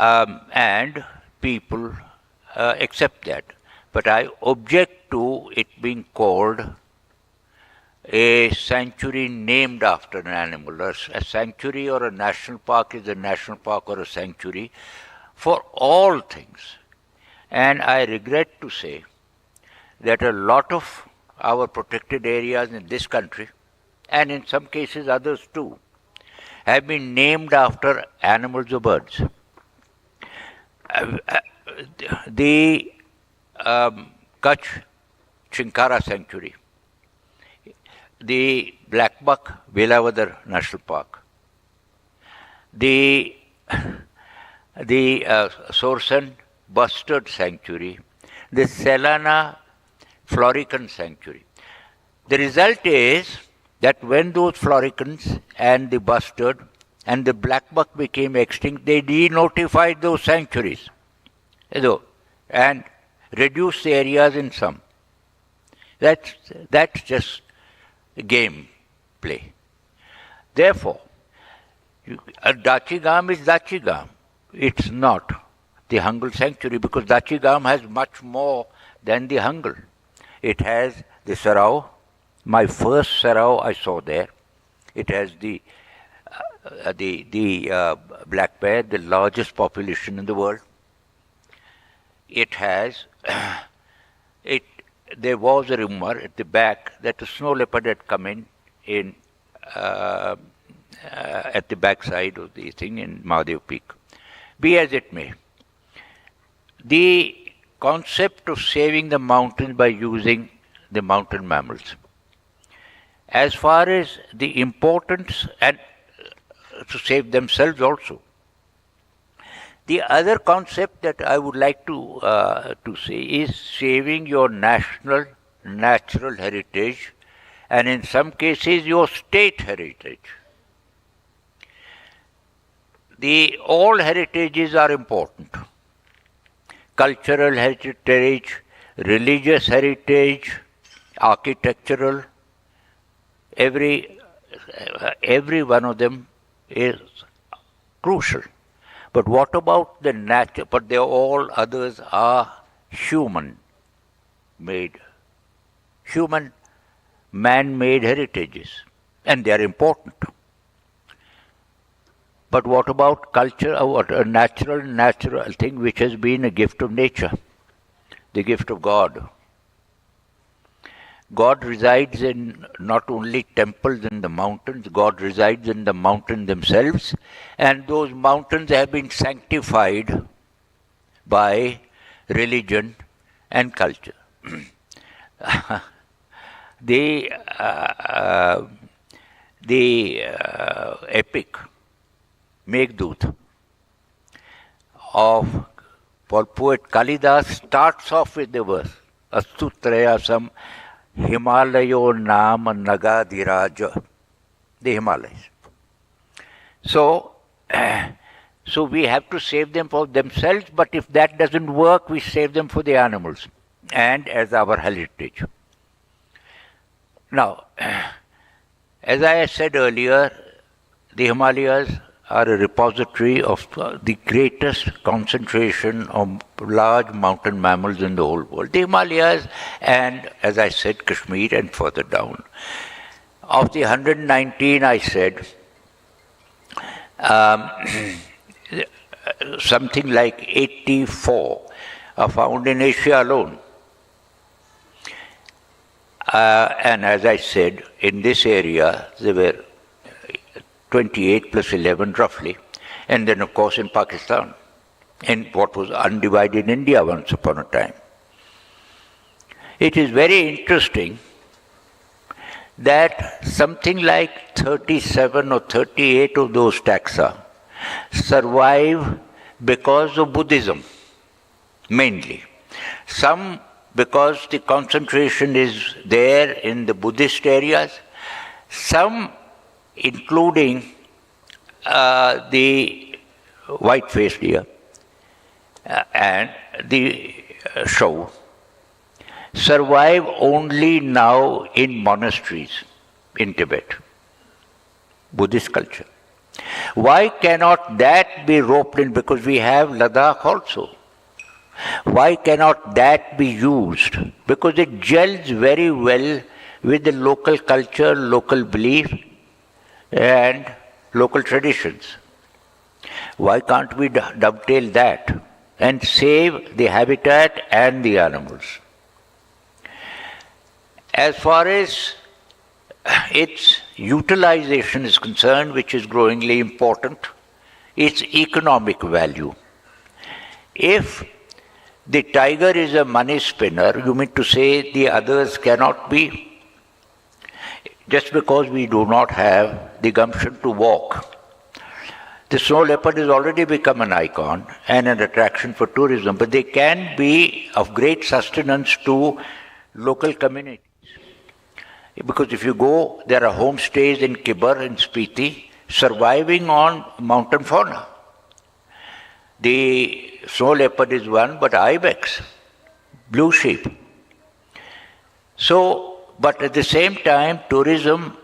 and people accept that. But I object to it being called a sanctuary named after an animal. A sanctuary or a national park is a national park or a sanctuary for all things. And I regret to say that a lot of our protected areas in this country, and in some cases others too, have been named after animals or birds. The Kutch Chinkara Sanctuary, the Blackbuck Velavadar National Park, the Sorsen Bustard Sanctuary, the Selana Florican Sanctuary. The result is that when those floricans and the bustard and the blackbuck became extinct, they denotified those sanctuaries and reduced the areas in some. That's just game play. Therefore, Dachigam is Dachigam. It's not the Hangul sanctuary, because Dachigam has much more than the Hangul. It has the sarau. My first sarau I saw there. It has the black bear, the largest population in the world. It has there was a rumor at the back that a snow leopard had come in at the backside of the thing in Mahadev Peak. Be as it may, the concept of saving the mountains by using the mountain mammals, as far as the importance and to save themselves also. The other concept that I would like to say is saving your national natural heritage, and in some cases your state heritage. All heritages are important. Cultural heritage, religious heritage, architectural, every one of them is crucial. But what about the nature? But all others are human-made, man-made heritages, and they are important. But what about culture, a natural thing which has been a gift of nature, the gift of God? God resides in not only temples in the mountains, God resides in the mountains themselves, and those mountains have been sanctified by religion and culture. The epic Meghdut of poet Kalidas starts off with the verse, Astutrayasam Himalayo Nam Nagadiraja, the Himalayas. So we have to save them for themselves, but if that doesn't work, we save them for the animals and as our heritage. Now, as I said earlier, the Himalayas are a repository of the greatest concentration of large mountain mammals in the whole world. The Himalayas and, as I said, Kashmir and further down. Of the 119, I said, something like 84 are found in Asia alone. And as I said, in this area, there were 28 plus 11 roughly, and then of course in Pakistan, in what was undivided India once upon a time. It is very interesting that something like 37 or 38 of those taxa survive because of Buddhism, mainly. Some because the concentration is there in the Buddhist areas, some including the white-faced deer and the shou, survive only now in monasteries in Tibet, Buddhist culture. Why cannot that be roped in? Because we have Ladakh also. Why cannot that be used? Because it gels very well with the local culture, local belief, and local traditions. Why can't we dovetail that and save the habitat and the animals? As far as its utilization is concerned, which is growingly important, its economic value. If the tiger is a money spinner, you mean to say the others cannot be? Just because we do not have the gumption to walk. The snow leopard has already become an icon and an attraction for tourism, but they can be of great sustenance to local communities. Because if you go, there are homestays in Khyber and Spiti surviving on mountain fauna. The snow leopard is one, but ibex, blue sheep. So, but at the same time, tourism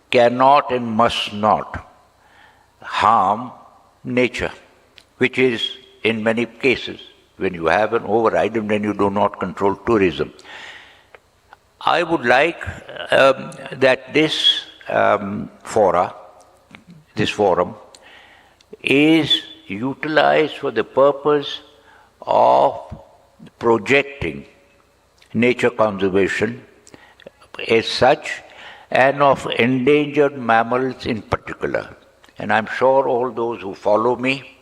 cannot and must not harm nature, which is in many cases when you have an override and when you do not control tourism. I would like that this forum is utilized for the purpose of projecting nature conservation as such and of endangered mammals in particular. And I'm sure all those who follow me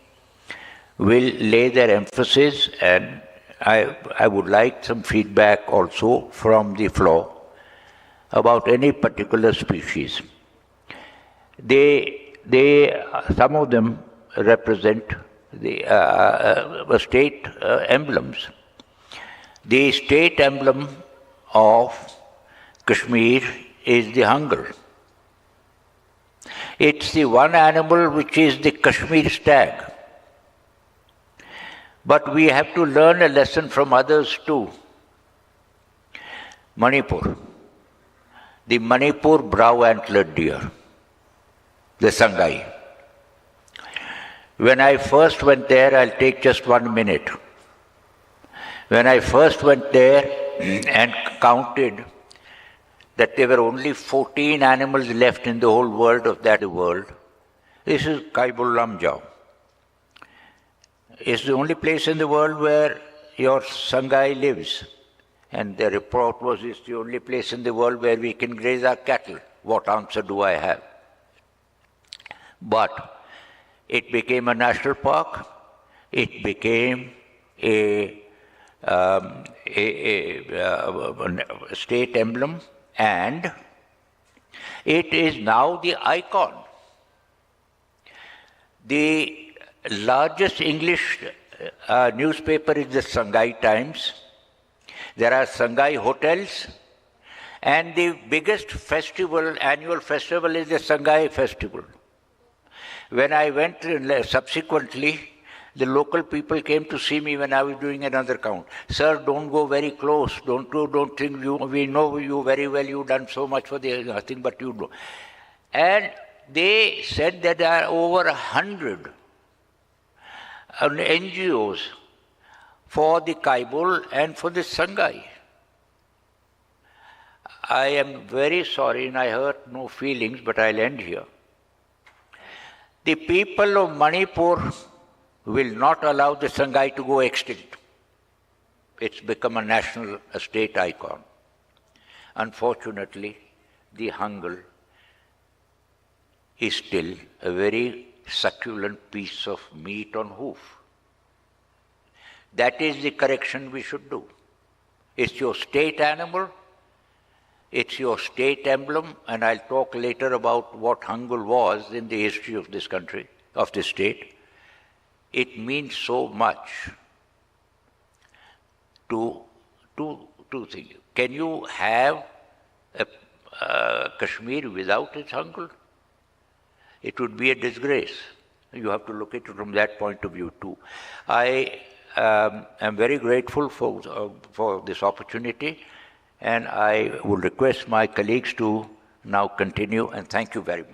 will lay their emphasis, and I would like some feedback also from the floor about any particular species. Some of them represent the state emblems. The state emblem of Kashmir is the Hangul. It's the one animal which is the Kashmir stag. But we have to learn a lesson from others too. Manipur, the Manipur brow-antlered deer, the Sangai. When I first went there, I'll take just 1 minute. When I first went there and counted that there were only 14 animals left in the whole world of that world, this is Kaibul Lamjau. It's the only place in the world where your Sangai lives. And the report was, it's the only place in the world where we can graze our cattle. What answer do I have? But it became a national park. It became a state emblem, and it is now the icon. The largest English newspaper is the Sangai Times. There are Sangai hotels, and the biggest festival, annual festival, is the Sangai Festival. When I went subsequently, the local people came to see me when I was doing another count. Sir, don't go very close. Don't think we know you very well. You've done so much for the nothing, but you do. And they said that there are over 100 NGOs for the Kaibul and for the Sangai. I am very sorry, and I hurt no feelings, but I'll end here. The people of Manipur will not allow the Sangai to go extinct. It's become a state icon. Unfortunately, the Hangul is still a very succulent piece of meat on hoof. That is the correction we should do. It's your state animal, it's your state emblem, and I'll talk later about what Hangul was in the history of this country, of this state. It means so much to things. Can you have Kashmir without its Hangul? It would be a disgrace. You have to look at it from that point of view too. I am very grateful for this opportunity, and I will request my colleagues to now continue, and thank you very much.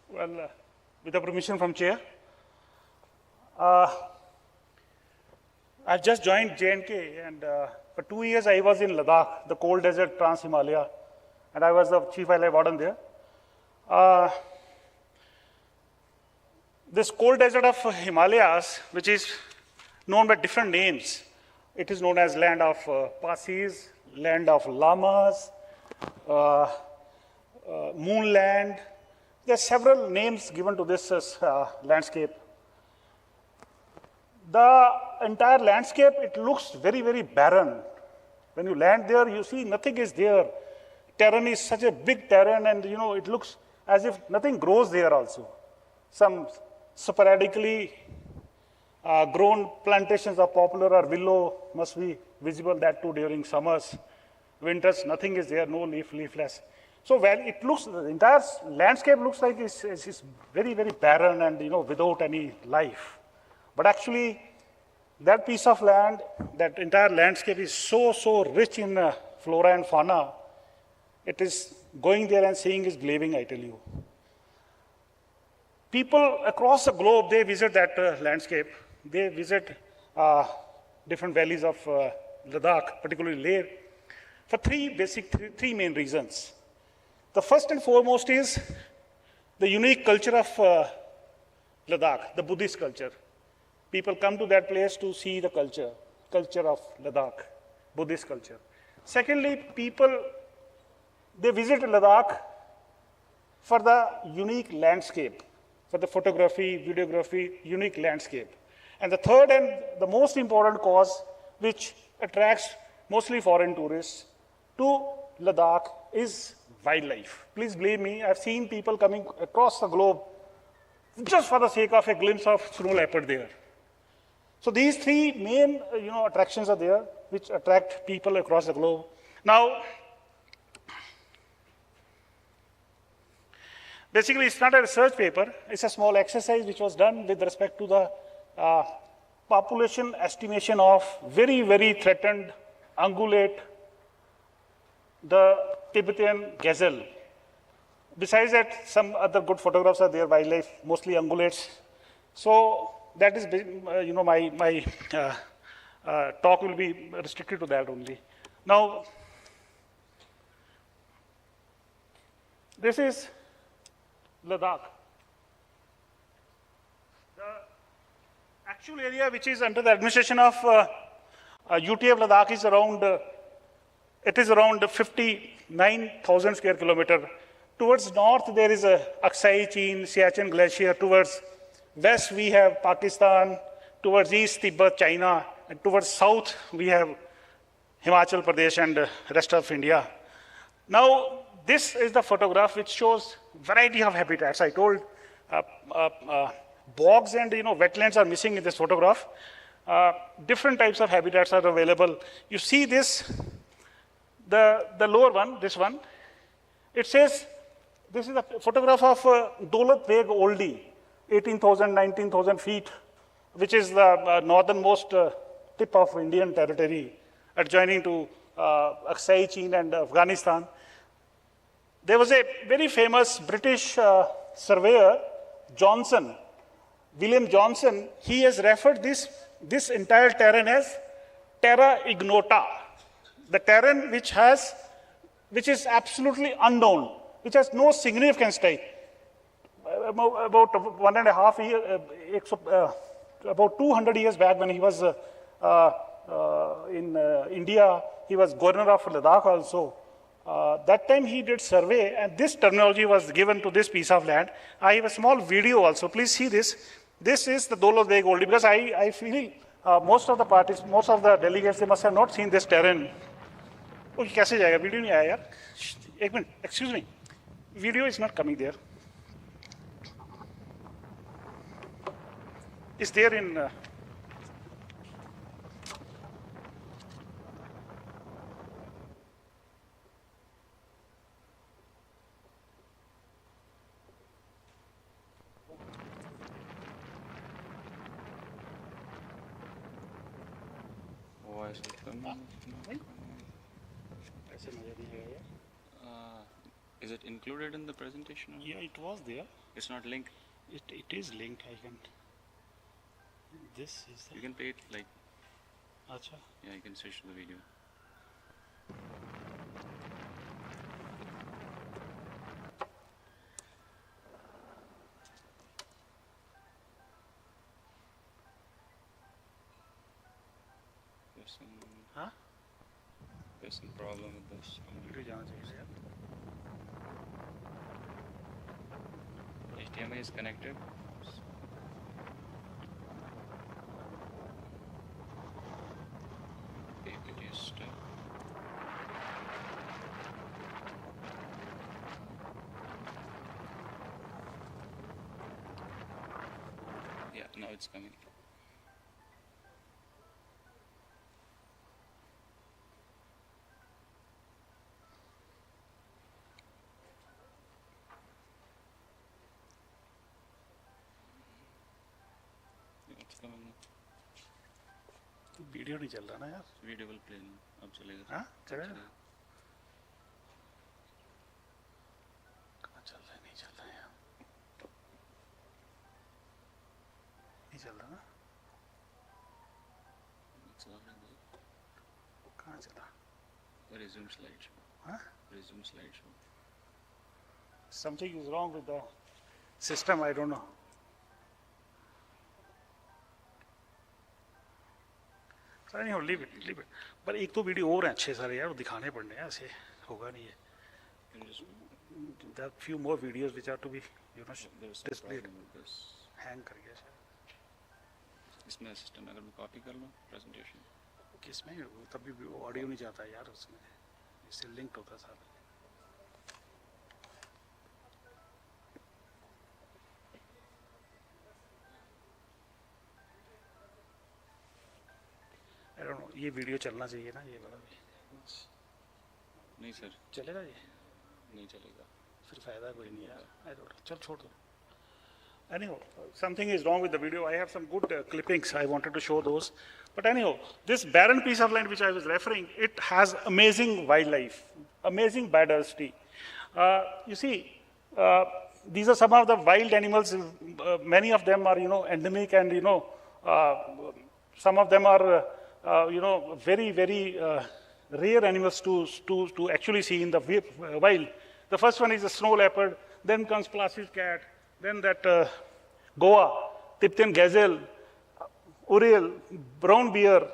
Well, with the permission from Chair, I've just joined J&K, and for 2 years I was in Ladakh, the cold desert Trans-Himalaya, and I was the Chief Wildlife Warden there. This cold desert of Himalayas, which is known by different names, it is known as land of Pasis, land of Lamas, Moonland. There are several names given to this landscape. The entire landscape, it looks very, very barren. When you land there, you see nothing is there. Terrain is such a big terrain, and it looks as if nothing grows there also. Some sporadically grown plantations of poplar or willow must be visible, that too during summers. Winters, nothing is there, no leafless. So it looks, the entire landscape looks like it's very, very barren and without any life. But actually, that piece of land, that entire landscape is so rich in flora and fauna. It is going there and seeing is believing, I tell you. People across the globe, they visit that landscape. They visit different valleys of Ladakh, particularly Leh, for three main reasons. The first and foremost is the unique culture of Ladakh, the Buddhist culture. People come to that place to see the culture of Ladakh, Buddhist culture. Secondly, people, they visit Ladakh for the unique landscape, for the photography, videography, unique landscape. And the third and the most important cause, which attracts mostly foreign tourists to Ladakh, is wildlife. Please believe me, I've seen people coming across the globe just for the sake of a glimpse of snow leopard there. So these three main attractions are there, which attract people across the globe. Now, basically, it's not a research paper. It's a small exercise which was done with respect to the population estimation of very, very threatened ungulate, the Tibetan gazelle. Besides that, some other good photographs are there, wildlife, mostly ungulates. So that is, my talk will be restricted to that only. Now, this is Ladakh. The actual area which is under the administration of UTF Ladakh is around, it is around 59,000 square kilometer. Towards north, there is a Aksai Chin, Siachen Glacier. Towards west, we have Pakistan. Towards east, Tibet, China. And towards south, we have Himachal Pradesh and rest of India. Now, this is the photograph which shows variety of habitats. I told bogs and wetlands are missing in this photograph. Different types of habitats are available. You see this, the lower one, this one. It says, this is a photograph of Daulat Beg Oldie, 18,000, 19,000 feet, which is the northernmost tip of Indian territory, adjoining to Aksai Chin and Afghanistan. There was a very famous British surveyor, Johnson, William Johnson. He has referred this entire terrain as terra ignota, the terrain which is absolutely unknown, which has no significance type. About 1.5 years, about 200 years back, when he was in India, he was governor of Ladakh also. That time he did survey, and this terminology was given to this piece of land. I have a small video also. Please see this. This is the Daulat Beg Oldie, because I feel most of the parties, most of the delegates, they must have not seen this terrain. Oh, कैसे जाएगा? Video नहीं आया यार. एक minute. Excuse me. Video is not coming there. It's there in. Why is it coming? नहीं? ऐसे मजा नहीं आएगा यार. Is it included in the presentation? Yeah, it was there. It's not linked. It is linked. I can. This is the. You can pay it like, Acha. yeah, you can switch to the video. Huh? There's some problem with this. Video जाना चाहिए यार. HDMI is connected. It is stuck. Yeah, now it's coming. It's coming now. Video नहीं चल रहा ना यार. Video will play now. अब चलेगा. हाँ चलेगा. चलेगा. कहाँ चल रहा है? नहीं चल रहा है यार. नहीं चल रहा ना. It's already. कहाँ चला? Resume slideshow. Huh? Resume slideshow. Something is wrong with the system. I don't know. So anyhow, leave it. पर एक तो वीडियो और हैं अच्छे सारे यार, वो दिखाने पड़ने हैं. ऐसे होगा नहीं है. Can you just, There are few more videos which are to be, there's some displayed. problem with this. Hang कर गया शायद. इसमें सिस्टम अगर मैं कॉपी कर लूँ प्रेजेंटेशन. किसमें? तभी भी ऑडियो नहीं जाता है यार उसमें. इससे लिंक्ड होता है सारा. I don't know, ये वीडियो चलना चाहिए ना, ये वाला भी. नहीं सर, चलेगा ये? नहीं चलेगा. फिर फायदा कोई नहीं यार. I don't know. चल छोड़ दो. Anyhow, something is wrong with the video. I have some good clippings. I wanted to show those. But anyhow, this barren piece of land which I was referring, it has amazing wildlife, amazing biodiversity. You see, these are some of the wild animals. Many of them are, endemic, and some of them are, very, very rare animals to actually see in the wild. The first one is the snow leopard. Then comes placid cat. Then that Goa, Tipton gazelle, Uriel, brown bear,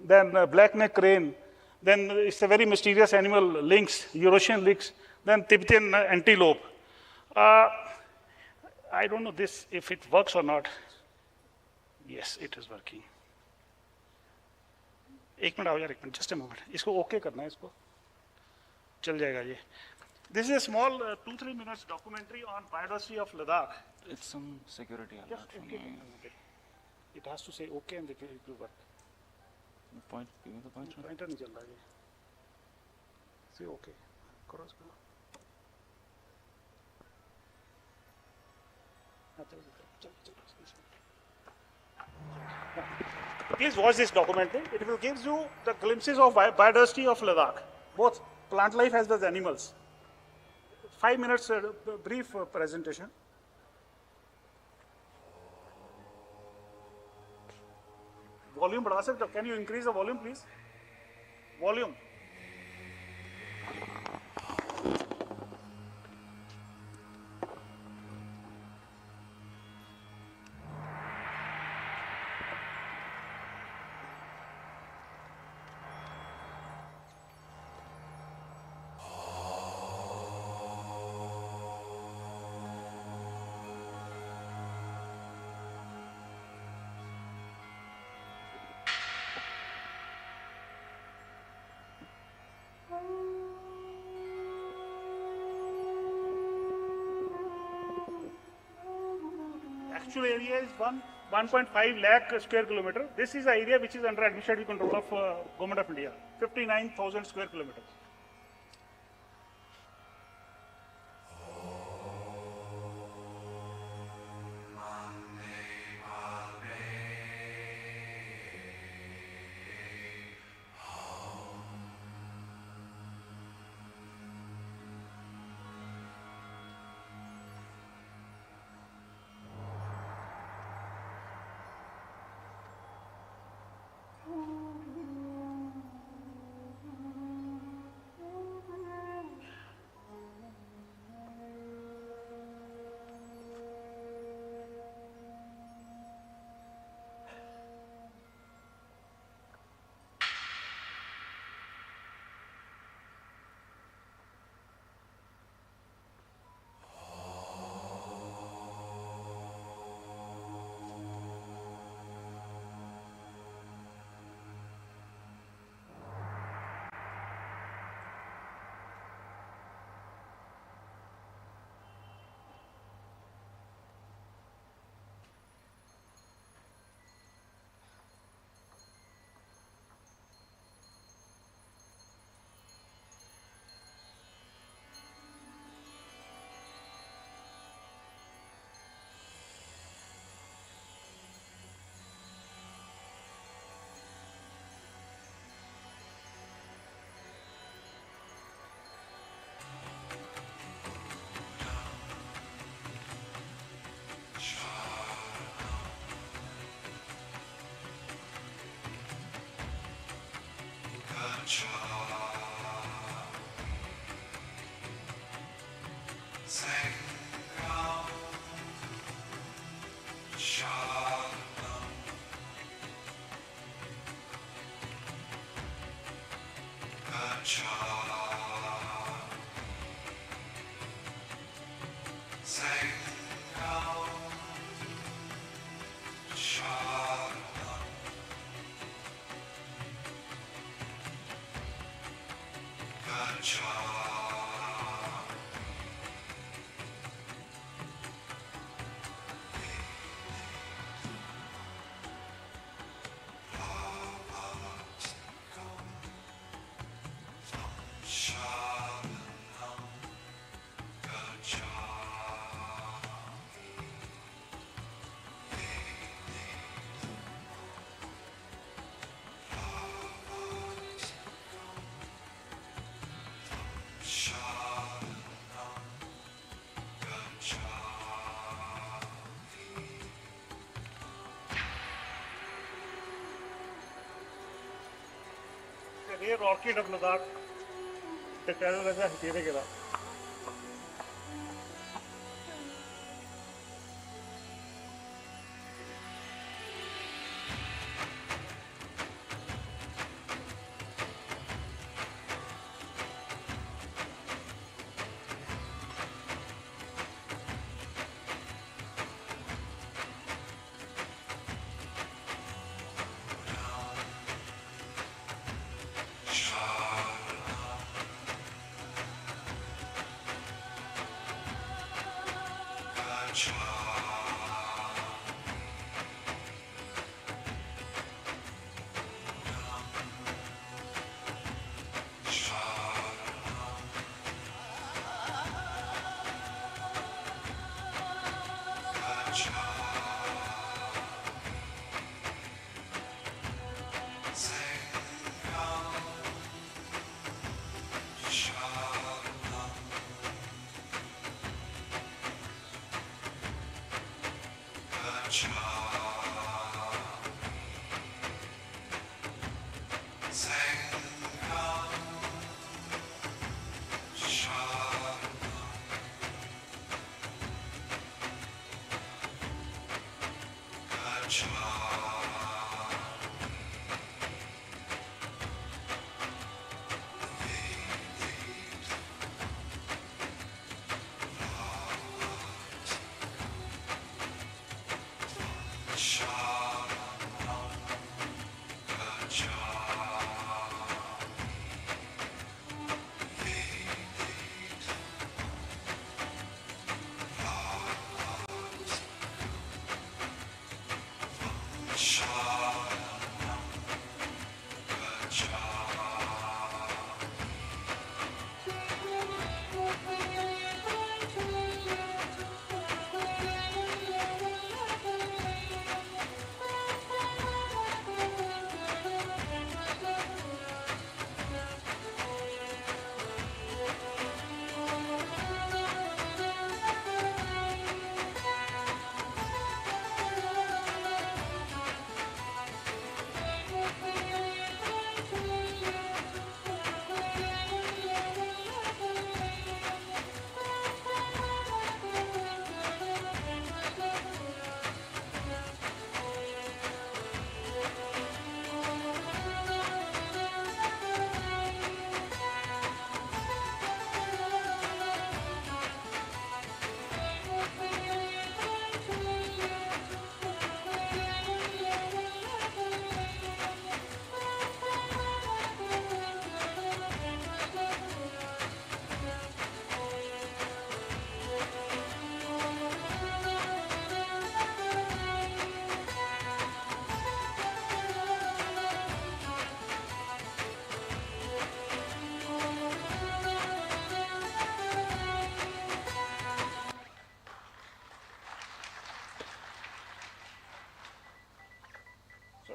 then blackneck crane, then it's a very mysterious animal, lynx, Eurasian lynx, then Tibetan antelope. I don't know this if it works or not. Yes, it is working. एक minute आओ यार, एक minute, just a moment. इसको okay करना है, इसको चल जाएगा ये. This is a small 2-3 minutes documentary on biodiversity of Ladakh. It's some security alert. Just okay. It has to say okay and it will work. Point, give me the pointer. Pointer नहीं चल रहा है. Say okay. करो इसको. Please watch this documentary. It will give you the glimpses of biodiversity of Ladakh, both plant life as well as animals. 5 minutes brief presentation. Volume बढ़ा सकते हो? Can you increase the volume, please? Volume. Actual area is 1.5 lakh square kilometer. This is the area which is under administrative control of Government of India. 59,000 square kilometers. The rare orchid of Ladakh, the Kerala is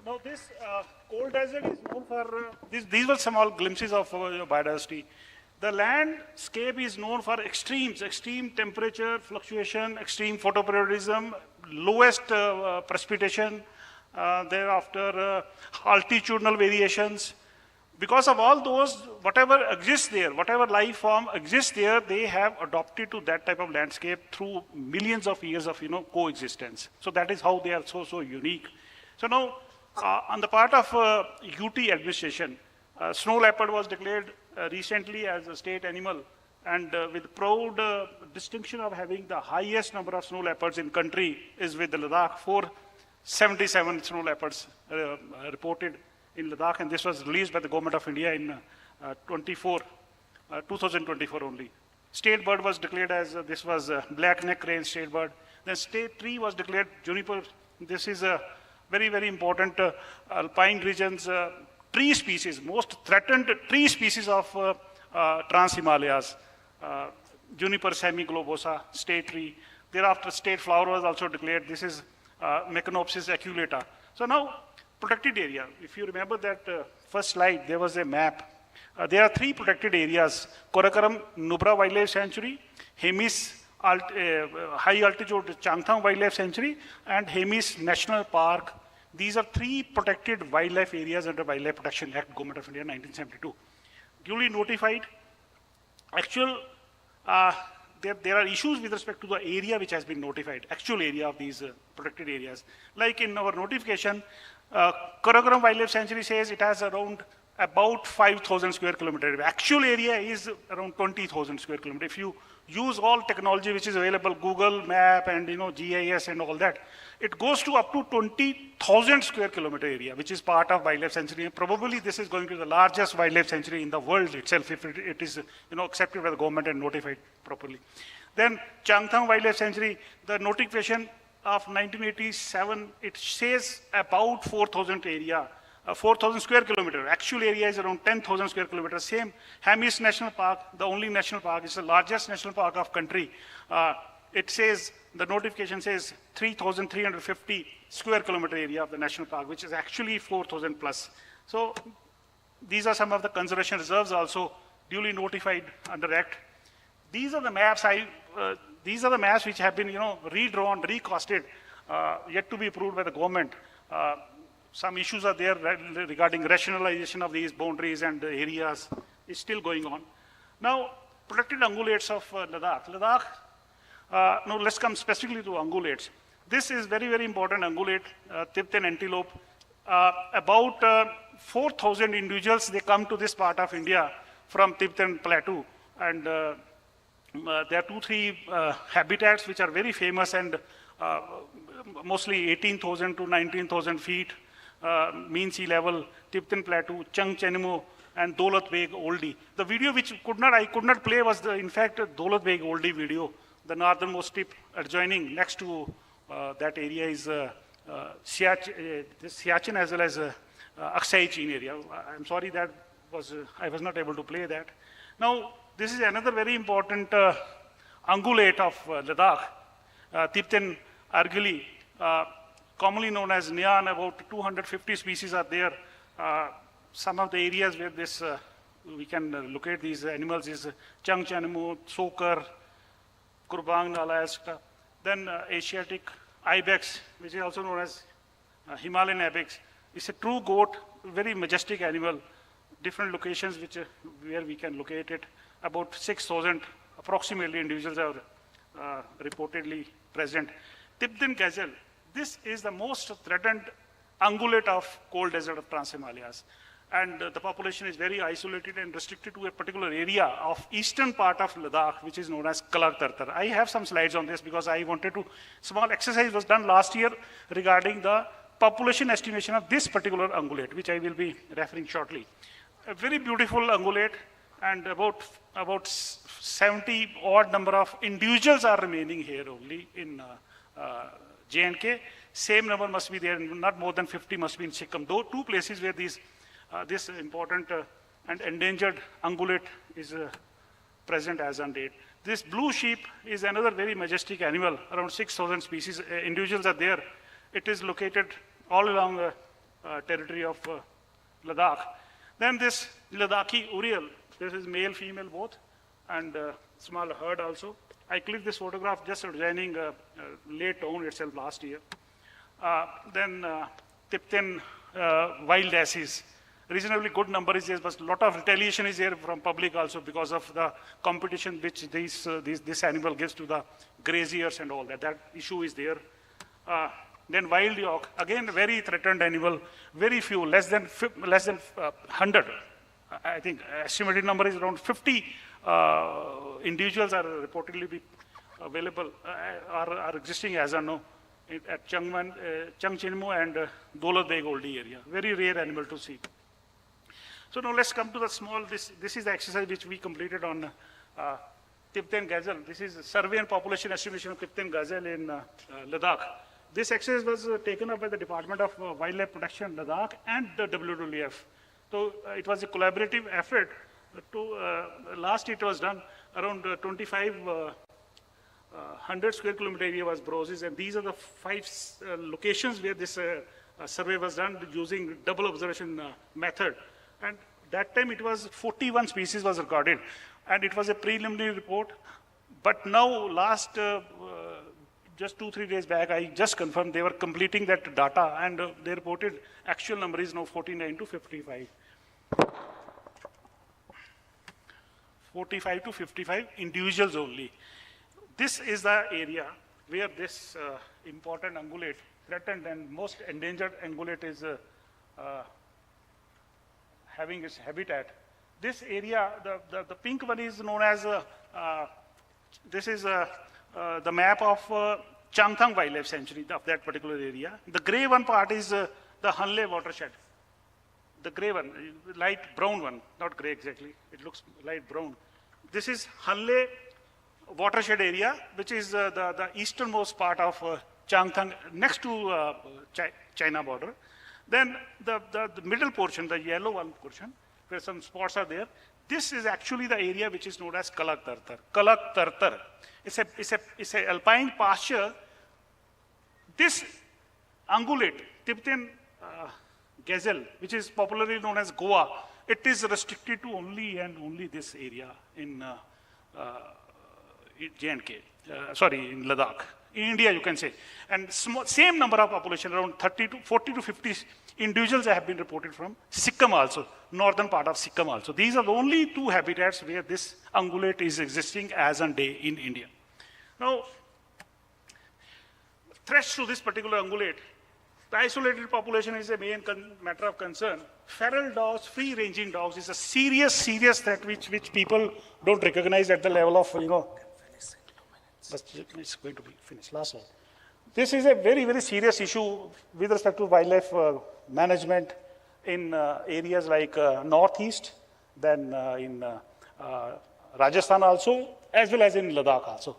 Now this cold desert is known for, these were small glimpses of biodiversity. The landscape is known for extremes, extreme temperature fluctuation, extreme photoperiodism, lowest precipitation, thereafter altitudinal variations. Because of all those, whatever exists there, whatever life form exists there, they have adopted to that type of landscape through millions of years of coexistence. So that is how they are so unique. So now, on the part of UT administration, snow leopard was declared recently as a state animal, and with proud distinction of having the highest number of snow leopards in country is with the Ladakh. 477 snow leopards reported in Ladakh, and this was released by the Government of India in 2024 only. State bird was declared as, this was black neck crane state bird. Then state tree was declared juniper. This is a very important alpine regions tree species, most threatened tree species of Trans-Himalayas. Juniper semiglobosa, state tree. Thereafter, state flower was also declared. This is Meconopsis aculeata. So now, protected area. If you remember that first slide, there was a map. There are 3 protected areas: Korakoram Nubra Wildlife Sanctuary, Hemis High Altitude Changthang Wildlife Sanctuary, and Hemis National Park. These are 3 protected wildlife areas under Wildlife Protection Act, Government of India, 1972. Duly notified. Actual, there are issues with respect to the area which has been notified, actual area of these protected areas. Like in our notification, Korakoram Wildlife Sanctuary says it has about 5,000 square kilometers. Actual area is around 20,000 square kilometers. If you use all technology which is available, Google Map and GIS and all that, it goes to up to 20,000 square kilometer area, which is part of wildlife sanctuary. And probably this is going to be the largest wildlife sanctuary in the world itself, if it is accepted by the government and notified properly. Then Changthang Wildlife Sanctuary, the notification of 1987, it says about 4,000 area. 4,000 square kilometers. Actual area is around 10,000 square kilometers. Same, Hemis National Park, the only national park, is the largest national park of country. It says, the notification says 3,350 square kilometer area of the national park, which is actually 4,000 plus. So these are some of the conservation reserves also duly notified under Act. These are the maps which have been redrawn, recosted, yet to be approved by the government. Some issues are there regarding rationalization of these boundaries and areas is still going on. Now, protected ungulates of Ladakh. Now, let's come specifically to ungulates. This is very important ungulate, Tibetan antelope. About 4,000 individuals, they come to this part of India from Tibetan plateau. And there are 2-3 habitats which are very famous and mostly 18,000 to 19,000 feet. Mean sea level, Tibetan Plateau, Changchenmo, and Daulat Beg Oldie. The video which I could not play was in fact Daulat Beg Oldie video. The northernmost tip adjoining next to that area is Siachen as well as Aksai Chin area. I'm sorry that I was not able to play that. Now this is another very important ungulate of Ladakh, Tibetan Argili. Commonly known as Nyan, about 250 species are there. Some of the areas where we can locate these animals is Changchenmo, Sokar, Kurbang, Alaska. Then Asiatic ibex, which is also known as Himalayan ibex. It's a true goat, very majestic animal. Different locations where we can locate it. About 6,000 approximately individuals are reportedly present. Tibetan gazelle. This is the most threatened ungulate of cold desert of Trans-Himalayas. And the population is very isolated and restricted to a particular area of eastern part of Ladakh, which is known as Kalag Tartar. I have some slides on this because I wanted to, small exercise was done last year regarding the population estimation of this particular ungulate, which I will be referring shortly. A very beautiful ungulate, and about 70 odd number of individuals are remaining here only in J&K. Same number must be there, not more than 50 must be in Sikkim. Though 2 places where this important and endangered ungulate is present as on date. This blue sheep is another very majestic animal, around 6,000 species, individuals are there. It is located all along the territory of Ladakh. Then this Ladakhi Uriel, this is male, female both, and small herd also. I clicked this photograph just adjoining Leh town itself last year. Then Tibetan wild asses. reasonably good number is there, but a lot of retaliation is there from public also because of the competition which this animal gives to the graziers and all that. That issue is there. Then wild yak, again very threatened animal, very few, less than 100. I think estimated number is around 50 individuals are reportedly be available, are existing as of now at Changchenmo and Dolat Beg Oldie area. Very rare animal to see. So now let's come to the small, this is the exercise which we completed on Tibetan gazelle. This is survey and population estimation of Tibetan gazelle in Ladakh. This exercise was taken up by the Department of Wildlife Protection Ladakh and the WWF. So it was a collaborative effort. Last it was done around 2,500 square kilometer area was browses, and these are the 5 locations where this survey was done using double observation method. And that time it was 41 species was recorded, and it was a preliminary report. But now last just 2-3 days back, I just confirmed they were completing that data, and they reported actual number is now 49 to 55. 45 to 55 individuals only. This is the area where this important ungulate, threatened and most endangered ungulate is having its habitat. This area, the pink one is known as, this is the map of Changthang Wildlife Sanctuary of that particular area. The gray one part is the Hanle watershed. The gray one, light brown one, not gray exactly, it looks light brown. This is Hanle watershed area, which is the easternmost part of Changthang, next to China border. Then the middle portion, the yellow one portion, where some spots are there, this is actually the area which is known as Kalak Tartar. Kalak Tartar. It's a alpine pasture. This ungulate, Tibetan gazelle, which is popularly known as Goa, it is restricted to only and only this area in J&K, in Ladakh. In India, you can say. And same number of population, around 40 to 50 individuals have been reported from Sikkim also, northern part of Sikkim also. These are the only 2 habitats where this ungulate is existing as on day in India. Now, threats to this particular ungulate, the isolated population is a main matter of concern. Feral dogs, free-ranging dogs is a serious threat which people don't recognize at the level of, but it's going to be finished. Last slide. This is a very serious issue with respect to wildlife management in areas like Northeast, then in Rajasthan also, as well as in Ladakh also.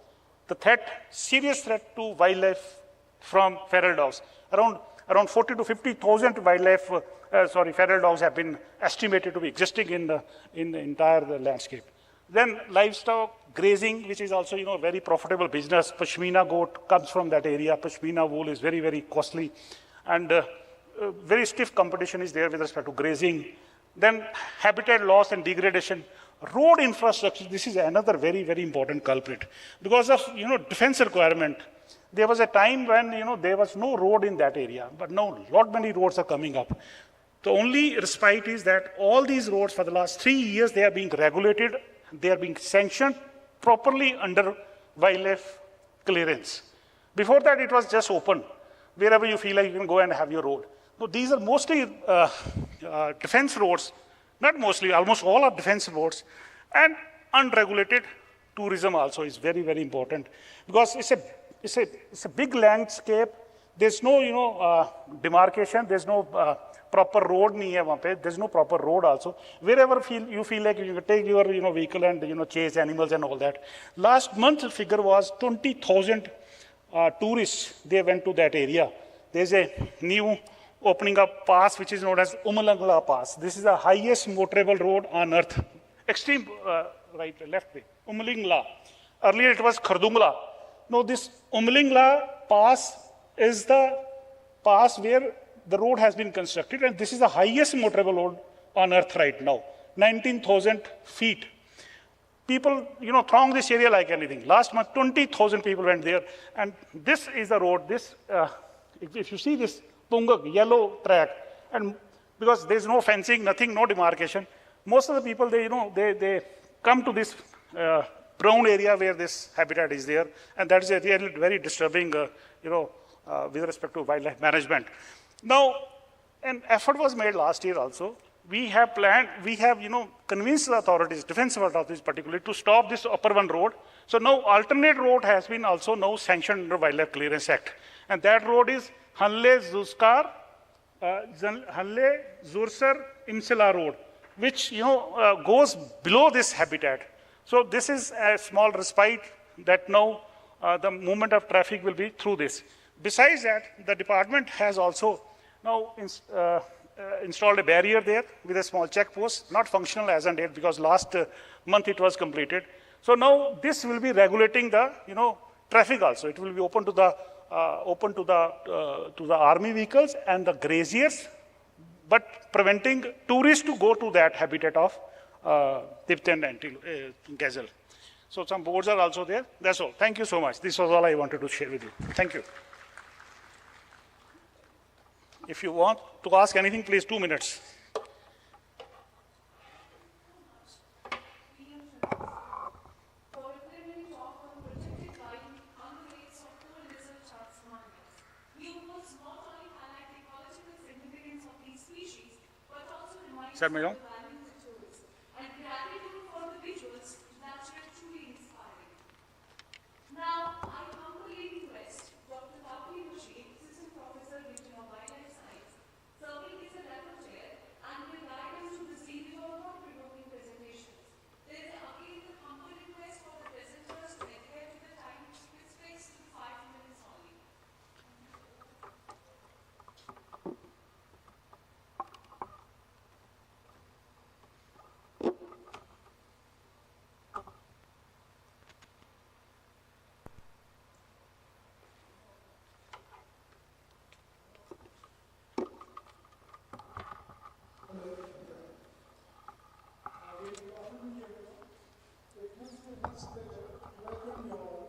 The threat, serious threat to wildlife from feral dogs. Around 40 to 50,000 feral dogs have been estimated to be existing in the entire landscape. Then livestock grazing, which is also very profitable business. Pashmina goat comes from that area. Pashmina wool is very costly, and very stiff competition is there with respect to grazing. Then habitat loss and degradation. Road infrastructure, this is another very important culprit. Because of defense requirement, there was a time when there was no road in that area, but now many roads are coming up. The only respite is that all these roads for the last 3 years, they are being regulated, they are being sanctioned properly under wildlife clearance. Before that, it was just open. Wherever you feel like you can go and have your road. So these are mostly defense roads, not mostly, almost all are defense roads, and unregulated tourism also is very important, because it's a big landscape. There's no demarcation. There's no proper road. There's no proper road also. Wherever you feel like you can take your vehicle and chase animals and all that. Last month's figure was 20,000 tourists. They went to that area. There's a new opening up pass which is known as Umulangla Pass. This is the highest motorable road on earth. Extreme left way. Umulingla. Earlier it was Khardungla. Now this Umulingla Pass is the pass where the road has been constructed, and this is the highest motorable road on earth right now, 19,000 feet. People, throng this area like anything. Last month, 20,000 people went there, and this is the road. This, if you see this Pungak yellow track, and because there's no fencing, nothing, no demarcation. Most of the people, they come to this brown area where this habitat is there, and that is a really very disturbing, with respect to wildlife management. Now, an effort was made last year also. We have convinced the authorities, defensive authorities particularly, to stop this upper one road. So now alternate road has been also now sanctioned under Wildlife Clearance Act. And that road is Hanle-Zursar Imsila Road, which goes below this habitat. So this is a small respite that now the movement of traffic will be through this. Besides that, the department has also now installed a barrier there with a small check post, not functional as on date because last month it was completed. So now this will be regulating the traffic also. It will be open to the army vehicles and the graziers, but preventing tourists to go to that habitat of Tipton and gazelle. So some boards are also there. That's all. Thank you so much. This was all I wanted to share with you. Thank you. If you want to ask anything, please, 2 minutes. Sir, madam. Now, I humbly request Dr. Kapil Mushi, Assistant Professor, Region of Wildlife Science, serving as a rapporteur and will guide us to the series of thought-provoking presentations. There is again the humble request for the presenters to adhere to the time fixed to 5 minutes only. Welcome you all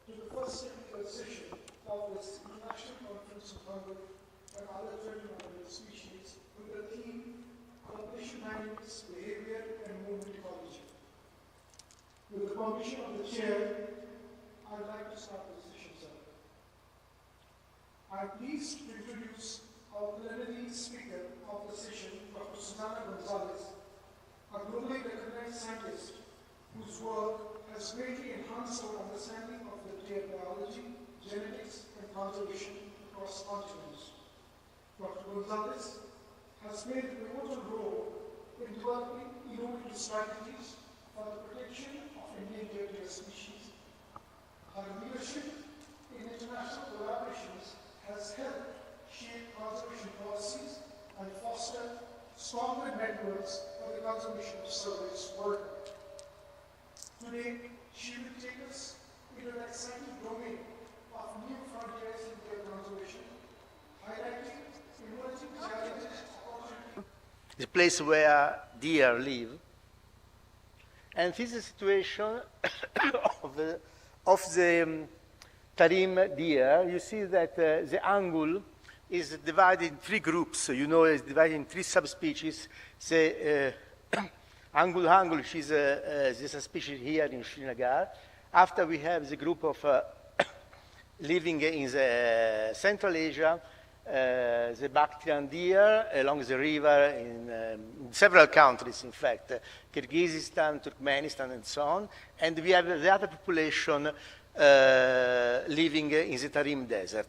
to the first session of this International Conference of Hangul and other 21 species with the theme Population Dynamics, Behavior and Movement Ecology. With the permission of the chair, I'd like to start the session, sir. I'm pleased to introduce our plenary speaker of the session, Dr. Susana Gonzalez, a globally recognized scientist whose work has greatly enhanced our understanding of the deer biology, genetics, and conservation across continents. Dr. Gonzalez has played a pivotal role in developing innovative strategies for the protection of endangered deer species. Her leadership in international collaborations has helped shape conservation policies and foster stronger networks for the conservation of service worldwide. Today, she will take us into an exciting domain of new frontiers in deer conservation, highlighting emerging challenges, opportunities. The place where deer live. And this is the situation of the tarim deer. You see that the Hangul is divided in 3 groups. It's divided in 3 subspecies. The Hangul, which is a species here in Srinagar. After we have the group of living in the Central Asia, the Bactrian deer along the river in several countries, in fact, Kyrgyzstan, Turkmenistan, and so on. And we have the other population living in the Tarim Desert.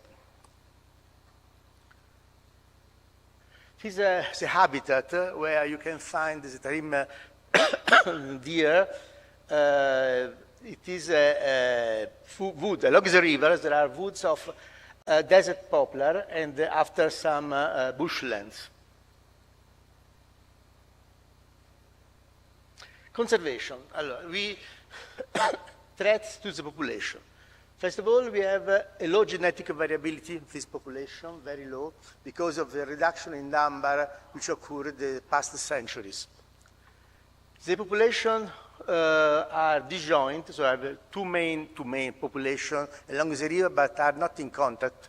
This is the habitat where you can find the Tarim deer. It is wood. Along the rivers, there are woods of desert poplar and after some bushlands. Conservation. We threats to the population. First of all, we have a low genetic variability in this population, very low, because of the reduction in number which occurred the past centuries. The population are disjoint, so I have two main populations along the river, but are not in contact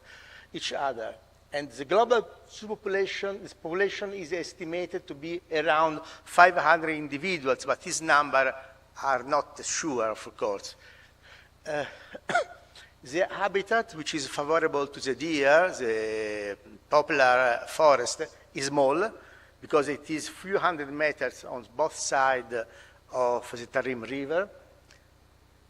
each other. And the global population is estimated to be around 500 individuals, but this number are not sure, of course. The habitat, which is favorable to the deer, the popular forest, is small because it is few hundred meters on both sides of the Tarim River.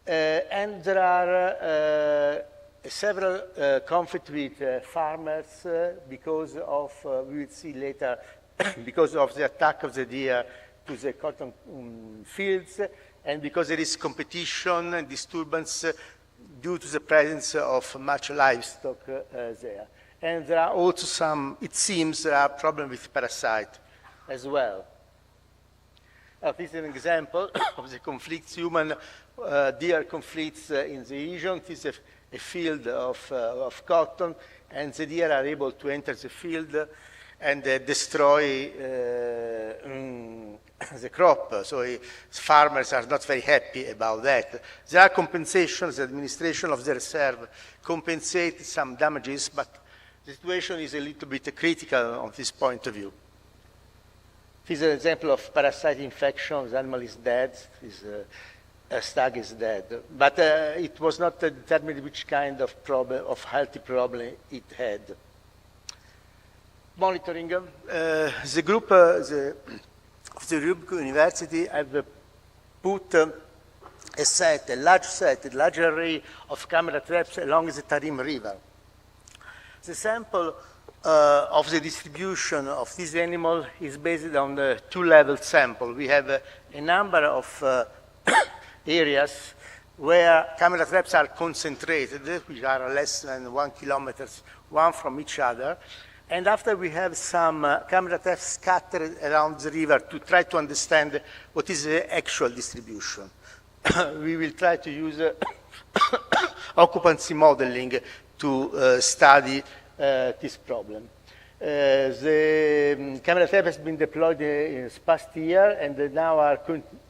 And there are several conflicts with farmers because of, we will see later, because of the attack of the deer to the cotton fields, and because there is competition and disturbance due to the presence of much livestock there. And there are also some, it seems, there are problems with parasites as well. This is an example of the conflicts, human deer conflicts in the region. This is a field of cotton, and the deer are able to enter the field and destroy the crop. So farmers are not very happy about that. There are compensations. The administration of the reserve compensates some damages, but the situation is a little bit critical on this point of view. This is an example of parasite infection. The animal is dead. A stag is dead. But it was not determined which kind of problem, of healthy problem it had. Monitoring. The group of the Europe University have put a large array of camera traps along the Tarim River. The sample of the distribution of this animal is based on the two-level sample. We have a number of areas where camera traps are concentrated, which are less than 1 kilometer, one from each other. And after we have some camera traps scattered around the river to try to understand what is the actual distribution. We will try to use occupancy modeling to study this problem. The camera trap has been deployed in this past year and they now are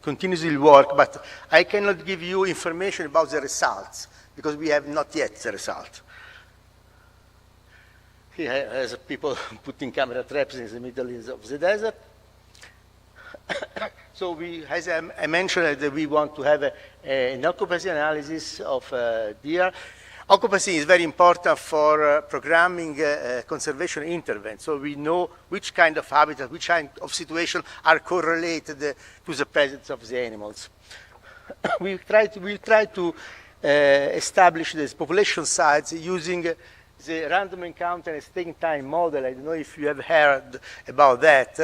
continuously work, but I cannot give you information about the results because we have not yet the result. Here has people putting camera traps in the middle of the desert. So we, as I mentioned, that we want to have an occupancy analysis of deer. Occupancy is very important for programming conservation interventions. So we know which kind of habitat, which kind of situation are correlated to the presence of the animals. We'll try to establish this population size using the random encounter and staying time model. I don't know if you have heard about that,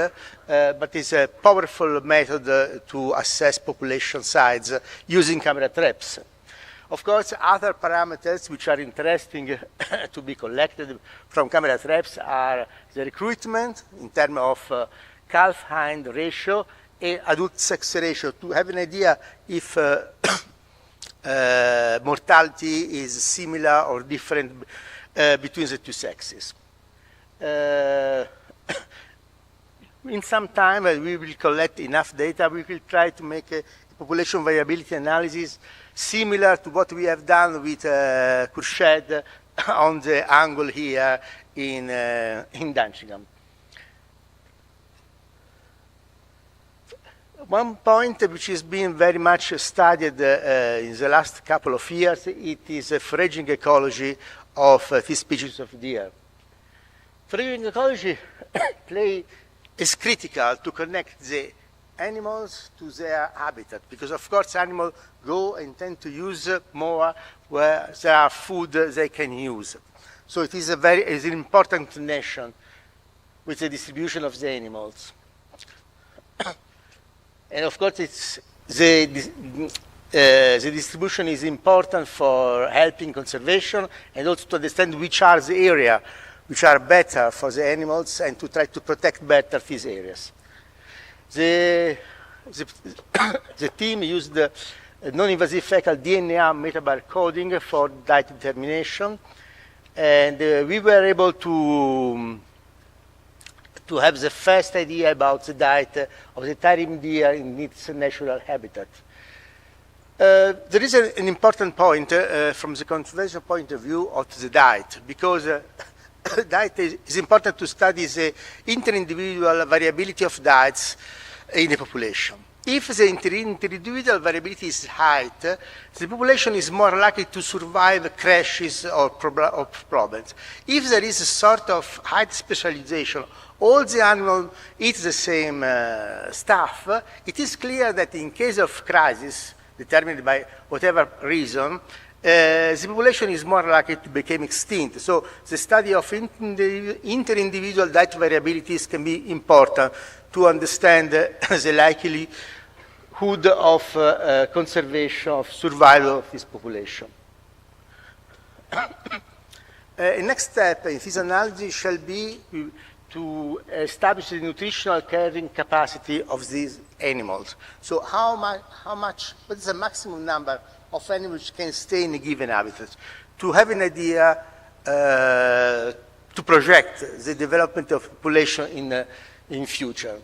but it's a powerful method to assess population size using camera traps. Of course, other parameters which are interesting to be collected from camera traps are the recruitment in terms of calf-hind ratio and adult sex ratio to have an idea if mortality is similar or different between the two sexes. In some time, we will collect enough data. We will try to make a population variability analysis similar to what we have done with Kurshad on the Hangul here in Danchingham. One point which has been very much studied in the last couple of years, it is the foraging ecology of this species of deer. Foraging ecology is critical to connect the animals to their habitat, because of course animals go and tend to use more where there are food they can use. So it is an important connection with the distribution of the animals. And of course the distribution is important for helping conservation and also to understand which are the areas which are better for the animals and to try to protect better these areas. The team used non-invasive fecal DNA metabar coding for diet determination, and we were able to have the first idea about the diet of the Tarim deer in its natural habitat. There is an important point from the conservation point of view of the diet, because diet, it's important to study the inter-individual variability of diets in the population. If the inter-individual variability is high, the population is more likely to survive crashes or problems. If there is a sort of high specialization, all the animals eat the same stuff, it is clear that in case of crisis, determined by whatever reason, the population is more likely to become extinct. So the study of inter-individual diet variabilities can be important to understand the likelihood of conservation, of survival of this population. A next step in this analysis shall be to establish the nutritional carrying capacity of these animals. So what is the maximum number of animals can stay in a given habitat? To have an idea to project the development of population in future.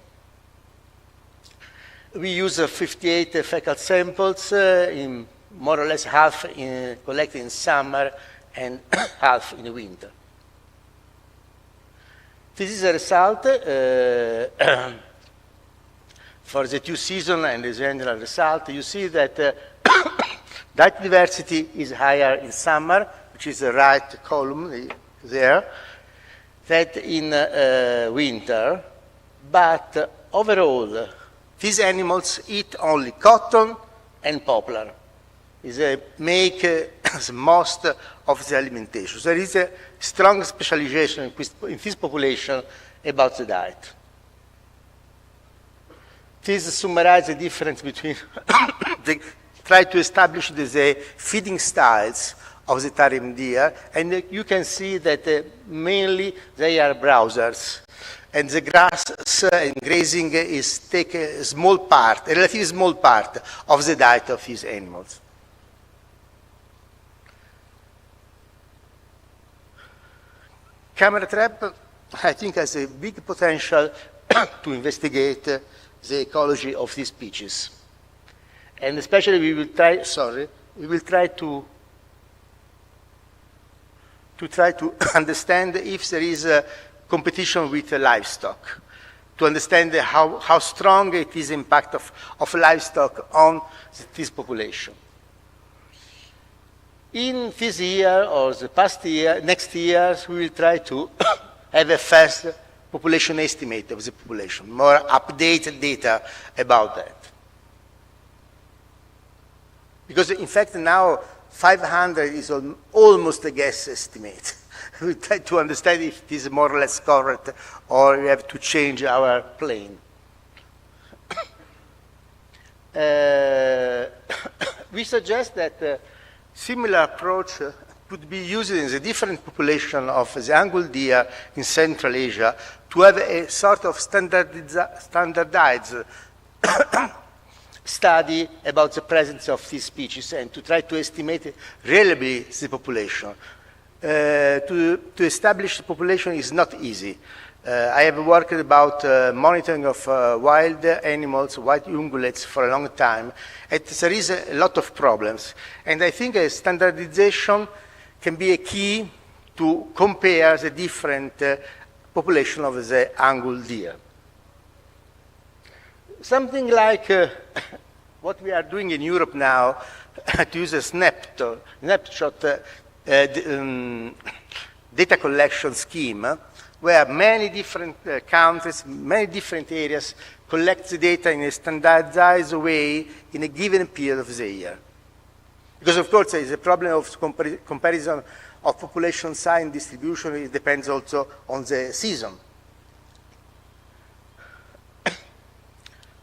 We use 58 fecal samples, in more or less half collected in summer and half in the winter. This is a result for the 2 seasons and the general result. You see that diet diversity is higher in summer, which is the right column there, than in winter. But overall, these animals eat only cotton and poplar. They make most of the alimentation. So there is a strong specialization in this population about the diet. This summarizes the difference between try to establish the feeding styles of the tarim deer, and you can see that mainly they are browsers. And the grass and grazing is take a small part, a relatively small part of the diet of these animals. Camera trap, I think, has a big potential to investigate the ecology of these species. And especially we will try to understand if there is a competition with livestock, to understand how strong it is impact of livestock on this population. In this year or the past year, next years, we will try to have a first population estimate of the population, more updated data about that. Because in fact now 500 is almost a guess estimate. We try to understand if it is more or less correct or we have to change our plane. We suggest that similar approach could be used in the different population of the Hangul deer in Central Asia to have a sort of standardized study about the presence of these species and to try to estimate reliably the population. To establish the population is not easy. I have worked about monitoring of wild animals, wild ungulates, for a long time. There is a lot of problems. And I think a standardization can be a key to compare the different population of the Hangul deer. Something like what we are doing in Europe now, to use a snapshot data collection scheme, where many different countries, many different areas collect the data in a standardized way in a given period of the year. Because of course there is a problem of comparison of population size and distribution. It depends also on the season.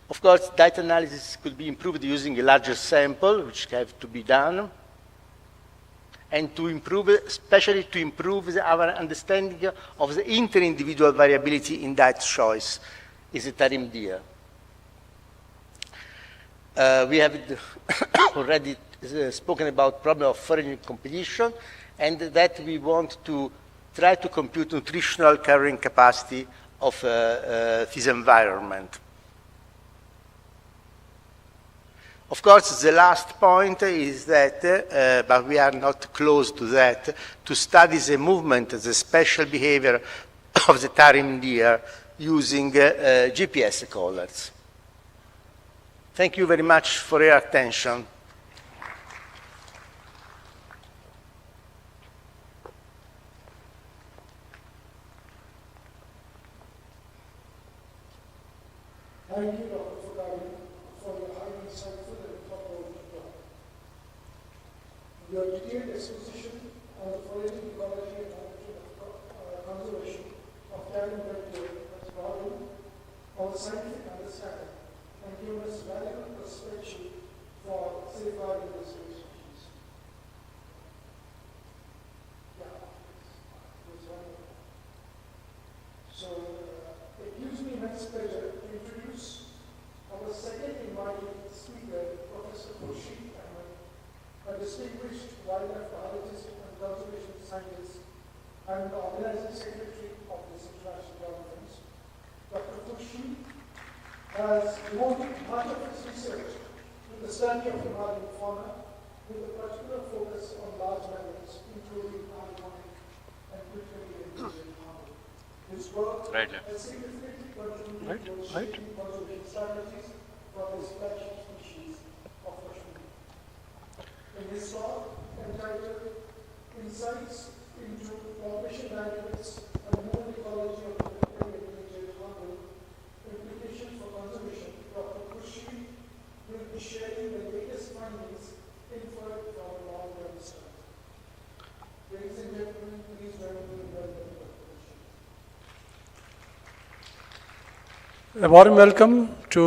Of course, data analysis could be improved using a larger sample, which have to be done, and to improve, especially to improve our understanding of the inter-individual variability in diet choice is a tarim deer. We have already spoken about problem of foraging competition, and that we want to try to compute nutritional carrying capacity of this environment. Of course, the last point is that, but we are not close to that, to study the movement, the special behavior of the tarim deer using GPS collars. Thank you very much for your attention. Thank you, Dr. Fukari, for your highly insightful and thought-provoking talk. Your detailed exposition on the phonetic ecology and conservation of tarim red deer has broadened our scientific understanding and given us valuable perspective for safeguarding this rare species. So, it gives me immense pleasure to introduce our second invited speaker, Professor Khurshid Ahmed, a distinguished wildlife biologist and conservation scientist and the organizing secretary of this international conference. Dr. Khurshid has devoted much of his research to the study of Himalayan fauna with a particular focus on large mammals, including iconic and critically endangered Hangul. His work has significantly contributed to shaping conservation strategies for this flagship species of Kashmir. In his talk entitled Insights into Population Dynamics and Moon Ecology of the Critically Endangered Hangul, Implications for Conservation, Dr. Khurshid will be sharing the latest findings inferred from a long-term study. Ladies and gentlemen, please join me in welcoming Dr. Khurshid. A warm welcome to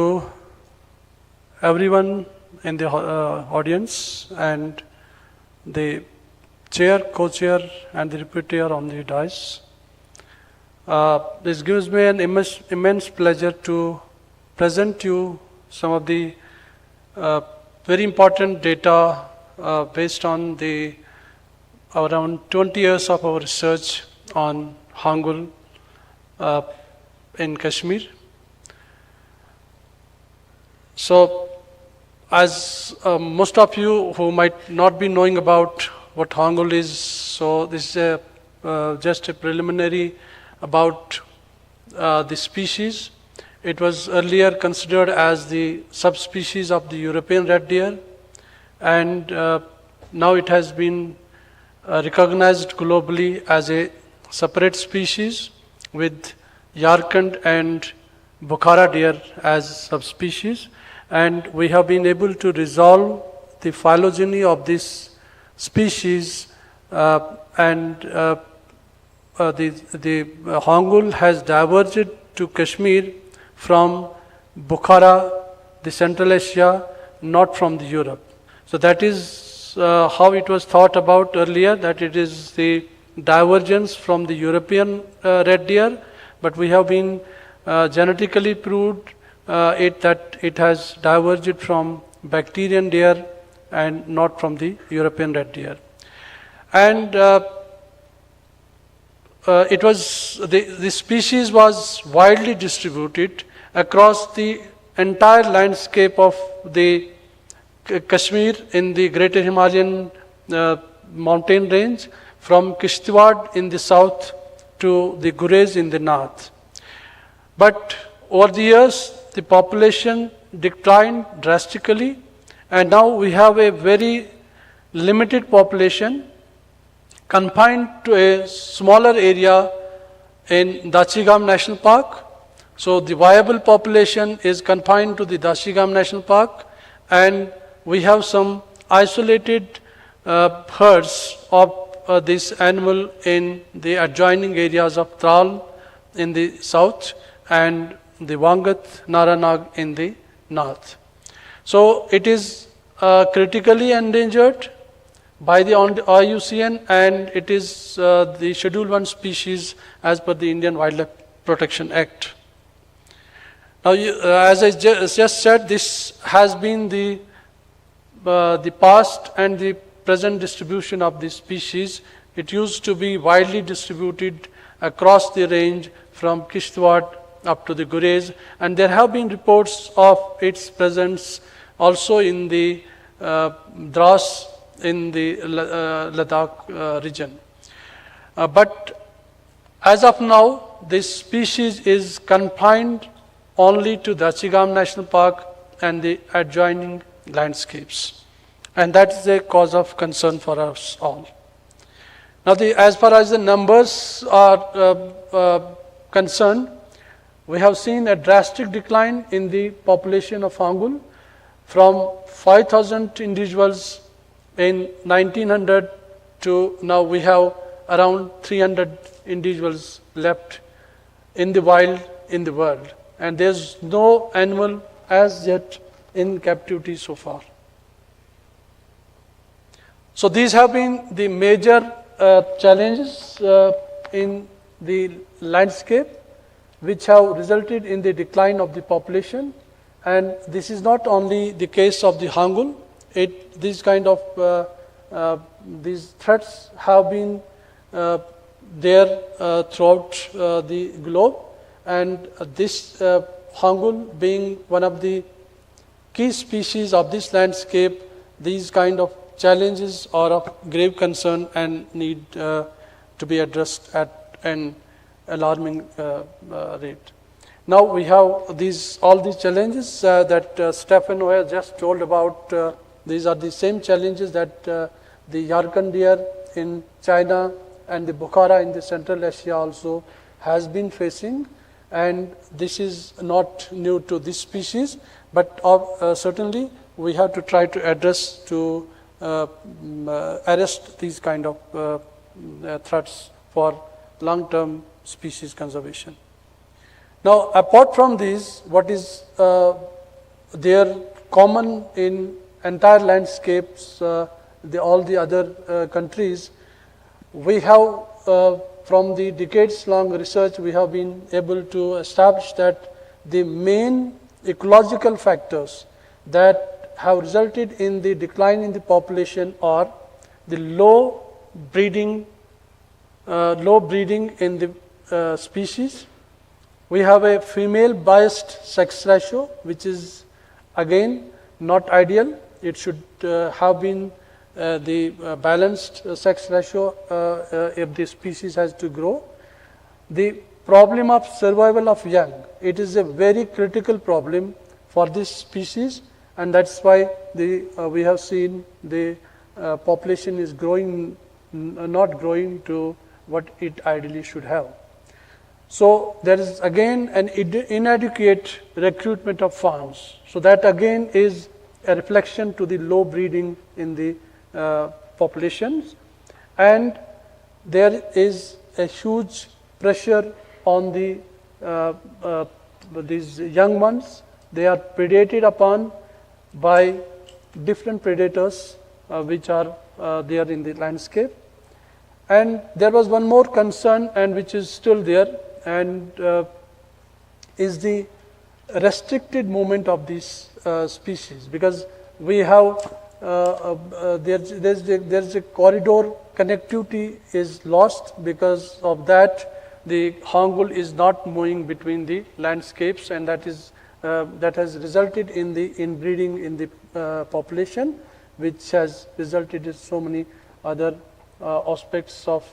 everyone in the audience and the chair, co-chair, and the repeater on the dais. This gives me an immense pleasure to present you some of the very important data based on the around 20 years of our research on Hangul in Kashmir. So, as most of you who might not be knowing about what Hangul is, so this is just a preliminary about the species. It was earlier considered as the subspecies of the European red deer, and now it has been recognized globally as a separate species with Yarkand and Bukhara deer as subspecies. And we have been able to resolve the phylogeny of this species, and the Hangul has diverged to Kashmir from Bukhara, the Central Asia, not from the Europe. So that is how it was thought about earlier, that it is the divergence from the European red deer, but we have been genetically proved that it has diverged from Bactrian deer and not from the European red deer. And it was the species was widely distributed across the entire landscape of the Kashmir in the Greater Himalayan mountain range, from Kishtwar in the south to the Gurez in the north. But over the years, the population declined drastically, and now we have a very limited population confined to a smaller area in Dachigam National Park. So the viable population is confined to the Dachigam National Park, and we have some isolated herds of this animal in the adjoining areas of Tral in the south and the Wangat, Naranag in the north. So it is critically endangered by the IUCN, and it is the Schedule 1 species as per the Indian Wildlife Protection Act. Now, as I just said, this has been the past and the present distribution of this species. It used to be widely distributed across the range from Kishtwar up to the Gurez, and there have been reports of its presence also in the Dras in the Ladakh region. But as of now, this species is confined only to the Achigam National Park and the adjoining landscapes. And that is a cause of concern for us all. Now, as far as the numbers are concerned, we have seen a drastic decline in the population of Hangul from 5,000 individuals in 1900 to now we have around 300 individuals left in the wild in the world. And there's no animal as yet in captivity so far. So these have been the major challenges in the landscape which have resulted in the decline of the population. And this is not only the case of the Hangul. These kind of these threats have been there throughout the globe, and this Hangul being one of the key species of this landscape, these kind of challenges are of grave concern and need to be addressed at an alarming rate. Now we have all these challenges that Stefano has just told about. These are the same challenges that the Yarkand deer in China and the Bukhara in the Central Asia also has been facing, and this is not new to this species, but certainly we have to try to address to arrest these kind of threats for long-term species conservation. Now, apart from these, what is there common in entire landscapes, all the other countries, we have from the decades-long research, we have been able to establish that the main ecological factors that have resulted in the decline in the population are the low breeding in the species. We have a female biased sex ratio, which is again not ideal. It should have been the balanced sex ratio if the species has to grow. The problem of survival of young, it is a very critical problem for this species, and that's why we have seen the population is growing, not growing to what it ideally should have. So there is again an inadequate recruitment of fawns. So that again is a reflection to the low breeding in the populations, and there is a huge pressure on these young ones. They are predated upon by different predators which are there in the landscape. And there was one more concern, and which is still there, and is the restricted movement of these species, because we have there's a corridor connectivity is lost. Because of that, the Hangul is not moving between the landscapes, and that has resulted in the inbreeding in the population, which has resulted in so many other aspects of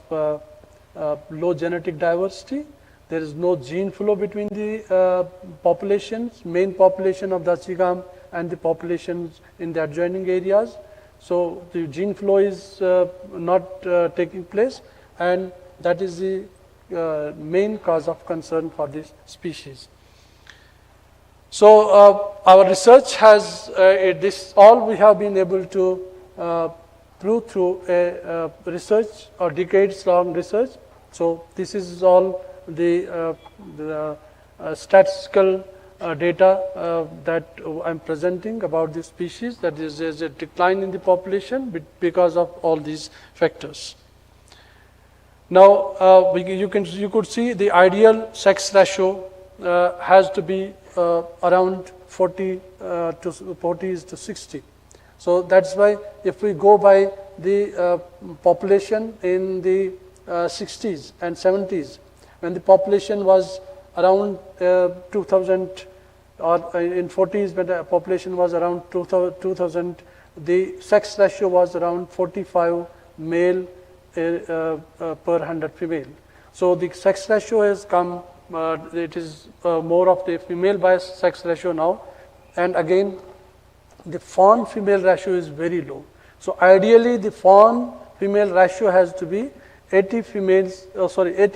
low genetic diversity. There is no gene flow between the populations, main population of the Achigam and the populations in the adjoining areas. So the gene flow is not taking place, and that is the main cause of concern for this species. So our research has this all we have been able to prove through a research or decades-long research. So this is all the statistical data that I'm presenting about this species, that is a decline in the population because of all these factors. Now you could see the ideal sex ratio has to be around 40 to 60. So that's why if we go by the population in the 60s and 70s, when the population was around 2,000 or in 40s when the population was around 2000, the sex ratio was around 45 male per 100 female. So the sex ratio has come, it is more of the female bias sex ratio now, and again the fawn female ratio is very low. So ideally the fawn female ratio has to be 80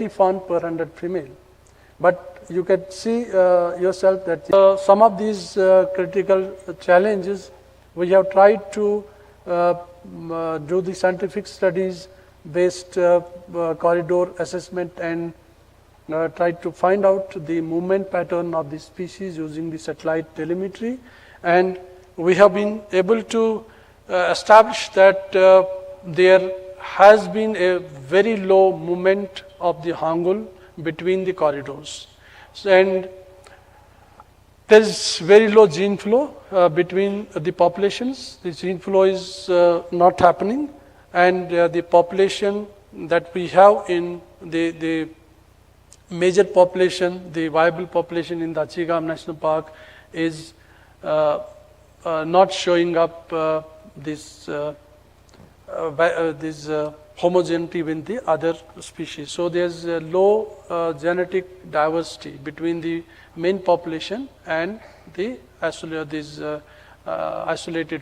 fawn per 100 female. But you can see yourself that some of these critical challenges, we have tried to do the scientific studies based corridor assessment and tried to find out the movement pattern of the species using the satellite telemetry, and we have been able to establish that there has been a very low movement of the Hangul between the corridors. And there is very low gene flow between the populations. The gene flow is not happening, and the population that we have in the major population, the viable population in the Achigam National Park is not showing up this homogeneity with the other species. So there's a low genetic diversity between the main population and the isolated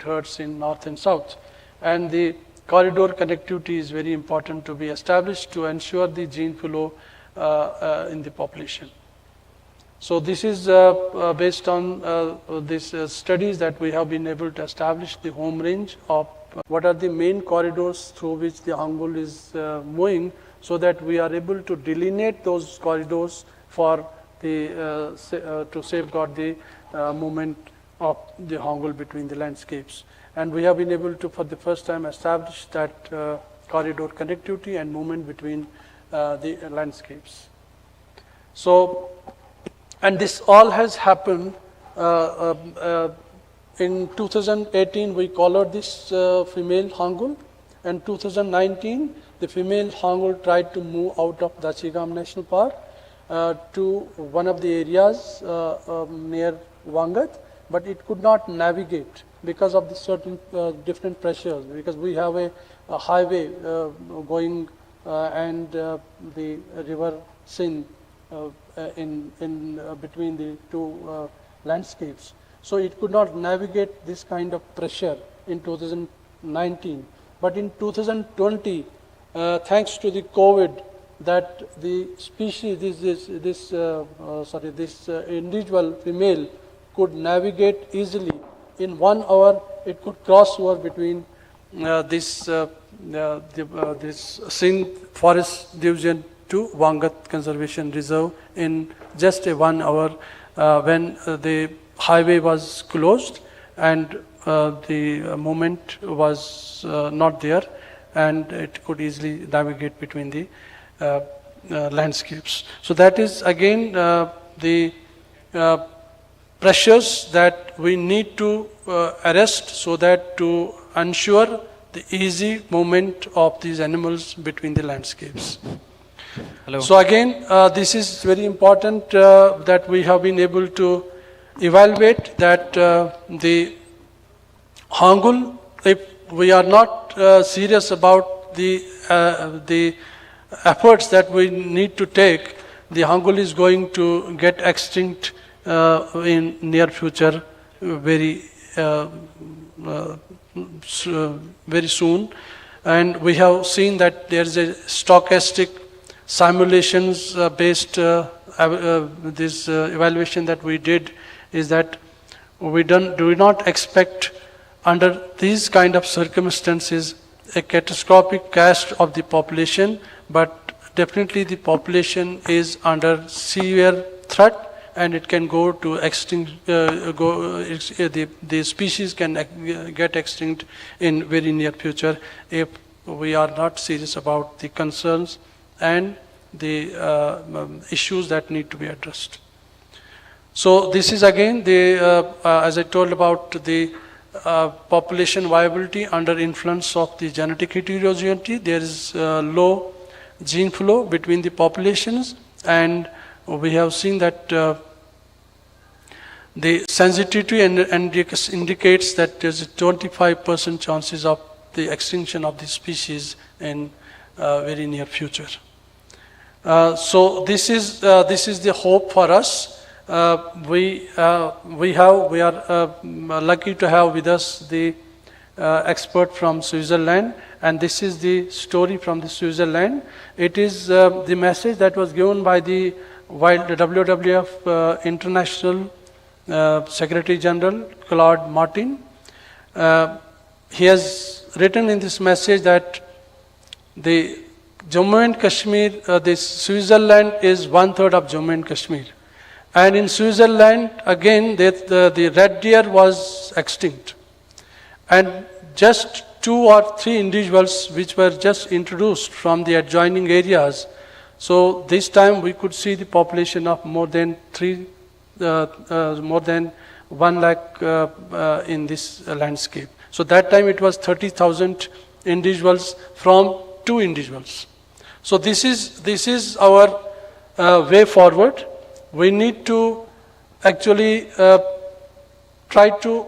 herds in north and south. And the corridor connectivity is very important to be established to ensure the gene flow in the population. So this is based on these studies that we have been able to establish the home range of what are the main corridors through which the Hangul is moving, so that we are able to delineate those corridors for the to safeguard the movement of the Hangul between the landscapes. And we have been able to, for the first time, establish that corridor connectivity and movement between the landscapes. So, and this all has happened in 2018. We collared this female Hangul, and 2019 the female Hangul tried to move out of the Achigam National Park to one of the areas near Wangat, but it could not navigate because of the certain different pressures, because we have a highway going and the river Sindh in between the two landscapes. So it could not navigate this kind of pressure in 2019. But in 2020, thanks to the COVID, that the species, this individual female could navigate easily. In 1 hour, it could cross over between this Sindh Forest Division to Wangat Conservation Reserve in just a 1 hour when the highway was closed and the movement was not there, and it could easily navigate between the landscapes. So that is again the pressures that we need to arrest, so that to ensure the easy movement of these animals between the landscapes. Hello. So again, this is very important that we have been able to evaluate that the Hangul, if we are not serious about the efforts that we need to take, the Hangul is going to get extinct in near future very soon. And we have seen that there is a stochastic simulations based this evaluation that we did, is that we do not expect under these kind of circumstances a catastrophic crash of the population, but definitely the population is under severe threat and it can go to extinct, the species can get extinct in very near future if we are not serious about the concerns and the issues that need to be addressed. So this is again the, as I told about the population viability under influence of the genetic heterogeneity. There is low gene flow between the populations, and we have seen that the sensitivity indicates that there's a 25% chances of the extinction of the species in very near future. So this is the hope for us. We are lucky to have with us the expert from Switzerland, and this is the story from the Switzerland. It is the message that was given by the WWF International Secretary General Claude Martin. He has written in this message that the Jammu and Kashmir, this Switzerland is 1/3 of Jammu and Kashmir. And in Switzerland, again, the red deer was extinct. And just 2 or 3 individuals which were just introduced from the adjoining areas. So this time we could see the population of more than 1 lakh in this landscape. So that time it was 30,000 individuals from 2 individuals. So this is our way forward. We need to actually try to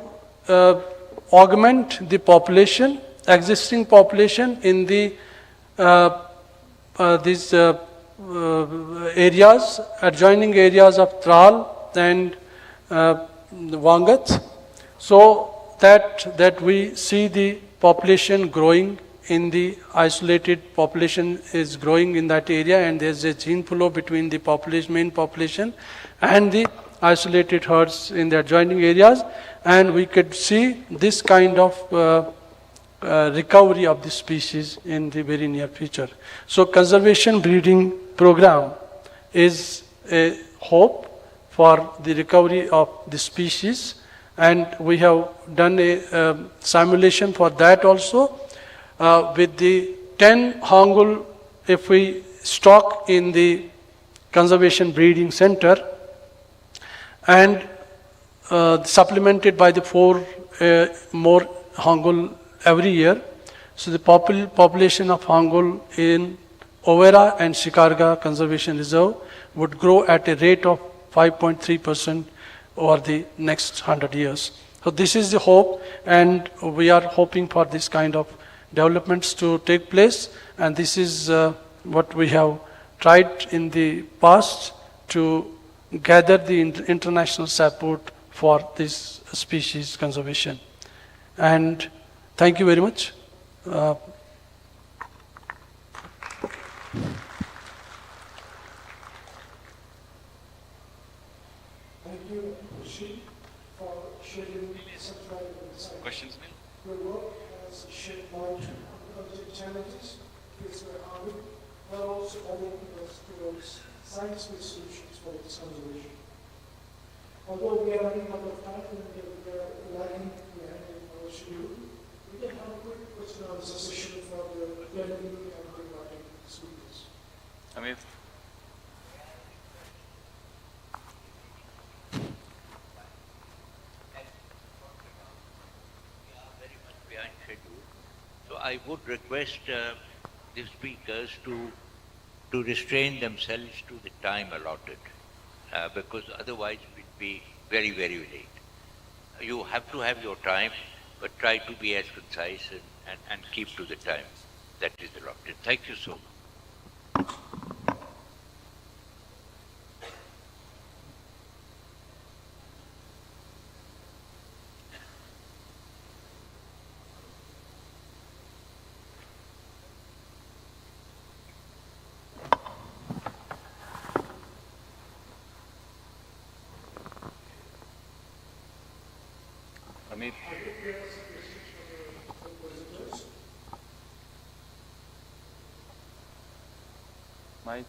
augment the population, existing population in the these areas, adjoining areas of Tral and Wangat, so that we see the population growing in the isolated population is growing in that area, and there's a gene flow between the main population and the isolated herds in the adjoining areas, and we could see this kind of recovery of the species in the very near future. So conservation breeding program is a hope for the recovery of the species, and we have done a simulation for that also. With the 10 Hangul, if we stock in the conservation breeding center and supplemented by the 4 more Hangul every year, so the population of Hangul in Overa and Shikarga Conservation Reserve would grow at a rate of 5.3% over the next 100 years. So this is the hope, and we are hoping for this kind of developments to take place, and this is what we have tried in the past to gather the international support for this species conservation. And thank you very much. Thank you, Rashid, for sharing such valuable insight. Questions, Neil? Your work has shed light on the challenges faced by Hangul, while also orienting us towards science-based solutions for its conservation. Although we are running out of time and we are lagging behind in our schedule, we can have a quick question and answer session for the plenary and the writing speakers. Amir? Behind schedule. So I would request the speakers to restrain themselves to the time allotted, because otherwise we'll be very, very late. You have to have your time, but try to be as concise and keep to the time that is allotted. Thank you so much. Amir? Mike?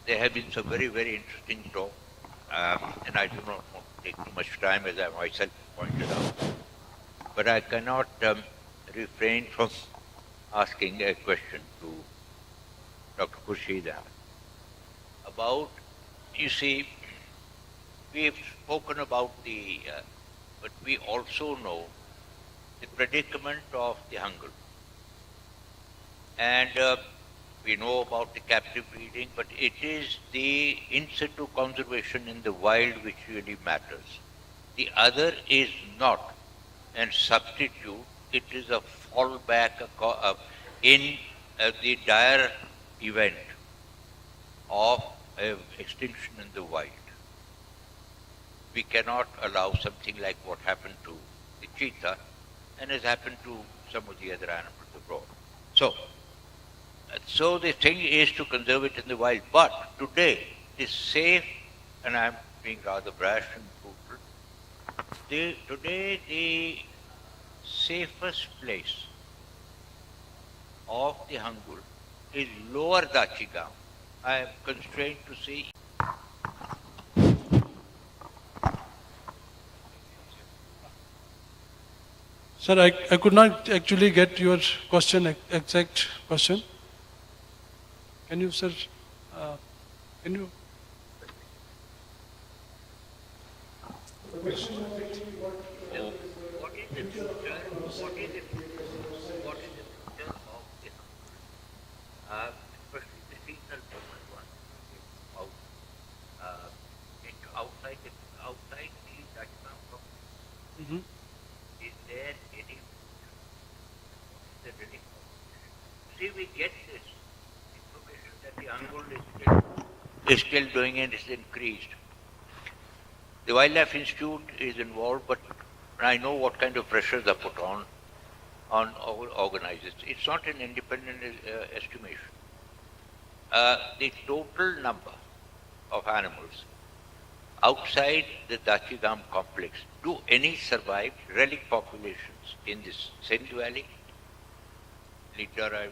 There have been some very, very interesting talk, and I do not want to take too much time, as I myself pointed out. But I cannot refrain from asking a question to Dr. Khurshid Ahmed about, you see, we've spoken about but we also know the predicament of the Hangul. And we know about the captive breeding, but it is the in situ conservation in the wild which really matters. The other is not a substitute, it is a fallback in the dire event of extinction in the wild. We cannot allow something like what happened to the cheetah and has happened to some of the other animals abroad. So the thing is to conserve it in the wild. But today, it is safe, and I am being rather brash and brutal, today the safest place of the Hangul is lower Dachigam. I am constrained to say. Sir, I could not actually get your question, exact question. Can you, sir, can you? The question was actually What is the future? What is the future of the especially the seasonal movement one, outside the Dachigam Mm-hmm. is there any the really see we get this information that the Hangul is still doing and is increased. The Wildlife Institute is involved, but I know what kind of pressures are put on organizers. It's not an independent estimation. The total number of animals outside the Dachigam complex, do any survive relic populations in this Sindh Valley, Litera,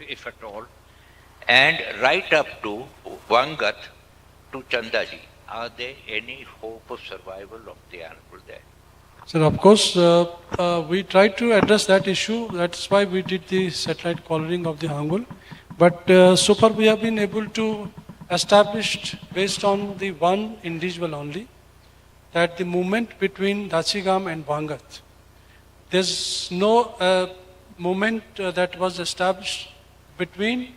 if at all, and right up to Vangat to Chandaji? Are there any hope of survival of the animal there? Sir, of course, we tried to address that issue. That's why we did the satellite collaring of the Hangul. But so far we have been able to establish, based on the one individual only, that the movement between Dachigam and Vangat, there's no movement that was established between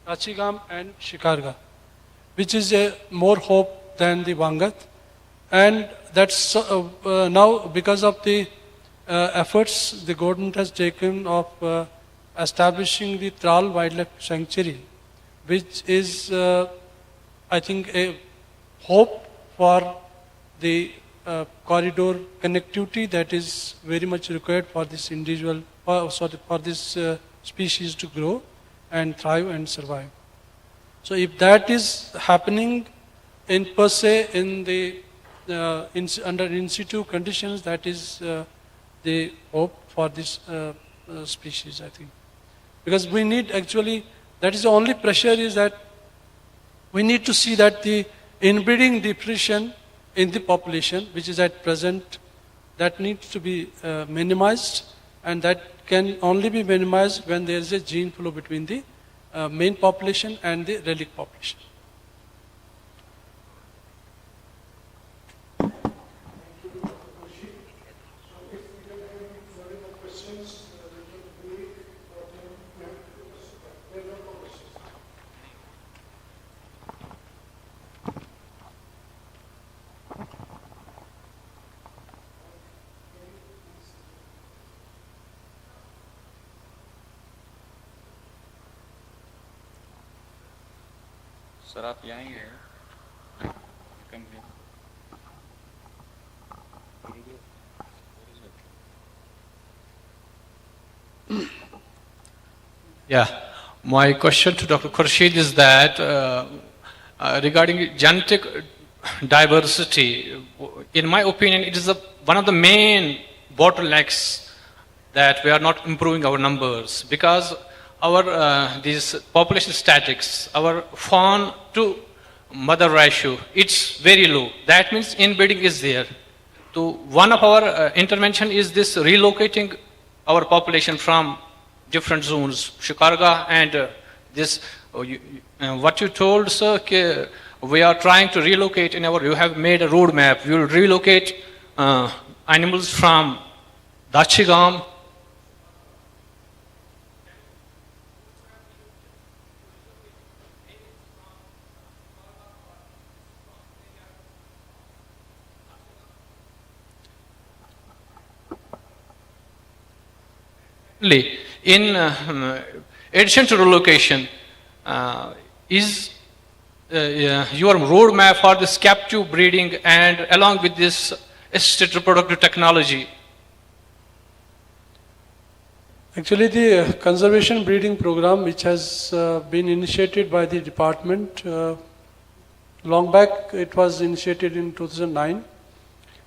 Dachigam and Shikarga, which is a more hope than the Vangat. And that's now because of the efforts the government has taken of establishing the Tral Wildlife Sanctuary, which is, I think, a hope for the corridor connectivity that is very much required for this individual, for this species to grow and thrive and survive. So if that is happening in per se in the under in situ conditions, that is the hope for this species, I think. Because we need actually, that is the only pressure, is that we need to see that the inbreeding depression in the population, which is at present, that needs to be minimized, and that can only be minimized when there is a gene flow between the main population and the relic population. Sir आप यहाँ ही हैं कम है Yeah, my question to Dr. Khurshid is that regarding genetic diversity, in my opinion, it is one of the main bottlenecks that we are not improving our numbers, because our these population statics, our fawn to mother ratio, it's very low. That means inbreeding is there. So one of our intervention is this relocating our population from different zones, Shikarga and this what you told, sir, we are trying to relocate you have made a roadmap. We will relocate animals from Dachigam. In addition to relocation, is your roadmap for this captive breeding and along with this assisted reproductive technology? Actually, the conservation breeding program, which has been initiated by the department, long back it was initiated in 2009.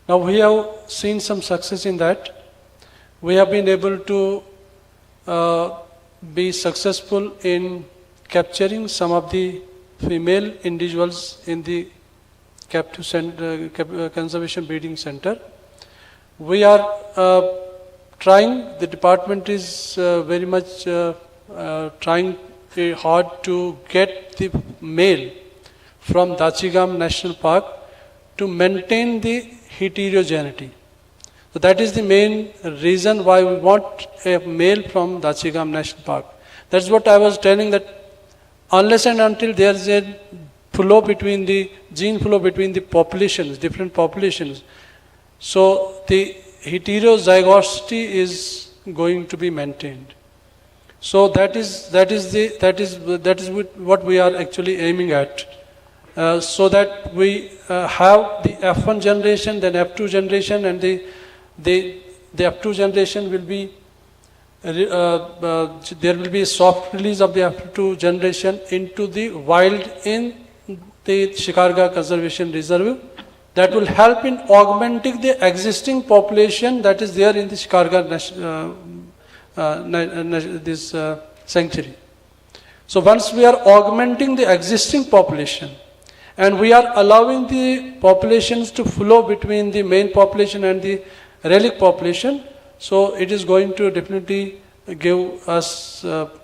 Now we have seen some success in that. We have been able to be successful in capturing some of the female individuals in the captive conservation breeding center. We are trying, the department is very much trying hard to get the male from Dachigam National Park to maintain the heterogeneity. So that is the main reason why we want a male from Dachigam National Park. That's what I was telling, that unless and until there is a flow between the gene flow between the populations, different populations, so the heterozygosity is going to be maintained. So that is what we are actually aiming at, so that we have the F1 generation, then F2 generation, and the F2 generation will be there will be a soft release of the F2 generation into the wild in the Shikarga Conservation Reserve. That will help in augmenting the existing population that is there in the Shikarga sanctuary. So once we are augmenting the existing population and we are allowing the populations to flow between the main population and the relic population, so it is going to definitely give us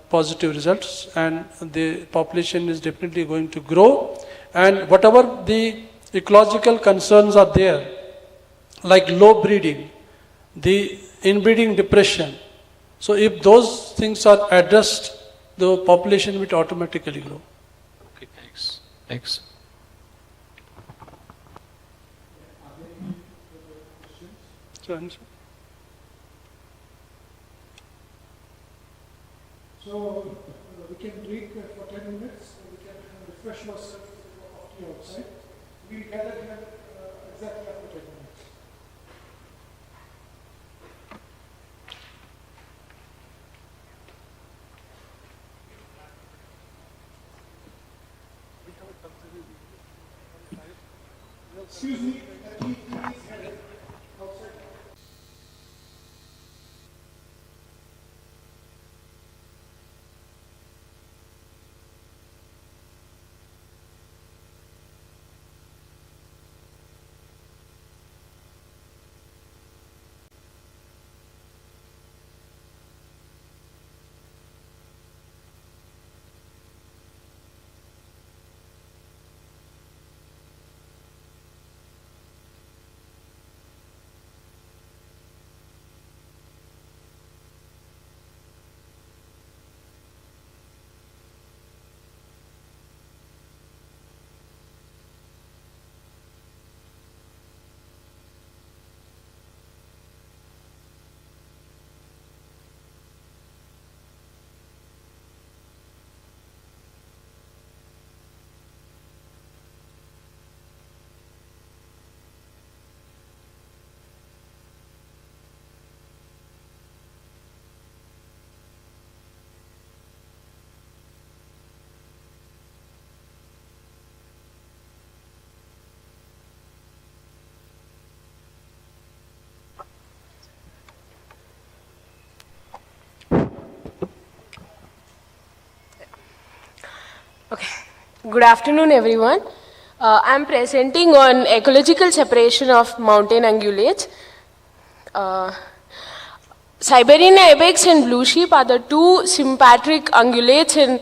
positive results, and the population is definitely going to grow. And whatever the ecological concerns are there, like low breeding, the inbreeding depression, so if those things are addressed, the population will automatically grow. Okay, thanks. Thanks. So we can break for 10 minutes, we can refresh ourselves of the outside. We'll gather here exactly after 10 minutes. Excuse me, please head outside. Okay. Good afternoon, everyone. I'm presenting on ecological separation of mountain ungulates. Siberian ibex and blue sheep are the two sympatric ungulates in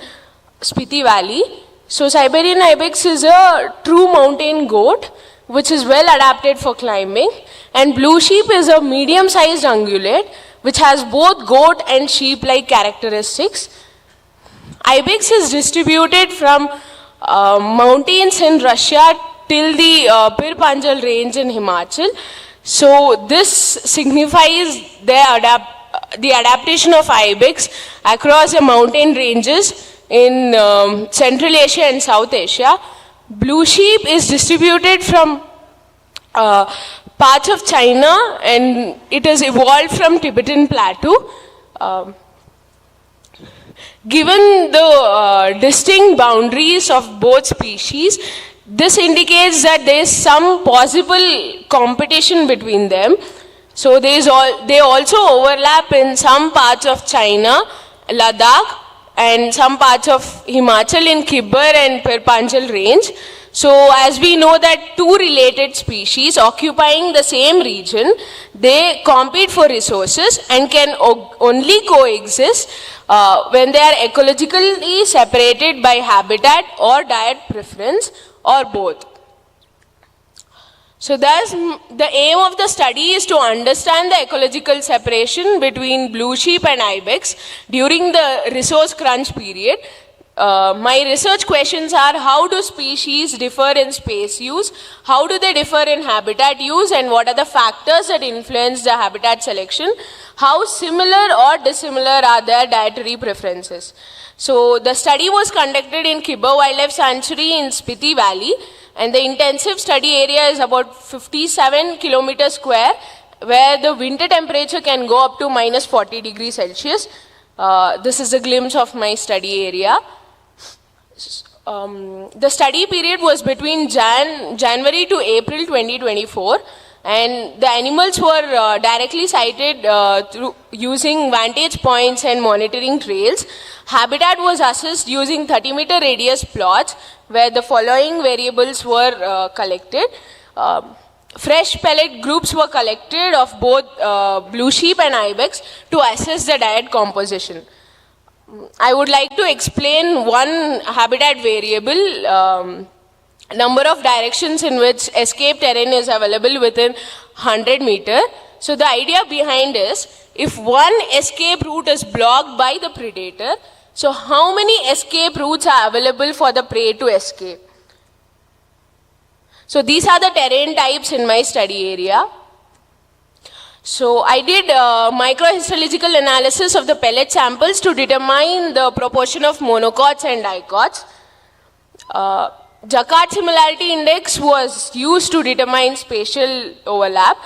Spiti Valley. So Siberian ibex is a true mountain goat which is well adapted for climbing, and blue sheep is a medium-sized ungulate which has both goat and sheep-like characteristics. Ibex is distributed from mountains in Russia till the Pir Panjal range in Himachal. So this signifies the adaptation of ibex across the mountain ranges in Central Asia and South Asia. Blue sheep is distributed from parts of China, and it has evolved from Tibetan plateau. Given the distinct boundaries of both species, this indicates that there is some possible competition between them. So they also overlap in some parts of China, Ladakh, and some parts of Himachal in Khyber and Pir Panjal range. So as we know that two related species occupying the same region, they compete for resources and can only coexist when they are ecologically separated by habitat or diet preference or both. So thus, the aim of the study is to understand the ecological separation between blue sheep and ibex during the resource crunch period. My research questions are: how do species differ in space use? How do they differ in habitat use? And what are the factors that influence the habitat selection? How similar or dissimilar are their dietary preferences? So the study was conducted in Khyber Wildlife Sanctuary in Spiti Valley, and the intensive study area is about 57 kilometers square, where the winter temperature can go up to minus 40 degrees Celsius. This is a glimpse of my study area. The study period was between January to April 2024, and the animals were directly sighted through using vantage points and monitoring trails. Habitat was assessed using 30-meter radius plots, where the following variables were collected. Fresh pellet groups were collected of both blue sheep and ibex to assess the diet composition. I would like to explain one habitat variable, number of directions in which escape terrain is available within 100 meter. So the idea behind is, if one escape route is blocked by the predator, so how many escape routes are available for the prey to escape? So these are the terrain types in my study area. So I did microhistological analysis of the pellet samples to determine the proportion of monocots and dicots. Jacquard similarity index was used to determine spatial overlap.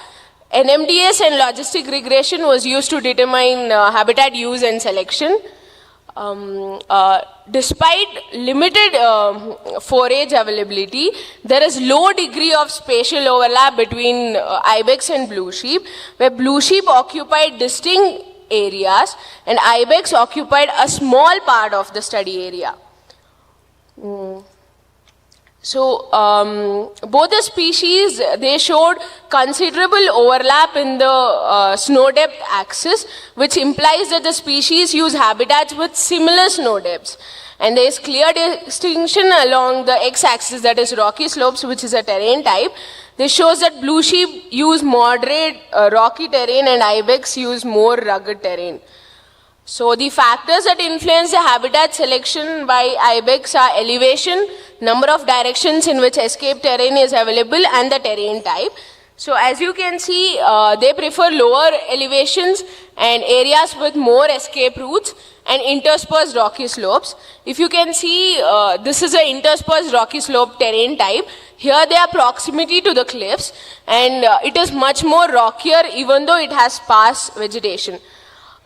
NMDS and logistic regression was used to determine habitat use and selection. Despite limited forage availability, there is low degree of spatial overlap between ibex and blue sheep, where blue sheep occupied distinct areas and ibex occupied a small part of the study area. So both the species, they showed considerable overlap in the snow depth axis, which implies that the species use habitats with similar snow depths. And there is clear distinction along the x-axis, that is rocky slopes, which is a terrain type. This shows that blue sheep use moderate rocky terrain and ibex use more rugged terrain. So the factors that influence the habitat selection by ibex are elevation, number of directions in which escape terrain is available, and the terrain type. So as you can see, they prefer lower elevations and areas with more escape routes and interspersed rocky slopes. If you can see, this is an interspersed rocky slope terrain type. Here they are proximity to the cliffs, and it is much more rockier even though it has sparse vegetation.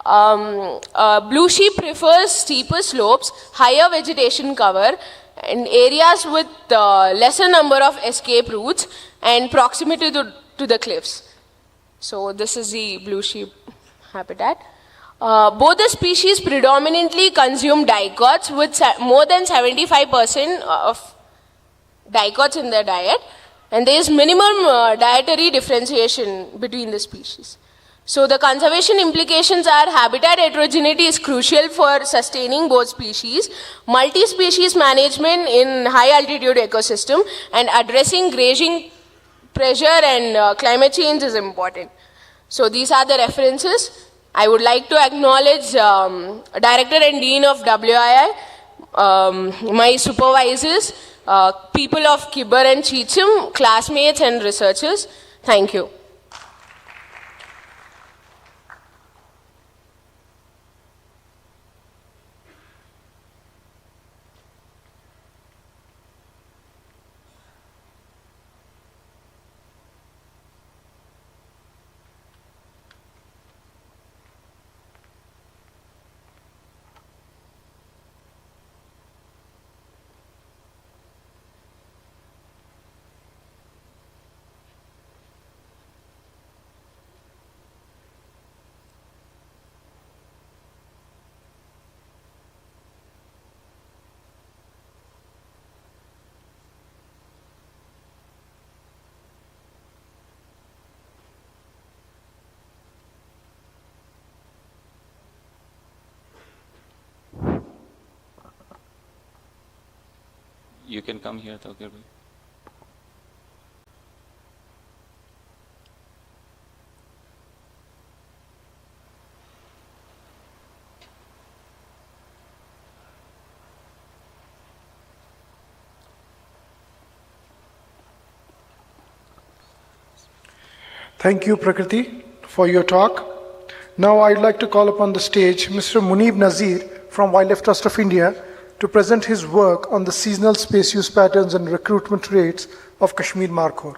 Blue sheep prefers steeper slopes, higher vegetation cover, and areas with lesser number of escape routes and proximity to the cliffs. So this is the blue sheep habitat. Both the species predominantly consume dicots, with more than 75% of dicots in their diet, and there is minimum dietary differentiation between the species. So the conservation implications are habitat heterogeneity is crucial for sustaining both species, multi-species management in high altitude ecosystem, and addressing grazing pressure and climate change is important. So these are the references. I would like to acknowledge Director and Dean of WII, my supervisors, people of Kibber and Cheecham, classmates and researchers. Thank you. You can come here, Tawqir bhai. Thank you, Prakriti, for your talk. Now I'd like to call upon the stage Mr. Munib Nazir from Wildlife Trust of India to present his work on the seasonal space use patterns and recruitment rates of Kashmir markhor.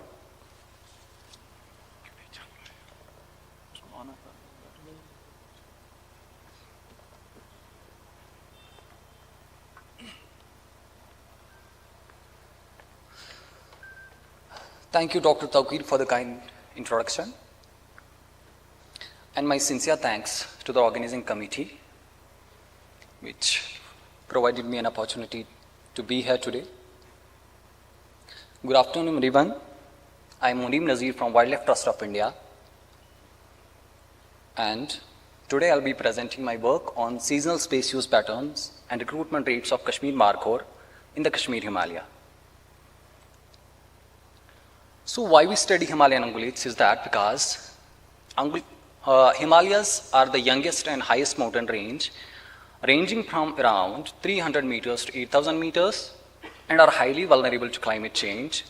Thank you, Dr. Tawqir, for the kind introduction. And my sincere thanks to the organizing committee, which provided me an opportunity to be here today. Good afternoon, everyone. I am Munib Nazir from Wildlife Trust of India. And today I'll be presenting my work on seasonal space use patterns and recruitment rates of Kashmir markhor in the Kashmir Himalaya. So why we study Himalayan ungulates is that because Himalayas are the youngest and highest mountain range, ranging from around 300 meters to 8,000 meters, and are highly vulnerable to climate change.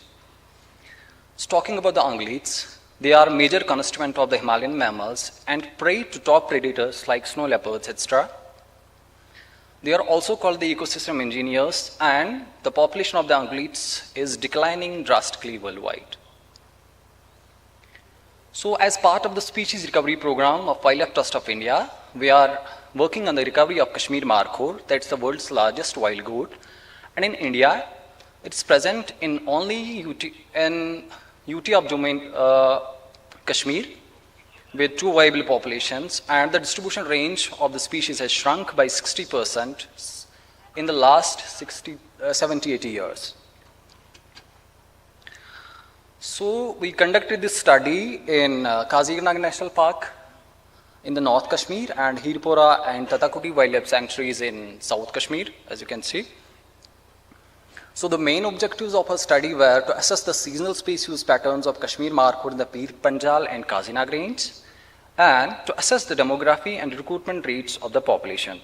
So talking about the ungulates, they are a major constituent of the Himalayan mammals and prey to top predators like snow leopards, etc. They are also called the ecosystem engineers, and the population of the ungulates is declining drastically worldwide. So as part of the species recovery program of Wildlife Trust of India, we are working on the recovery of Kashmir markhor, that's the world's largest wild goat. And in India, it's present in only UT of domain Kashmir with 2 viable populations, and the distribution range of the species has shrunk by 60% in the last 70, 80 years. So we conducted this study in Kaziranga National Park in the North Kashmir and Hirpura and Tatakuti wildlife sanctuaries in South Kashmir, as you can see. So the main objectives of our study were to assess the seasonal space use patterns of Kashmir markhor in the Pir Panjal and Kazinag range, and to assess the demography and recruitment rates of the population.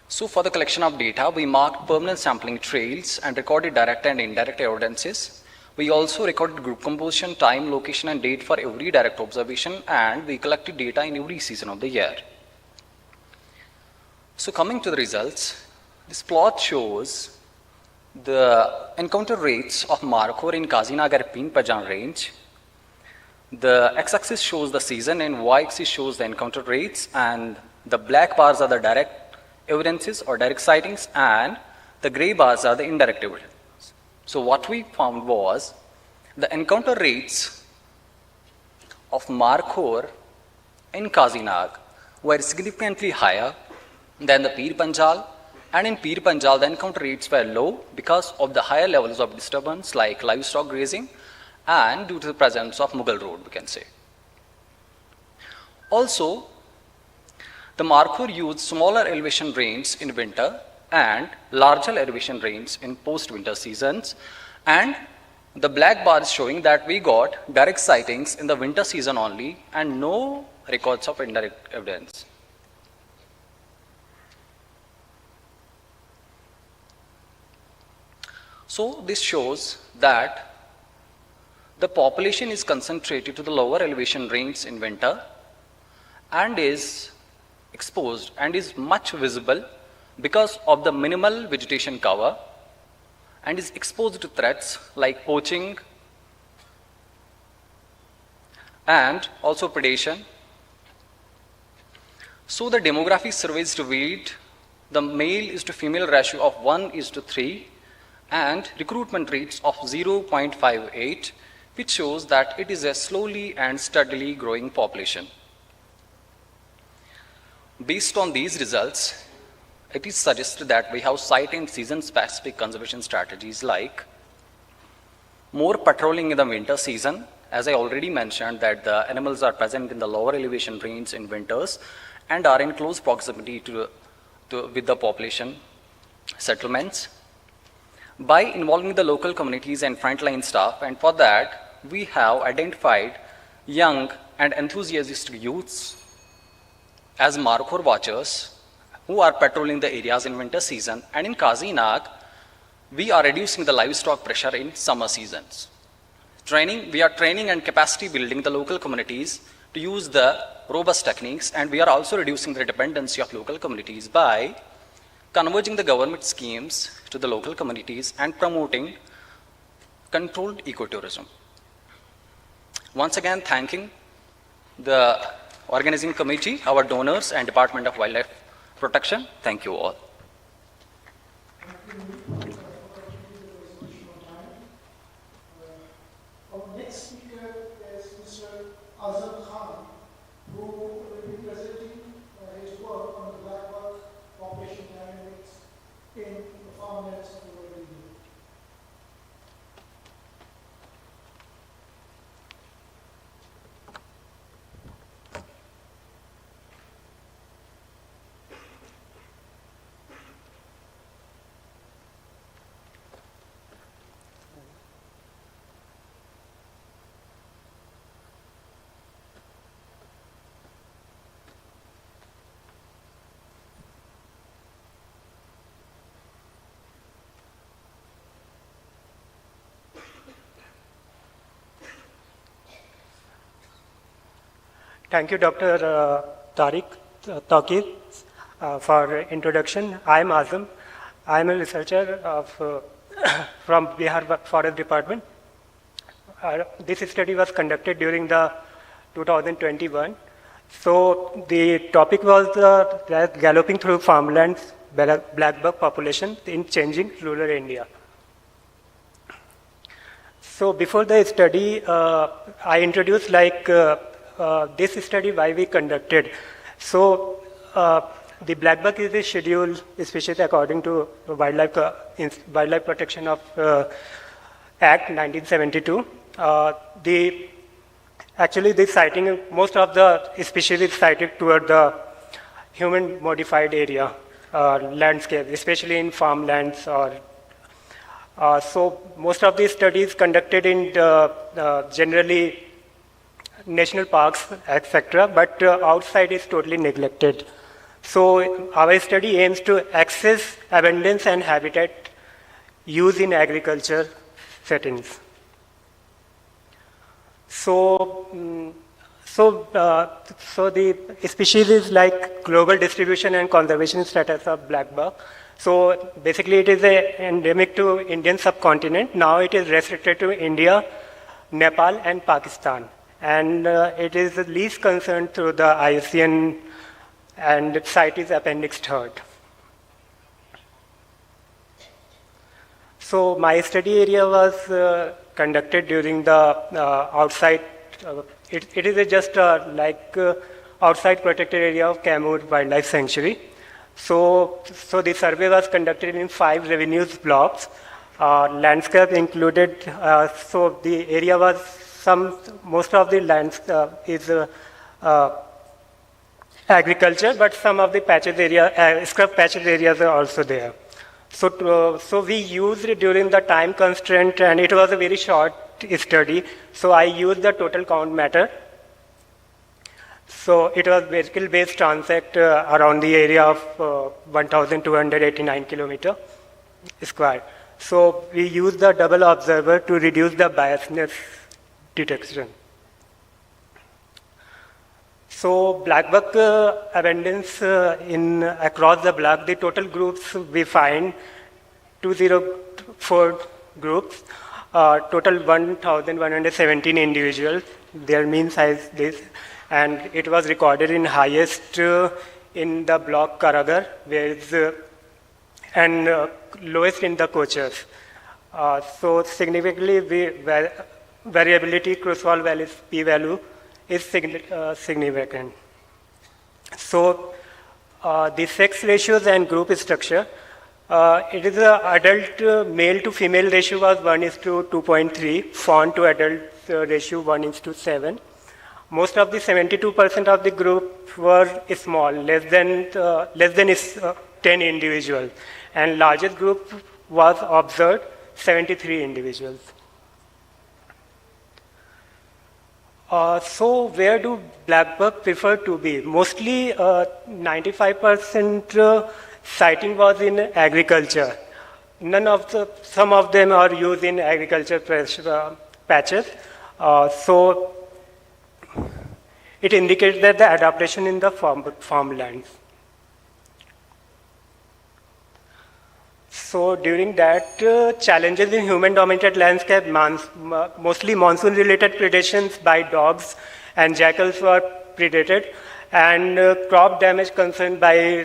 So for the collection of data, we marked permanent sampling trails and recorded direct and indirect evidences. We also recorded group composition, time, location, and date for every direct observation, and we collected data in every season of the year. So coming to the results, this plot shows the encounter rates of markhor in Kazinag and Pir Panjal range. The x-axis shows the season and y-axis shows the encounter rates, and the black bars are the direct evidences or direct sightings, and the gray bars are the indirect evidence. So what we found was the encounter rates of markhor in Kazinag were significantly higher than the Pir Panjal, and in Pir Panjal the encounter rates were low because of the higher levels of disturbance like livestock grazing and due to the presence of Mughal road, we can say. Also, the marker used smaller elevation range in winter and larger elevation range in post-winter seasons, and the black bar is showing that we got direct sightings in the winter season only and no records of indirect evidence. So this shows that the population is concentrated to the lower elevation range in winter and is exposed and is much visible because of the minimal vegetation cover and is exposed to threats like poaching and also predation. So the demographic surveys revealed the male is to female ratio of 1:3 and recruitment rates of 0.58, which shows that it is a slowly and steadily growing population. Based on these results, it is suggested that we have site and season specific conservation strategies like more patrolling in the winter season. As I already mentioned that the animals are present in the lower elevation range in winters and are in close proximity with the population settlements. By involving the local communities and frontline staff, and for that we have identified young and enthusiastic youths as markhor watchers who are patrolling the areas in winter season, and in Kazinag we are reducing the livestock pressure in summer seasons. We are training and capacity building the local communities to use the robust techniques, and we are also reducing the dependency of local communities by converging the government schemes to the local communities and promoting controlled ecotourism. Once again, thanking the organizing committee, our donors, and Department of Wildlife Protection. Thank you all. Our next speaker is Mr. Azam Khan, who will be presenting his work on the black buck population dynamics in the farmlands of the world. Thank you, Dr. Taqir, for introduction. I am Azam. I am a researcher from Bihar Forest Department. This study was conducted during the 2021. So the topic was galloping through farmlands, black buck population in changing rural India. So before the study, I introduced this study why we conducted. So the black buck is a scheduled species according to Wildlife Protection of Act 1972. Actually, this sighting, most of the species is sighted toward the human modified area landscape, especially in farmlands. So most of these studies conducted in generally national parks, etc., but outside is totally neglected. So our study aims to access abundance and habitat use in agriculture settings. So the species is like global distribution and conservation status of black buck. So basically it is endemic to Indian subcontinent. Now it is restricted to India, Nepal and Pakistan. And it is the least concerned through the IUCN, and its site is Appendix 3rd. So my study area was conducted during the outside, it is just outside protected area of Kamur Wildlife Sanctuary. So the survey was conducted in 5 revenue blocks. Landscape included, so the area was most of the lands is agriculture, but some of the patches area, scrub patches areas are also there. So we used during the time constraint, and it was a very short study. So I used the total count method. So it was basically based transect around the area of 1,289 kilometer square. So we used the double observer to reduce the biasness detection. So black buck abundance across the block, the total groups we find 204 groups, total 1,117 individuals. Their mean size is, and it was recorded in highest in the block Karagar, and lowest in the coaches. So significantly, variability crosswalk values p-value is significant. So the sex ratios and group structure, it is a adult male to female ratio was 1:2.3, fawn to adult ratio 1:7. Most of the 72% of the group were small, less than 10 individuals, and largest group was observed 73 individuals. So where do black buck prefer to be? Mostly 95% sighting was in agriculture. Some of them are used in agriculture patches. So it indicates that the adaptation in the farmlands. So during that, challenges in human-dominated landscape, mostly monsoon-related predations by dogs and jackals were predated, and crop damage concerned by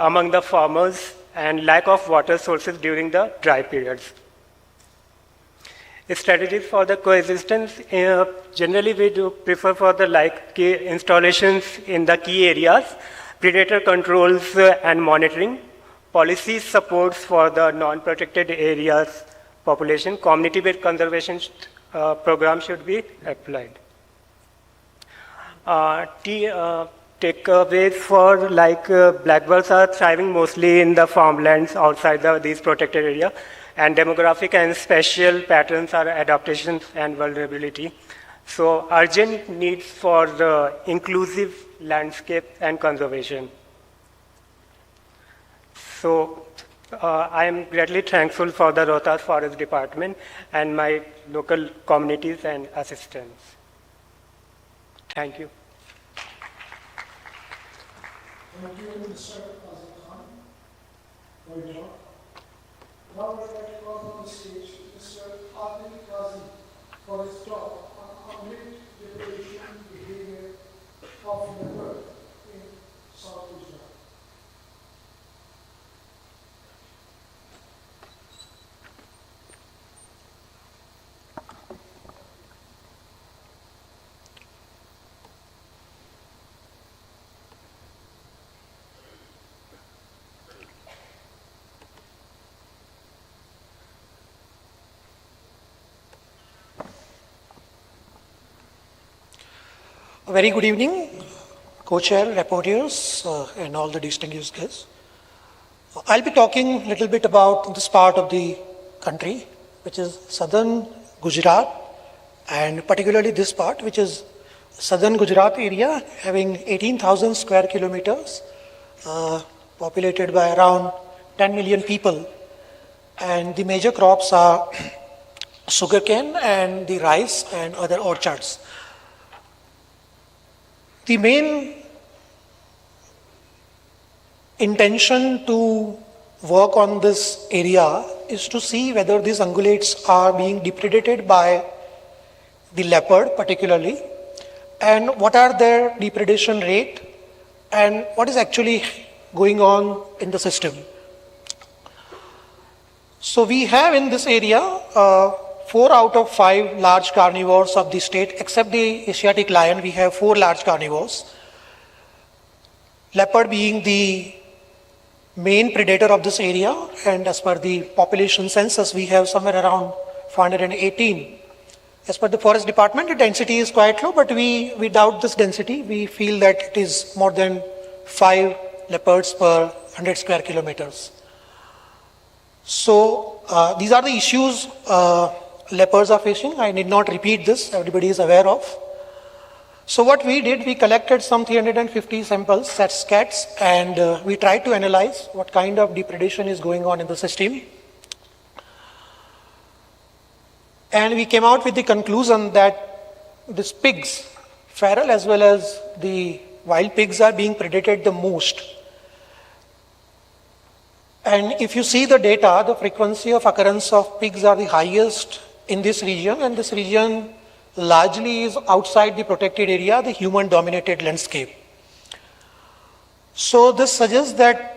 among the farmers, and lack of water sources during the dry periods. Strategies for the coexistence, generally we do prefer for the key installations in the key areas, predator controls and monitoring, policy supports for the non-protected areas population, community-based conservation program should be applied. Takeaways for blackbirds are thriving mostly in the farmlands outside these protected areas, and demographic and spatial patterns are adaptations and vulnerability. So urgent needs for the inclusive landscape and conservation. So I am greatly thankful for the Rohtas Forest Department and my local communities and assistants. Thank you. Thank you, Mr. Azim Khan, for your talk. Now I would like to call on the stage Mr. Adil Qazi for his talk on conflict depredation behavior of leopard in South Gujarat. A very good evening, co-chair, rapporteurs, and all the distinguished guests. I'll be talking a little bit about this part of the country, which is southern Gujarat, and particularly this part, which is southern Gujarat area, having 18,000 square kilometers, populated by around 10 million people. And the major crops are sugarcane and the rice and other orchards. The main intention to work on this area is to see whether these ungulates are being depredated by the leopard particularly, and what are their depredation rate and what is actually going on in the system. So we have in this area 4 out of 5 large carnivores of the state, except the Asiatic lion. We have 4 large carnivores. Leopard being the main predator of this area, and as per the population census, we have somewhere around 418. As per the forest department, the density is quite low, but we doubt this density. We feel that it is more than 5 leopards per 100 square kilometers. So these are the issues leopards are facing. I need not repeat this, everybody is aware of. So what we did, we collected some 350 samples at SKUAST, and we tried to analyze what kind of depredation is going on in the system. And we came out with the conclusion that these pigs, feral as well as the wild pigs, are being predated the most. And if you see the data, the frequency of occurrence of pigs are the highest in this region, and this region largely is outside the protected area, the human-dominated landscape. So this suggests that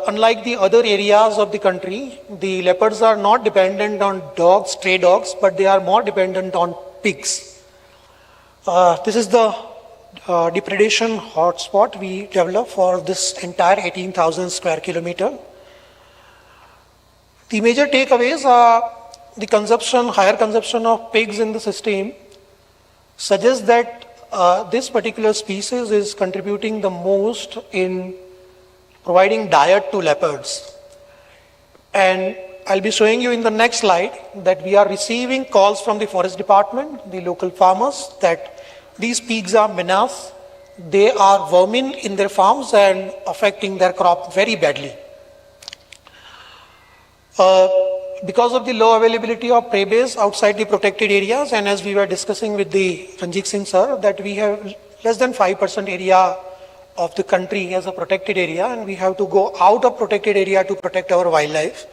unlike the other areas of the country, the leopards are not dependent on dogs, stray dogs, but they are more dependent on pigs. This is the depredation hotspot we developed for this entire 18,000 square kilometer. The major takeaways are the consumption, higher consumption of pigs in the system suggests that this particular species is contributing the most in providing diet to leopards. And I'll be showing you in the next slide that we are receiving calls from the forest department, the local farmers, that these pigs are menace. They are vermin in their farms and affecting their crop very badly. Because of the low availability of prey base outside the protected areas, and as we were discussing with the Ranjit Singh sir, that we have less than 5% area of the country as a protected area, and we have to go out of protected area to protect our wildlife.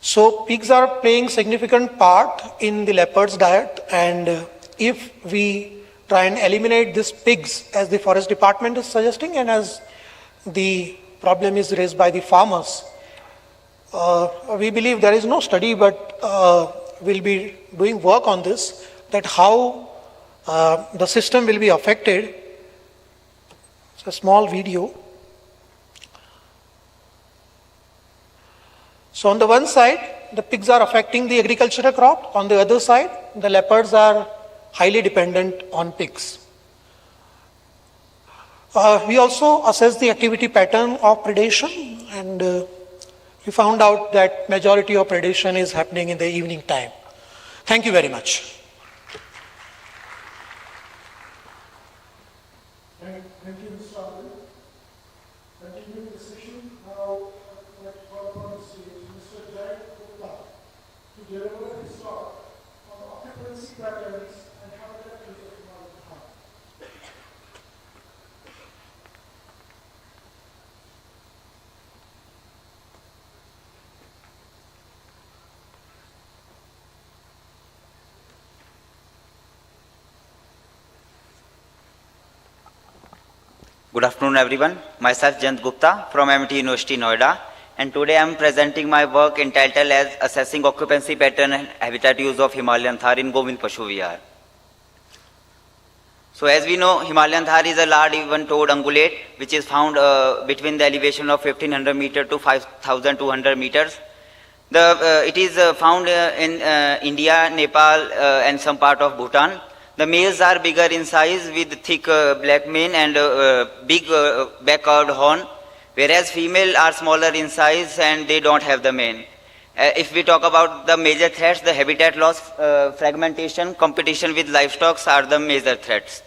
So pigs are playing significant part in the leopard's diet, and if we try and eliminate these pigs, as the forest department is suggesting, and as the problem is raised by the farmers, we believe there is no study, but we'll be doing work on this, that how the system will be affected. It's a small video. So on the one side, the pigs are affecting the agricultural crop. On the other side, the leopards are highly dependent on pigs. We also assessed the activity pattern of predation, and we found out that majority of predation is happening in the evening time. Thank you very much. Thank you, Mr. Hangul. Continuing the session, now I'd like to call upon Mr. Jai Gupta to deliver his talk on occupancy patterns and habitat use of Himalayan thar. Good afternoon, everyone. Myself, Jant Gupta from MIT University, Noida. And today I am presenting my work entitled as Assessing Occupancy Pattern and Habitat Use of Himalayan Thar in Govind Pashu Vihar. So as we know, Himalayan Thar is a large even-toed ungulate which is found between the elevation of 1500 meters to 5200 meters. It is found in India, Nepal and some part of Bhutan. The males are bigger in size with thick black mane and big back-curved horn, whereas female are smaller in size and they don't have the mane. If we talk about the major threats, the habitat loss, fragmentation, competition with livestock are the major threats.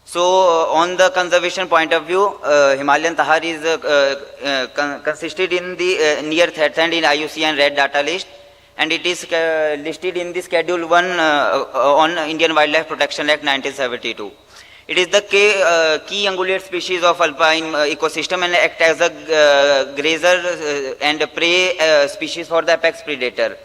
So on the conservation point of view, Himalayan Thar is consisted in the near threat and in IUC and red data list, and it is listed in the Schedule 1 on Indian Wildlife Protection Act 1972. It is the key ungulate species of alpine ecosystem and act as a grazer and prey species for the apex predator.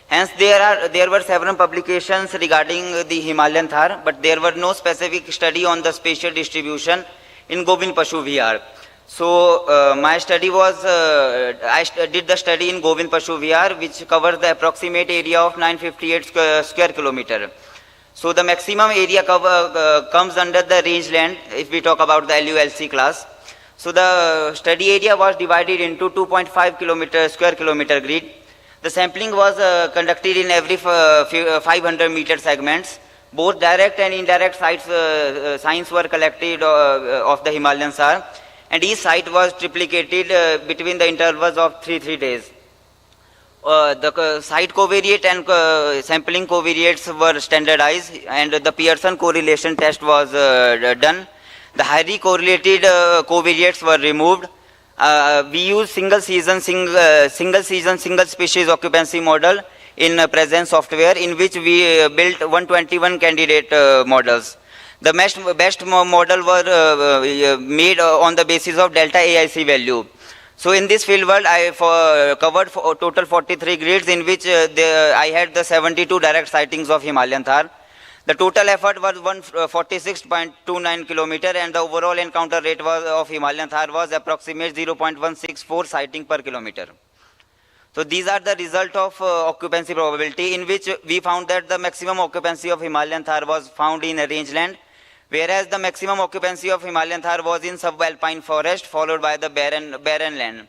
Hence, there were several publications regarding the Himalayan Thar, but there were no specific study on the spatial distribution in Govind Pashu Vihar. So my study was, I did the study in Govind Pashu Vihar, which covers the approximate area of 958 square kilometer. So the maximum area comes under the rangeland if we talk about the LULC class. So the study area was divided into 2.5 square kilometer grid. The sampling was conducted in every 500 meter segments. Both direct and indirect signs were collected of the Himalayan Thar. and each site was triplicated between the intervals of 3 days. The site covariate and sampling covariates were standardized, and the Pearson correlation test was done. The highly correlated covariates were removed. We use single species occupancy model in present software, in which we built 121 candidate models. The best model were made on the basis of delta AIC value. So in this fieldwork, I covered total 43 grids, in which I had the 72 direct sightings of Himalayan Thar. The total effort was 146.29 kilometer, and the overall encounter rate of Himalayan Thar was approximately 0.164 sighting per kilometer. So these are the result of occupancy probability, in which we found that the maximum occupancy of Himalayan Thar was found in a rangeland, whereas the maximum occupancy of Himalayan Thar was in subalpine forest, followed by the barren land.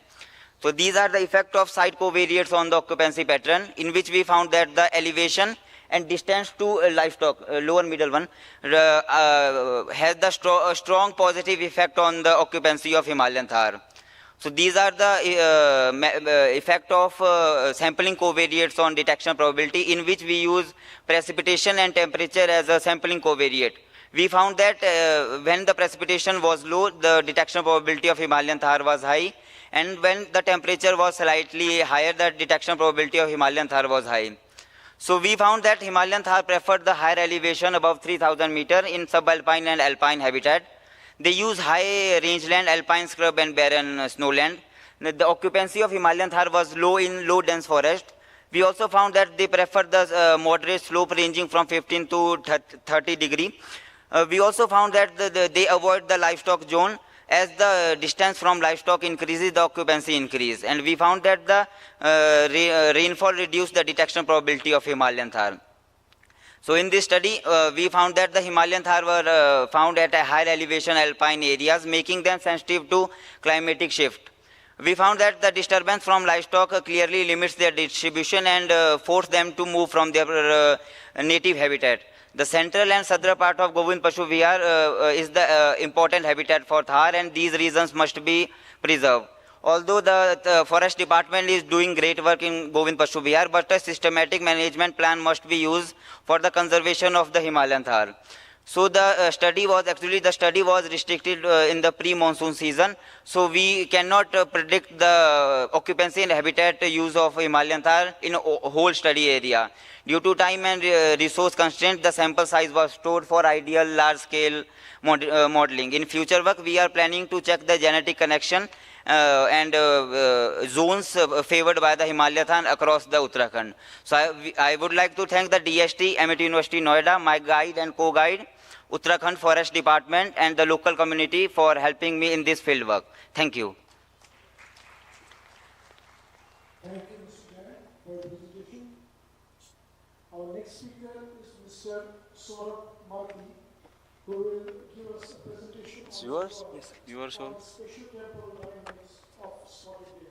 So these are the effect of site covariates on the occupancy pattern, in which we found that the elevation and distance to livestock, lower middle one, has the strong positive effect on the occupancy of Himalayan Thar. So these are the effect of sampling covariates on detection probability, in which we use precipitation and temperature as a sampling covariate. We found that when the precipitation was low, the detection probability of Himalayan Thar was high, and when the temperature was slightly higher, the detection probability of Himalayan Thar was high. So we found that Himalayan Thar preferred the higher elevation above 3000 meter in subalpine and alpine habitat. They use high rangeland, alpine scrub and barren snowland. The occupancy of Himalayan Thar was low in low dense forest. We also found that they prefer the moderate slope ranging from 15 to 30 degree. We also found that they avoid the livestock zone. As the distance from livestock increases, the occupancy increases. And we found that the rainfall reduced the detection probability of Himalayan Thar. So in this study, we found that the Himalayan Thar were found at a higher elevation alpine areas, making them sensitive to climatic shift. We found that the disturbance from livestock clearly limits their distribution and force them to move from their native habitat. The central and southern part of Govind Pashu Vihar is the important habitat for Thar, and these regions must be preserved. Although the forest department is doing great work in Govind Pashu Vihar, but a systematic management plan must be used for the conservation of the Himalayan Thar. So the study was restricted in the pre-monsoon season. So we cannot predict the occupancy and habitat use of Himalayan Thar in a whole study area. Due to time and resource constraints, the sample size was stored for ideal large-scale modeling. In future work, we are planning to check the genetic connection and zones favored by the Himalayan Thar across the Uttarakhand. So I would like to thank the DST, Amity University Noida, my guide and co-guide, Uttarakhand Forest Department, and the local community for helping me in this field work. Thank you. Thank you, Mr. Jain, for your presentation. Our next speaker is Mr. Saurabh Marti, who will give us a presentation It's on yours? Yes, yours. on special temporal dynamics of spotted deer.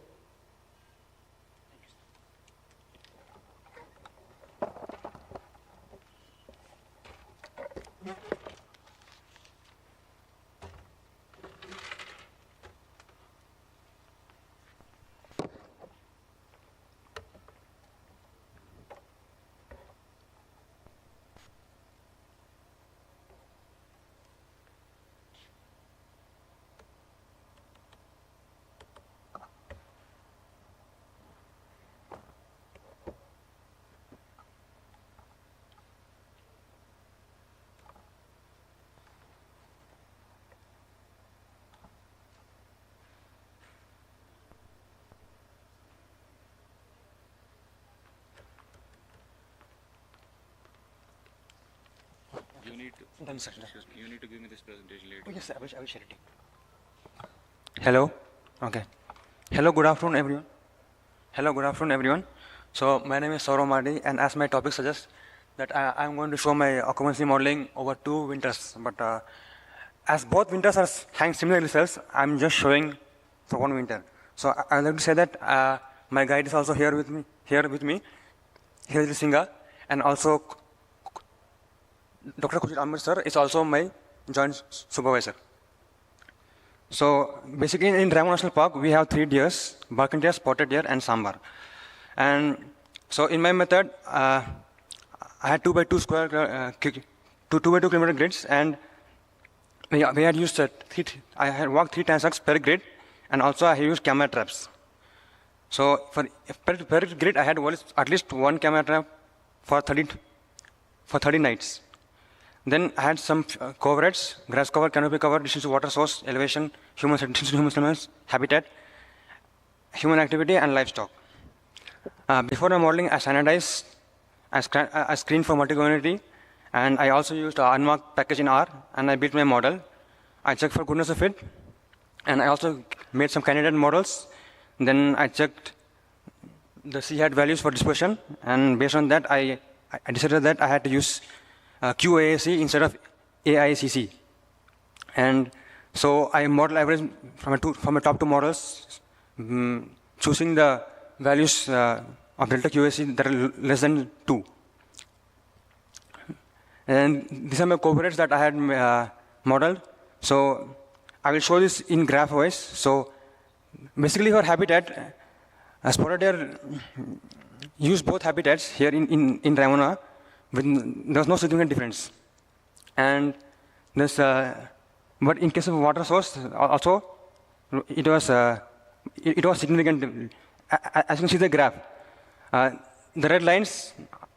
You need to. Done, sir. You need to give me this presentation later. Oh, yes, I will share it. Hello. Okay. Hello, good afternoon, everyone. Hello, good afternoon, everyone. So my name is Saurabh Marti, and as my topic suggests, that I am going to show my occupancy modeling over 2 winters. But as both winters are having similar results, I am just showing for 1 winter. So I would like to say that my guide is also here with me. Here is Singha, and also Dr. Khurshid Ahmed sir is also my joint supervisor. So basically in Raimana National Park, we have 3 deers, barking deer, spotted deer, and sambar. And so in my method, I had 2 by 2 square, 2 by 2 kilometer grids, and we had used I had walked 3 transects per grid, and also I used camera traps. So per grid, I had at least 1 camera trap for 30 nights. Then I had some coverage, grass cover, canopy cover, distance to water source, elevation, distance to human settlements, habitat, human activity, and livestock. Before the modeling, I sanitized, I screened for multi-community, and I also used an unmarked package in R, and I built my model. I checked for goodness of fit, and I also made some candidate models. Then I checked the C hat values for dispersion, and based on that, I decided that I had to use QAAC instead of AICC. And so I model average from a top 2 models, choosing the values of delta QAC that are less than 2. And these are my cohorts that I had modeled. So I will show this in graph wise. So basically for habitat, spotted deer use both habitats here in Raimana. There was no significant difference. And this, but in case of water source, also it was significant. As you can see the graph, the red lines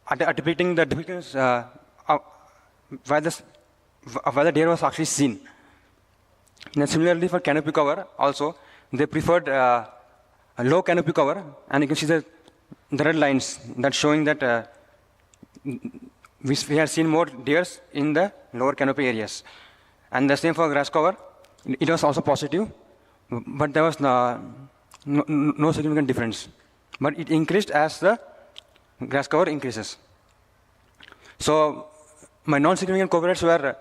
are depicting the difference where the deer was actually seen. And similarly for canopy cover, also they preferred a low canopy cover, and you can see the red lines that showing that we have seen more deers in the lower canopy areas. And the same for grass cover, it was also positive, but there was no significant difference. But it increased as the grass cover increases. So my non-significant coverage were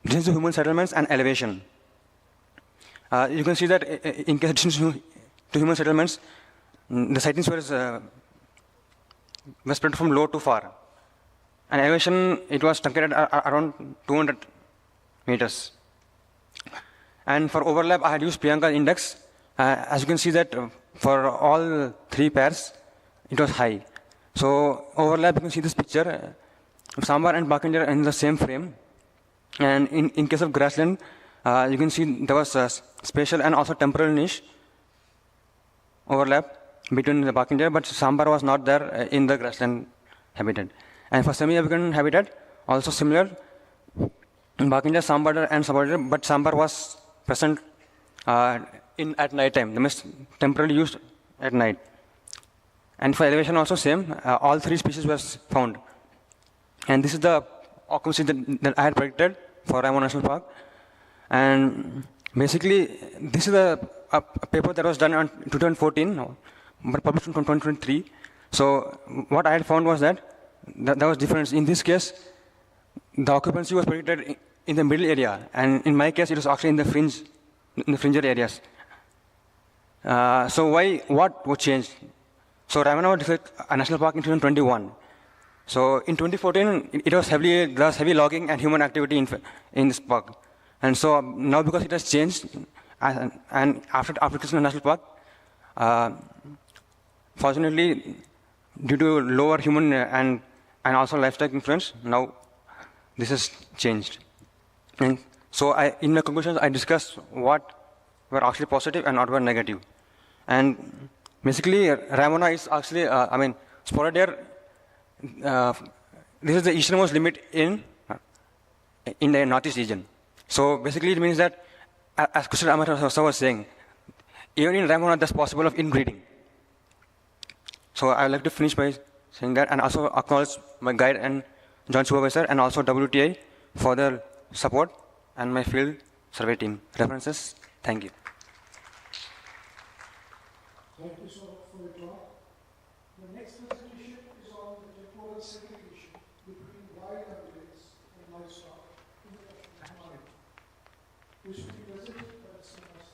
distance to human settlements and elevation. You can see that in case of distance to human settlements, the sightings were spread from low to far. And elevation, it was truncated around 200 meters. And for overlap, I had used Priyanka index. As you can see that for all 3 pairs, it was high. So overlap, you can see this picture. Sambar and barking deer in the same frame. And in case of grassland, you can see there was a spatial and also temporal niche overlap between the barking deer, but sambar was not there in the grassland habitat. And for semi-African habitat, also similar, barking deer, sambar and suborder, but sambar was present at night time. They must temporarily used at night. And for elevation also same, all 3 species were found. And this is the occupancy that I had predicted for Raimana National Park. And basically, this is a paper that was done in 2014, but published in 2023. So what I had found was that there was difference. In this case, the occupancy was predicted in the middle area, and in my case, it was actually in the fringe areas. So what would change? So Raimana was declared a national park in 2021. So in 2014, there was heavy logging and human activity in this park. And so now because it has changed, and after creating a national park, fortunately, due to lower human and also livestock influence, now this has changed. And so in my conclusions, I discussed what were actually positive and what were negative. And basically, Raimana is actually, spotted deer, this is the easternmost limit in the northeast region. So basically, it means that, as Krishna Amata was saying, even in Raimana, there's possible of inbreeding. So I would like to finish by saying that, and also acknowledge my guide and joint supervisor, and also WTA for their support, and my field survey team. References, thank you. Thank you so much for your talk. The next presentation is on the temporal segregation between wild ungulates and livestock in the Kashmir. We should be present, but it's not as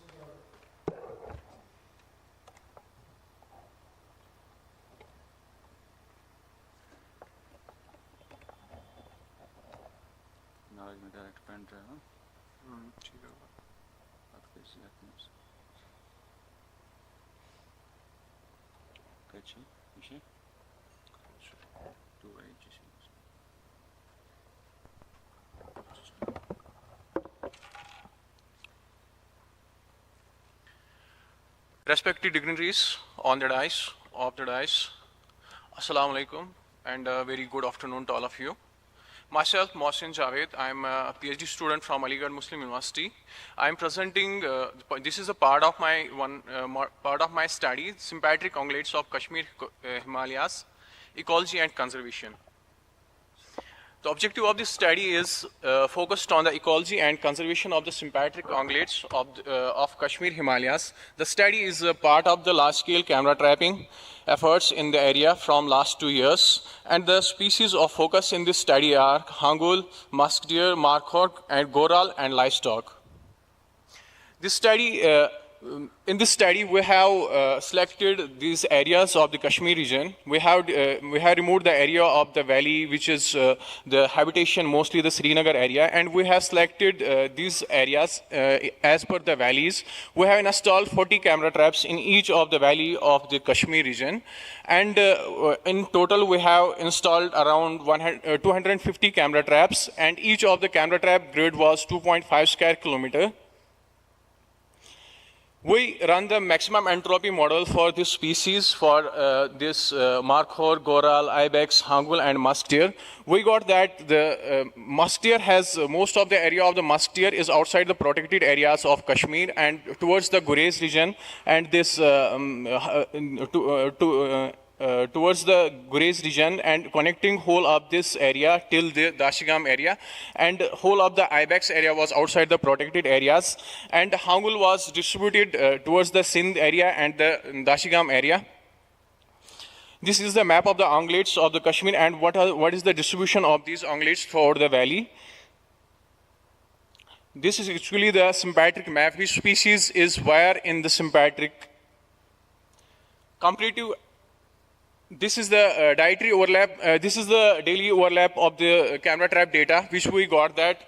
Now you direct pen drive. ठीक होगा. Respected dignitaries on the dais, Assalamu alaikum, and a very good afternoon to all of you. Myself, Mohsin Javed, I'm a PhD student from Aligarh Muslim University. I'm presenting, this is a part of my study, sympatric ungulates of Kashmir Himalayas, ecology and conservation. The objective of this study is focused on the ecology and conservation of the sympatric ungulates of Kashmir Himalayas. The study is a part of the large-scale camera trapping efforts in the area from last 2 years. And the species of focus in this study are Hangul, musk deer, markhor, and goral, and livestock. This study, in this study, we have selected these areas of the Kashmir region. We have removed the area of the valley, which is the habitation, mostly the Srinagar area, and we have selected these areas as per the valleys. We have installed 40 camera traps in each of the valley of the Kashmir region, and in total we have installed around 250 camera traps, and each of the camera trap grid was 2.5 square kilometer. We run the maximum entropy model for this species, for this markhor, goral, ibex, hangul, and musk deer. We got that the musk deer has most of the area of the musk deer is outside the protected areas of Kashmir and towards the Gurez region, and this towards the Gurez region, and connecting whole of this area till the Dashigam area, and whole of the ibex area was outside the protected areas, and Hangul was distributed towards the Sindh area and the Dashigam area. This is the map of the ungulates of the Kashmir, and what is the distribution of these ungulates for the valley. This is actually the sympatric map, which species is where in the sympatric. Comparative. This is the dietary overlap. This is the daily overlap of the camera trap data, which we got that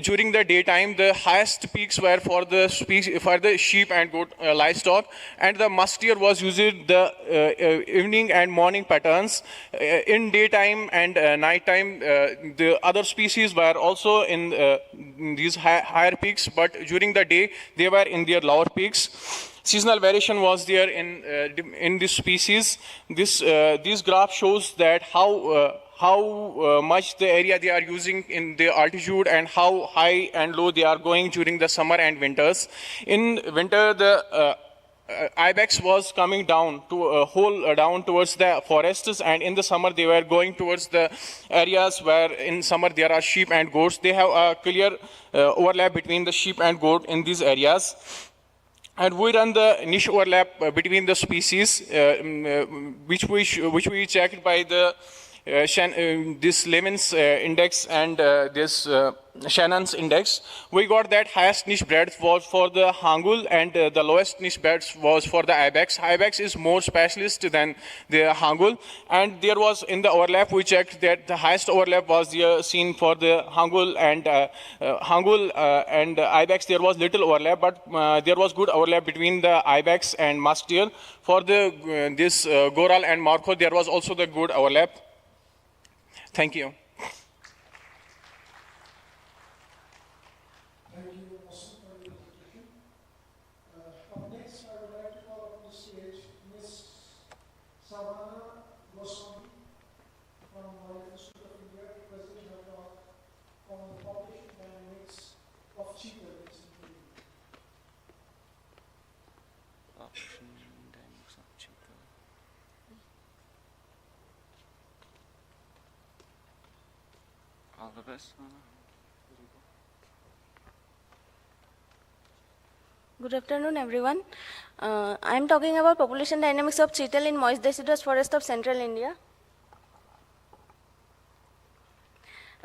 during the daytime the highest peaks were for the sheep and goat livestock, and the musk deer was using the evening and morning patterns. In daytime and nighttime, the other species were also in these higher peaks, but during the day they were in their lower peaks. Seasonal variation was there in this species. This graph shows that how much the area they are using in the altitude and how high and low they are going during the summer and winters. In winter, the ibex was coming down to down towards the forests, and in the summer they were going towards the areas where in summer there are sheep and goats. They have a clear overlap between the sheep and goat in these areas. And we run the niche overlap between the species, which we checked by the this Lemon's index and this Shannon's index. We got that highest niche breadth was for the Hangul, and the lowest niche breadth was for the ibex. Ibex is more specialist than the Hangul, and there was in the overlap we checked that the highest overlap was seen for the Hangul and ibex. There was little overlap, but there was good overlap between the ibex and musk deer. For the this goral and markhor, there was also the good overlap. Thank you. Thank you, Mohsin, for your presentation. Up next, I would like to call up on the stage Ms. Savannah Goswami from the Institute of India to present her talk on the population dynamics of cheetah race in India. All the best. Good afternoon, everyone. I am talking about population dynamics of cheetal in moist deciduous forest of central India.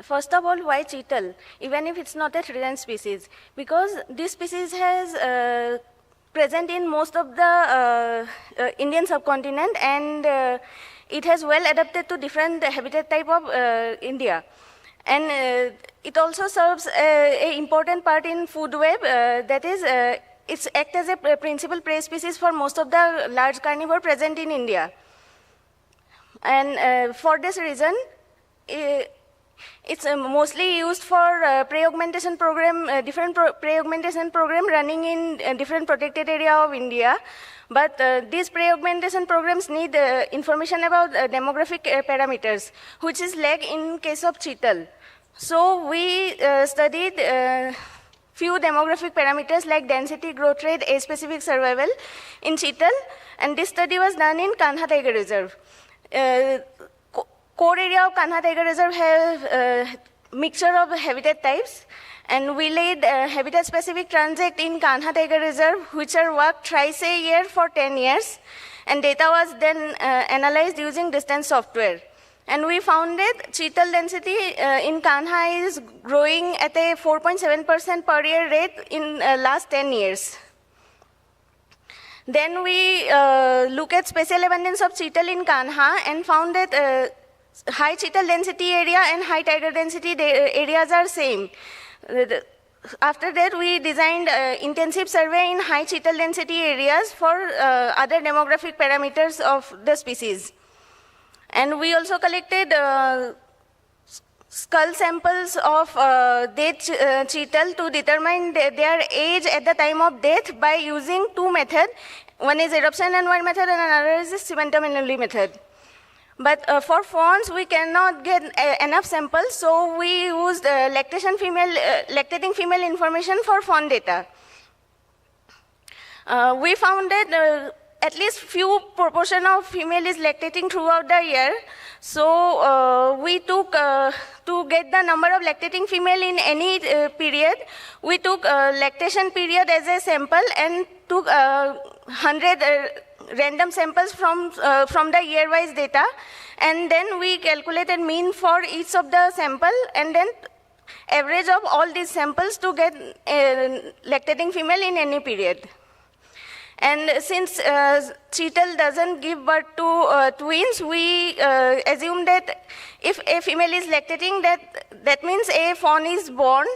First of all, why cheetal, even if it's not a threatened species? Because this species has present in most of the Indian subcontinent, and it has well adapted to different habitat type of India. And it also serves an important part in food web, that is, it acts as a principal prey species for most of the large carnivore present in India. And for this reason, it's mostly used for prey augmentation program, different prey augmentation program running in different protected area of India. But these prey augmentation programs need information about demographic parameters, which is lack in case of cheetal. So we studied few demographic parameters like density, growth rate, age-specific survival in cheetal, and this study was done in Kanha Tiger Reserve. Core area of Kanha Tiger Reserve have mixture of habitat types, and we laid habitat-specific transect in Kanha Tiger Reserve, which are worked thrice a year for 10 years, and data was then analyzed using distance software. And we found that cheetal density in Kanha is growing at a 4.7% per year rate in last 10 years. Then we look at spatial abundance of cheetal in Kanha and found that high cheetal density area and high tiger density areas are same. After that, we designed intensive survey in high cheetal density areas for other demographic parameters of the species. And we also collected skull samples of dead cheetal to determine their age at the time of death by using two methods. One is eruption and wire method, and another is the cementum anomaly method. But for fawns, we cannot get enough samples, so we used lactating female information for fawn data. We found that at least few proportion of female is lactating throughout the year. So we took, to get the number of lactating female in any period, we took lactation period as a sample and took 100 random samples from the year-wise data. And then we calculated mean for each of the sample and then average of all these samples to get lactating female in any period. And since cheetal doesn't give birth to twins, we assume that if a female is lactating, that means a fawn is born.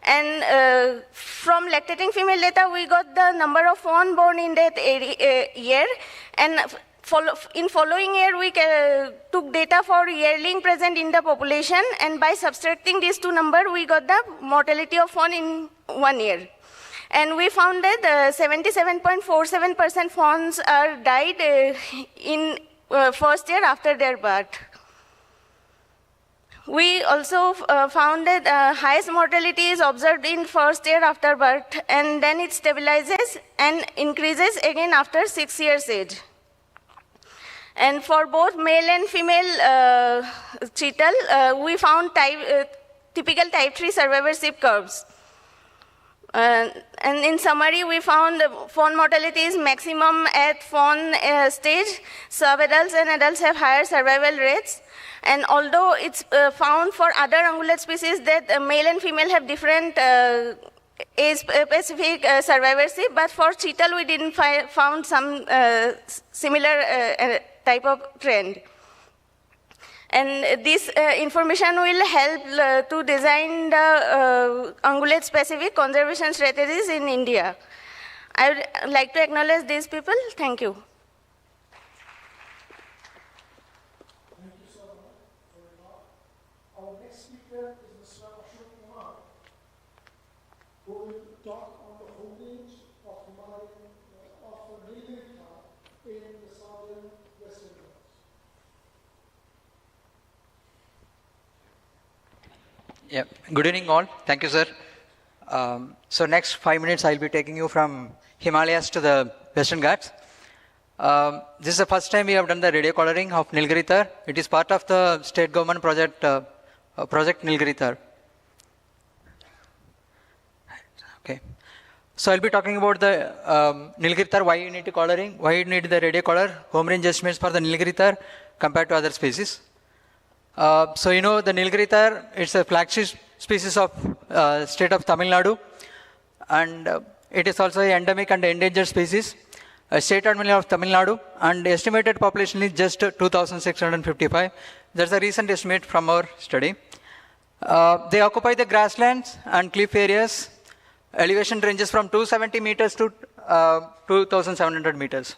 And from lactating female data, we got the number of fawn born in that year. And in following year, we took data for yearling present in the population. And by subtracting these two numbers, we got the mortality of fawn in 1 year. And we found that 77.47% fawns are died in first year after their birth. We also found that highest mortality is observed in first year after birth, and then it stabilizes and increases again after 6 years age. And for both male and female cheetal, we found typical type 3 survivorship curves. And in summary, we found fawn mortality is maximum at fawn stage. Sub-adults and adults have higher survival rates. And although it's found for other ungulate species that male and female have different age-specific survivorship, but for cheetal we didn't found some similar type of trend. And this information will help to design the ungulate-specific conservation strategies in India. I would like to acknowledge these people. Thank you. Thank you so much for your talk. Our next speaker is Mr. Ashok Kumar, who will talk on the foliage of Himalayan in the southern Western Ghats. Yeah. Good evening all. Thank you, sir. So next 5 minutes I'll be taking you from Himalayas to the Western Ghats. This is the first time we have done the radio collaring of Nilgiri. It is part of the state government project, Project Nilgiri. Okay. So I'll be talking about the Nilgiri, why you need the collaring, why you need the radio collar, home range estimates for the Nilgiri compared to other species. So you know the Nilgiri, it's a flagship species of state of Tamil Nadu, and it is also an endemic and endangered species. State animal of Tamil Nadu, and the estimated population is just 2,655. That's a recent estimate from our study. They occupy the grasslands and cliff areas. Elevation ranges from 270 meters to 2,700 meters.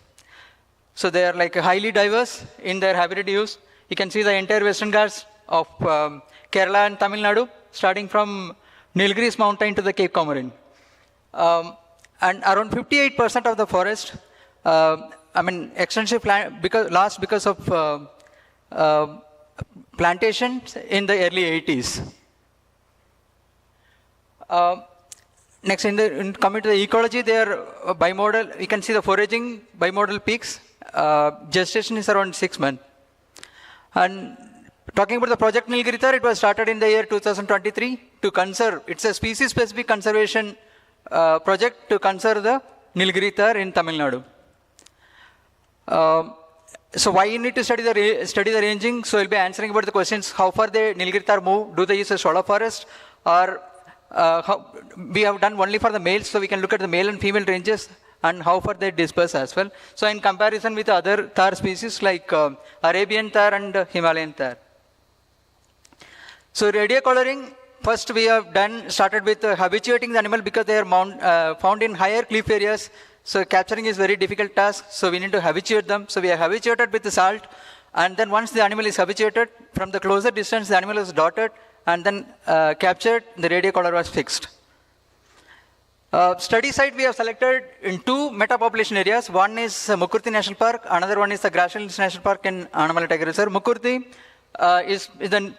So they are like highly diverse in their habitat use. You can see the entire western Ghats of Kerala and Tamil Nadu, starting from Nilgiris mountain to the Cape Comorin. And around 58% of the forest, extensive because of plantations in the early 80s. Next, coming to the ecology, they are bimodal. You can see the foraging bimodal peaks. Gestation is around 6 months. And talking about the project Nilgiritar, it was started in the year 2023 to conserve. It's a species-specific conservation project to conserve the Nilgiritar in Tamil Nadu. So why you need to study the ranging? So we'll be answering about the questions: how far the Nilgiritar move? Do they use a shallow forest, or we have done only for the males, so we can look at the male and female ranges and how far they disperse as well. So in comparison with other tar species like Arabian tar and Himalayan tar. So radio coloring, first we have started with habituating the animal because they are found in higher cliff areas. So capturing is very difficult task. So we need to habituate them. So we are habituated with the salt. And then once the animal is habituated, from the closer distance, the animal is dotted and then captured, the radio color was fixed. Study site we have selected in 2 meta-population areas. One is Mukurthi National Park, another one is the Grasslands National Park in Annamalai Tiger Reserve. Mukurthi is in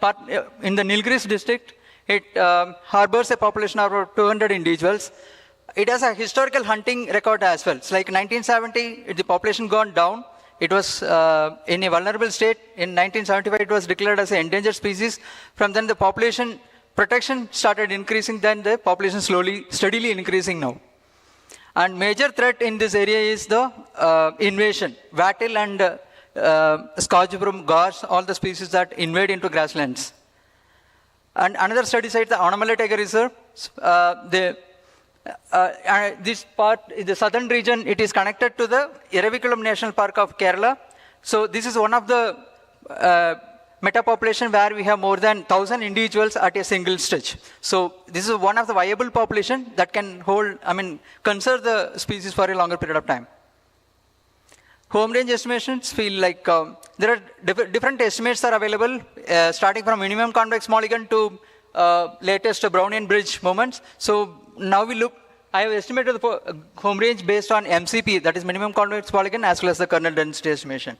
the Nilgiris district. It harbors a population of about 200 individuals. It has a historical hunting record as well. It's like 1970, the population gone down. It was in a vulnerable state. In 1975, it was declared as an endangered species. From then, the population protection started increasing. Then the population steadily increasing now. And major threat in this area is the invasion. Wattle and Scotchbroom, gorse, all the species that invade into grasslands. And another study site, the Annamalai Tiger Reserve. This part, the southern region, it is connected to the Eraviculam National Park of Kerala. So this is one of the meta-population where we have more than 1,000 individuals at a single stretch. So this is one of the viable population that can conserve the species for a longer period of time. Home range estimations feel like there are different estimates are available, starting from minimum convex mulligan to latest Brownian bridge moments. So now I have estimated the home range based on MCP, that is minimum convex mulligan, as well as the kernel density estimation.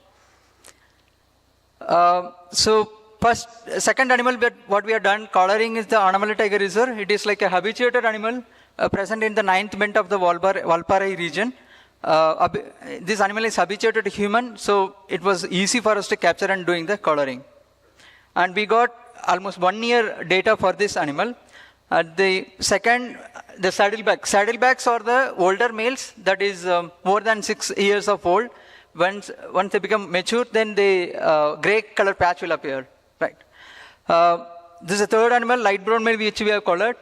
Second animal, what we have done, coloring is the Annamalai Tiger Reserve. It is like a habituated animal present in the 9th belt of the Valparai region. This animal is habituated to human, so it was easy for us to capture and doing the coloring. And we got almost 1 year data for this animal. The second, the saddleback. Saddlebacks are the older males, that is more than 6 years of old. Once they become mature, then the gray color patch will appear. Right. This is the third animal, light brown male, which we have colored.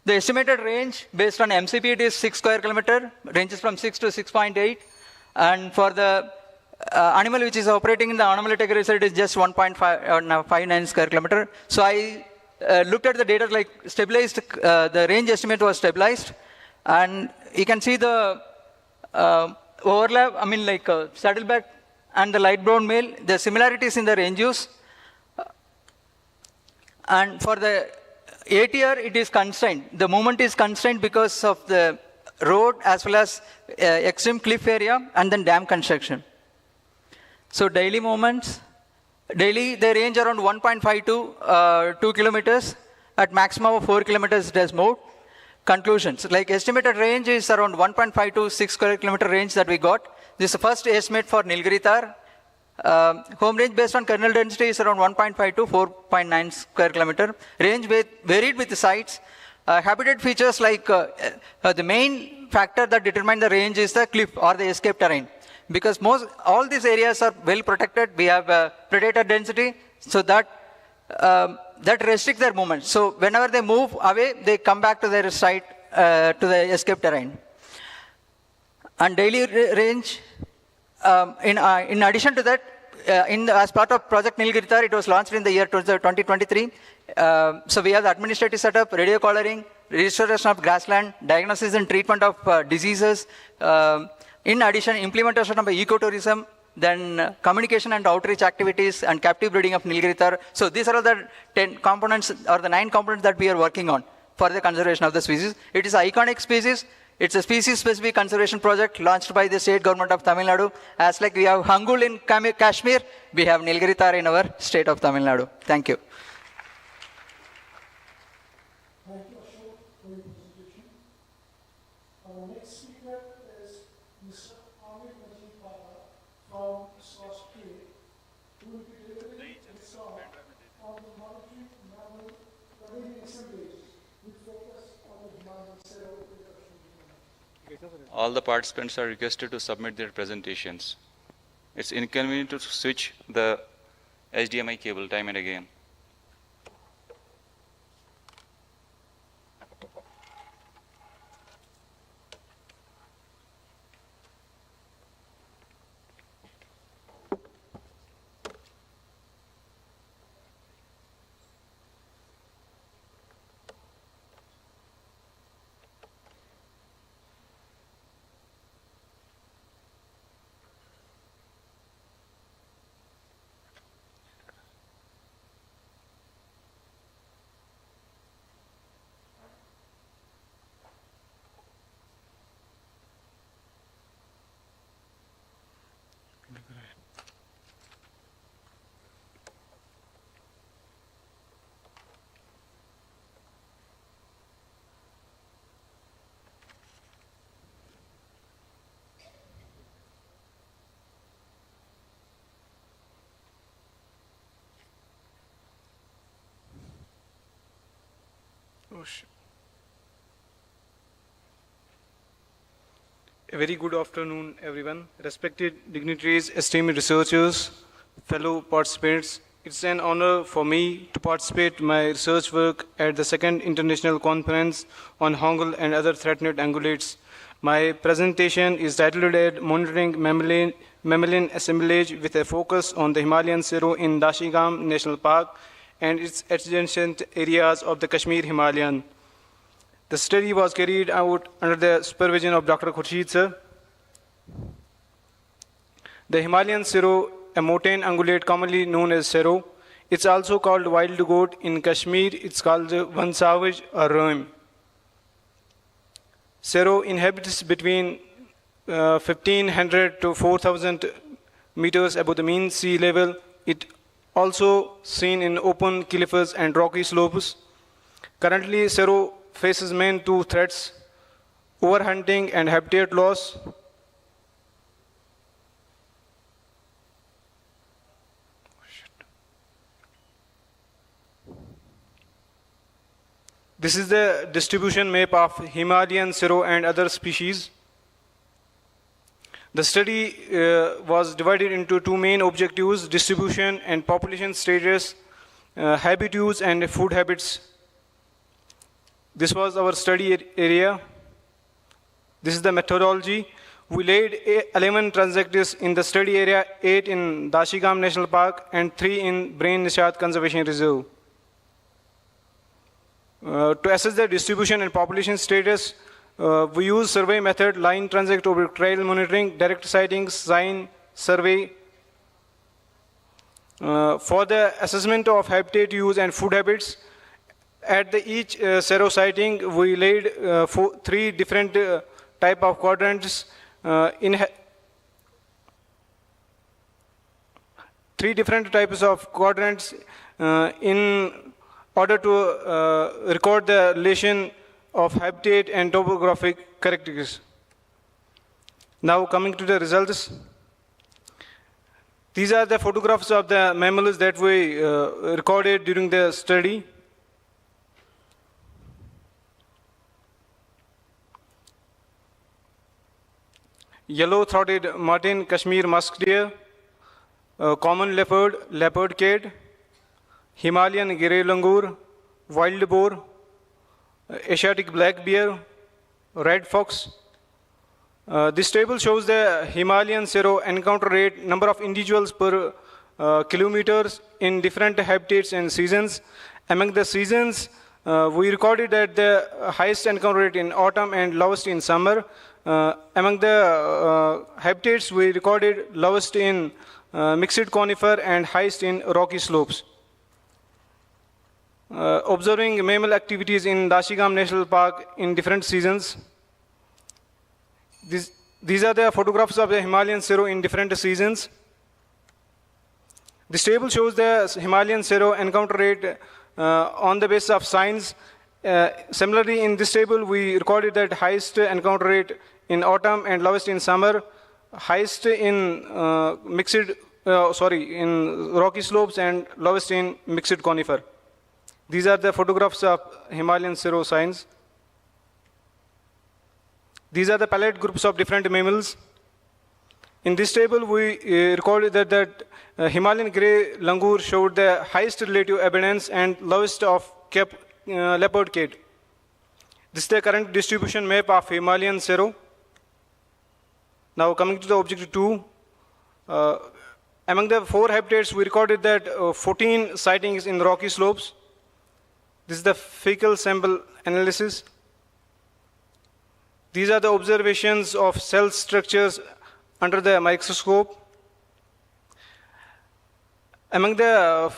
The estimated range based on MCP, it is 6 square kilometer, ranges from 6 to 6.8. And for the animal which is operating in the Annamalai Tiger Reserve, it is just 1.59 square kilometer. So I looked at the data, like stabilized, the range estimate was stabilized. And you can see the overlap, saddleback and the light brown male, the similarities in the range use. And for the ATR, it is constrained. The movement is constrained because of the road as well as extreme cliff area and then dam construction. So daily movements, daily they range around 1.5 to 2 kilometers. At maximum of 4 kilometers it has moved. Conclusions, like estimated range is around 1.5 to 6 square kilometer range that we got. This is the first estimate for Nilgiritar. Home range based on kernel density is around 1.5 to 4.9 square kilometer. Range varied with the sites. Habitat features like the main factor that determine the range is the cliff or the escape terrain. Because all these areas are well protected. We have predator density, so that restricts their movement. So whenever they move away, they come back to their site, to the escape terrain. And daily range, in addition to that, as part of Project Nilgiritar, it was launched in the year 2023. So we have the administrative setup, radio collaring, restoration of grassland, diagnosis and treatment of diseases. In addition, implementation of ecotourism, then communication and outreach activities and captive breeding of Nilgiritar. So these are the 10 components or the 9 components that we are working on for the conservation of the species. It is an iconic species. It's a species-specific conservation project launched by the state government of Tamil Nadu. As like we have Hangul in Kashmir, we have Nilgiritar in our state of Tamil Nadu. Thank you. Thank you, Ashok, for your presentation. Our next speaker is Mr. Amit Majid Baba from SKUAST, who will be delivering his talk on the monitoring mammal running assemblies with focus on the Himalayan Sero. All the participants are requested to submit their presentations. It's inconvenient to switch the HDMI cable time and again. Oh, shit. A very good afternoon, everyone. Respected dignitaries, esteemed researchers, fellow participants, it's an honor for me to participate in my research work at the second international conference on Hangul and other threatened ungulates. My presentation is titled as Monitoring Mammalian Assemblage with a focus on the Himalayan Sero in Dashigam National Park and its adjacent areas of the Kashmir Himalayan. The study was carried out under the supervision of Dr. Khurshid sir. The Himalayan Sero, a mountain ungulate commonly known as Sero, it's also called wild goat. In Kashmir, it's called one savage or ram. Sero inhabits between 1500 to 4000 meters above the mean sea level. It also seen in open cliffs and rocky slopes. Currently, Sero faces main 2 threats: overhunting and habitat loss. This is the distribution map of Himalayan Sero and other species. The study was divided into 2 main objectives: distribution and population status, habitats and food habits. This was our study area. This is the methodology. We laid 11 transects in the study area, 8 in Dashigam National Park and 3 in Brain Nishat Conservation Reserve. To assess the distribution and population status, we use survey method, line transect over trail monitoring, direct sightings, sign, survey. For the assessment of habitat use and food habits, at each Sero sighting, we laid 3 different type of quadrants. 3 different types of quadrants in order to record the relation of habitat and topographic characteristics. Now coming to the results. These are the photographs of the mammals that we recorded during the study. Yellow-throated marten, Kashmir musk deer, common leopard, leopard cat, Himalayan grey langur, wild boar, Asiatic black bear, red fox. This table shows the Himalayan Sero encounter rate, number of individuals per kilometers in different habitats and seasons. Among the seasons, we recorded that the highest encounter rate in autumn and lowest in summer. Among the habitats, we recorded lowest in mixed conifer and highest in rocky slopes. Observing mammal activities in Dashigam National Park in different seasons. These are the photographs of the Himalayan Sero in different seasons. This table shows the Himalayan Sero encounter rate on the basis of signs. Similarly, in this table, we recorded that highest encounter rate in autumn and lowest in summer, highest in in rocky slopes and lowest in mixed conifer. These are the photographs of Himalayan Sero signs. These are the palette groups of different mammals. In this table, we recorded that Himalayan grey langur showed the highest relative abundance and lowest of leopard kid. This is the current distribution map of Himalayan Sero. Now coming to the objective 2, among the 4 habitats, we recorded that 14 sightings in rocky slopes. This is the fecal sample analysis. These are the observations of cell structures under the microscope. Among the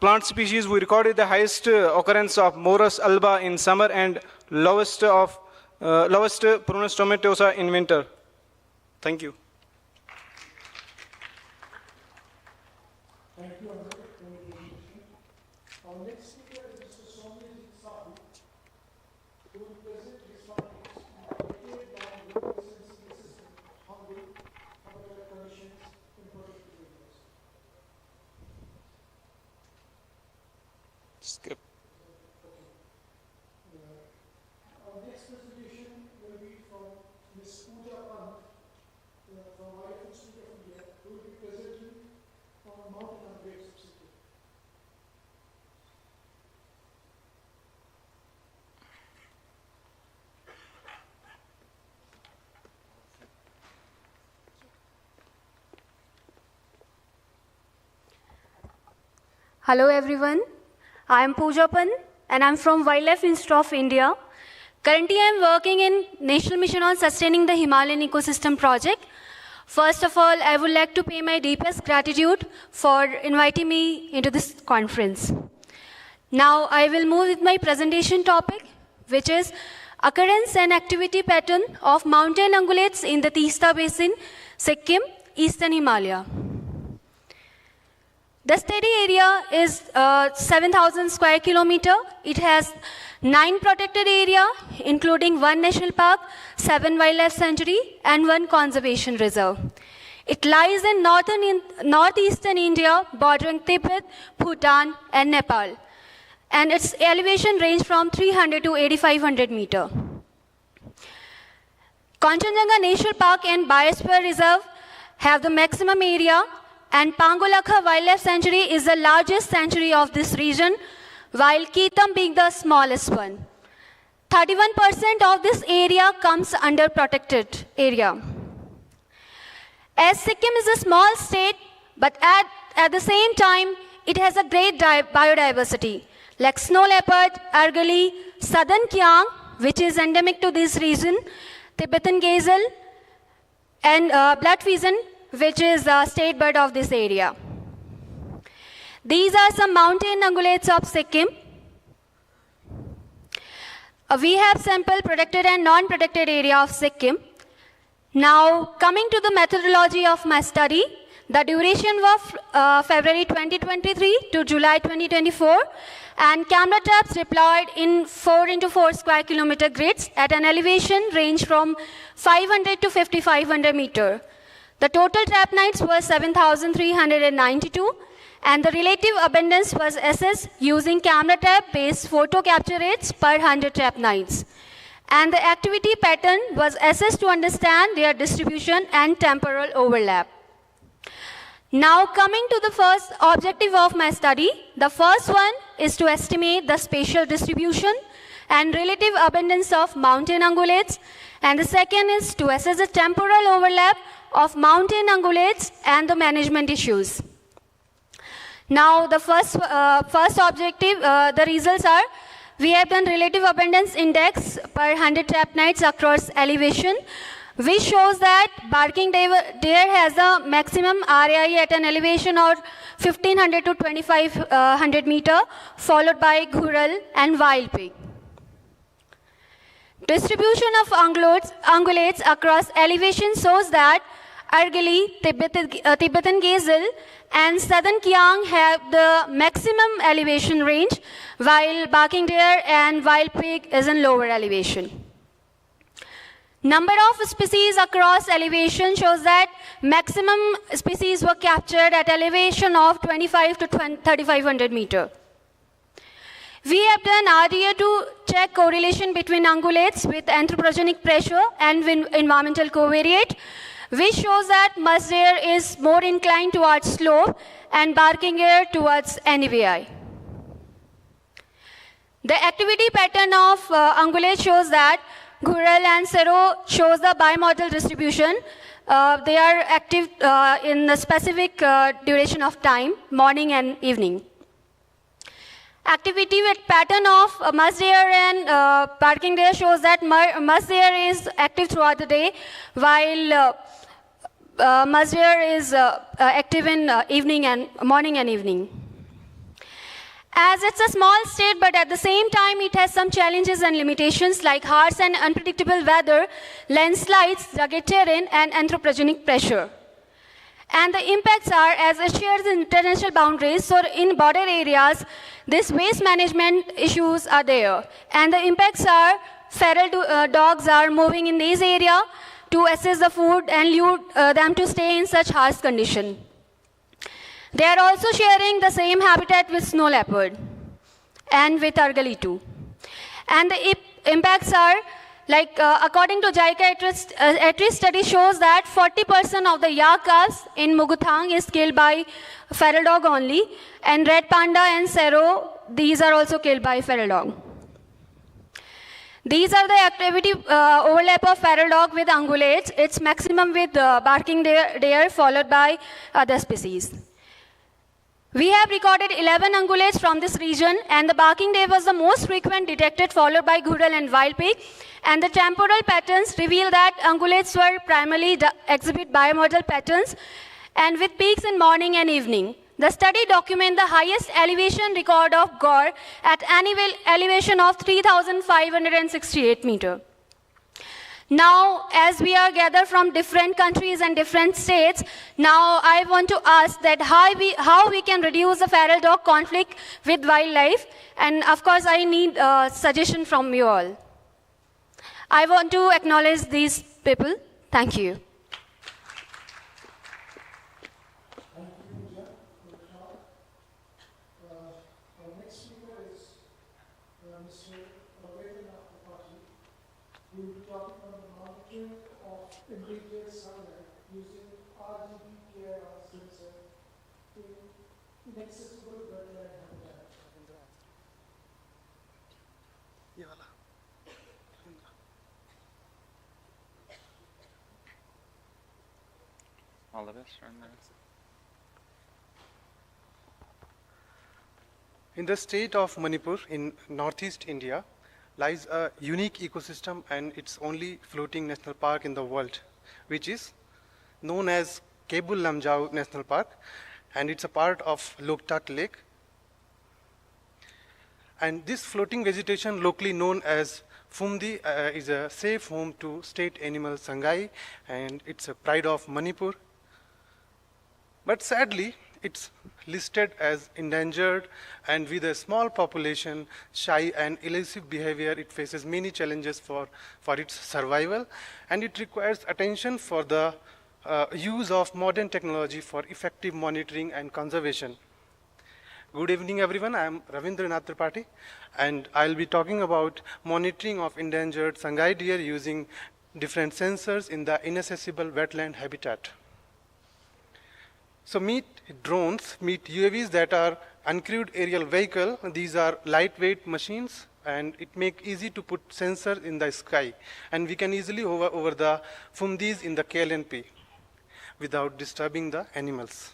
plant species, we recorded the highest occurrence of Morus alba in summer and lowest Prunus tomatosa in winter. Thank you. Thank you, Andrew, for your presentation. Our next speaker is Mr. Somyajit Sahu, who will present his findings on the decade-long global sensing system, Hangul, habitat conditions in protected areas. Skip. Our next presentation will be from Ms. Pooja Pant from IHUC of India, who will be presenting on mountain and grades of Sikkim. Hello everyone, I am Pooja Pant and I am from Wildlife Institute of India. Currently I am working in National Mission on Sustaining the Himalayan Ecosystem project. First of all, I would like to pay my deepest gratitude for inviting me into this conference. Now I will move with my presentation topic, which is occurrence and activity pattern of mountain ungulates in the Teesta Basin, Sikkim, Eastern Himalaya. The study area is 7,000 square kilometer. It has 9 protected area, including 1 national park, 7 wildlife sanctuary, and 1 conservation reserve. It lies in northeastern India, bordering Tibet, Bhutan, and Nepal. And its elevation range from 300 to 8,500 meter. Kanchenjunga National Park and Biosphere Reserve have the maximum area, and Pangolakha Wildlife Sanctuary is the largest sanctuary of this region, while Keetam being the smallest one. 31% of this area comes under protected area. As Sikkim is a small state, but at the same time, it has a great biodiversity, like snow leopard, argali, southern kyang, which is endemic to this region, Tibetan gazelle, and blood pheasant, which is the state bird of this area. These are some mountain ungulates of Sikkim. We have sampled protected and non-protected area of Sikkim. Now, coming to the methodology of my study, the duration was February 2023 to July 2024, and camera traps deployed in 4x4 square kilometer grids at an elevation range from 500 to 5,500 meter. The total trap nights were 7,392, and the relative abundance was assessed using camera trap-based photo capture rates per 100 trap nights. And the activity pattern was assessed to understand their distribution and temporal overlap. Now coming to the first objective of my study, the first one is to estimate the spatial distribution and relative abundance of mountain ungulates, and the second is to assess the temporal overlap of mountain ungulates and the management issues. Now, the first objective, the results are, we have done relative abundance index per 100 trap nights across elevation, which shows that barking deer has a maximum RAI at an elevation of 1500 to 2500 meter, followed by Ghural and wild pig. Distribution of ungulates across elevation shows that Argali, Tibetan gazelle and southern Kiang have the maximum elevation range, while barking deer and wild pig is in lower elevation. Number of species across elevation shows that maximum species were captured at elevation of 25 to 3500 meter. We have done RDA to check correlation between ungulates with anthropogenic pressure and environmental covariate, which shows that musk deer is more inclined towards slope and barking deer towards NVI. The activity pattern of ungulate shows that Ghural and Sero shows the bimodal distribution. They are active in a specific duration of time, morning and evening. Activity with pattern of musk deer and barking deer shows that musk deer is active throughout the day, while musk deer is active in morning and evening. As it's a small state, but at the same time it has some challenges and limitations like harsh and unpredictable weather, landslides, rugged terrain, and anthropogenic pressure. And the impacts are, as it shares international boundaries, so in border areas, this waste management issues are there. And the impacts are, feral dogs are moving in these areas to assess the food and lure them to stay in such harsh condition. They are also sharing the same habitat with snow leopard and with Argali too. And the impacts are, like according to JICA at-risk study shows that 40% of the yak calves in Muguthang is killed by feral dog only, and red panda and Sero, these are also killed by feral dog. These are the activity overlap of feral dog with ungulates. It's maximum with barking deer followed by other species. We have recorded 11 ungulates from this region, and the barking deer was the most frequent detected, followed by Ghural and wild pig. And the temporal patterns reveal that ungulates were primarily exhibit bimodal patterns, and with peaks in morning and evening. The study documents the highest elevation record of Gaur at an elevation of 3,568 meters. Now, as we are gathered from different countries and different states, now I want to ask that how we can reduce the feral dog conflict with wildlife, and of course I need a suggestion from you all. I want to acknowledge these people. Thank you. All the best. In the state of Manipur in northeast India lies a unique ecosystem and its only floating national park in the world, which is known as Kebul Lamjau National Park, and it's a part of Loktak Lake. And this floating vegetation, locally known as Phumdi, is a safe home to state animal Sangai, and it's a pride of Manipur. But sadly, it's listed as endangered, and with a small population, shy and elusive behavior, it faces many challenges for its survival, and it requires attention for the use of modern technology for effective monitoring and conservation. Good evening, everyone. I am Ravindranath Tripathi, and I'll be talking about monitoring of endangered Sangai deer using different sensors in the inaccessible wetland habitat. So meet drones, meet UAVs that are uncrewed aerial vehicle. These are lightweight machines, and it makes easy to put sensors in the sky. And we can easily hover over the Phumdis in the KLNP without disturbing the animals.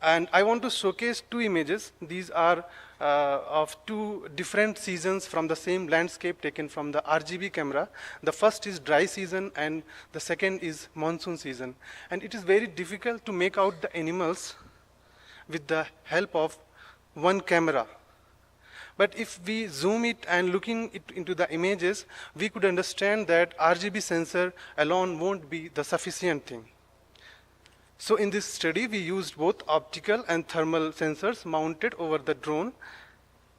And I want to showcase two images. These are of two different seasons from the same landscape taken from the RGB camera. The first is dry season and the second is monsoon season. And it is very difficult to make out the animals with the help of one camera. But if we zoom it and looking it into the images, we could understand that RGB sensor alone won't be the sufficient thing. So in this study, we used both optical and thermal sensors mounted over the drone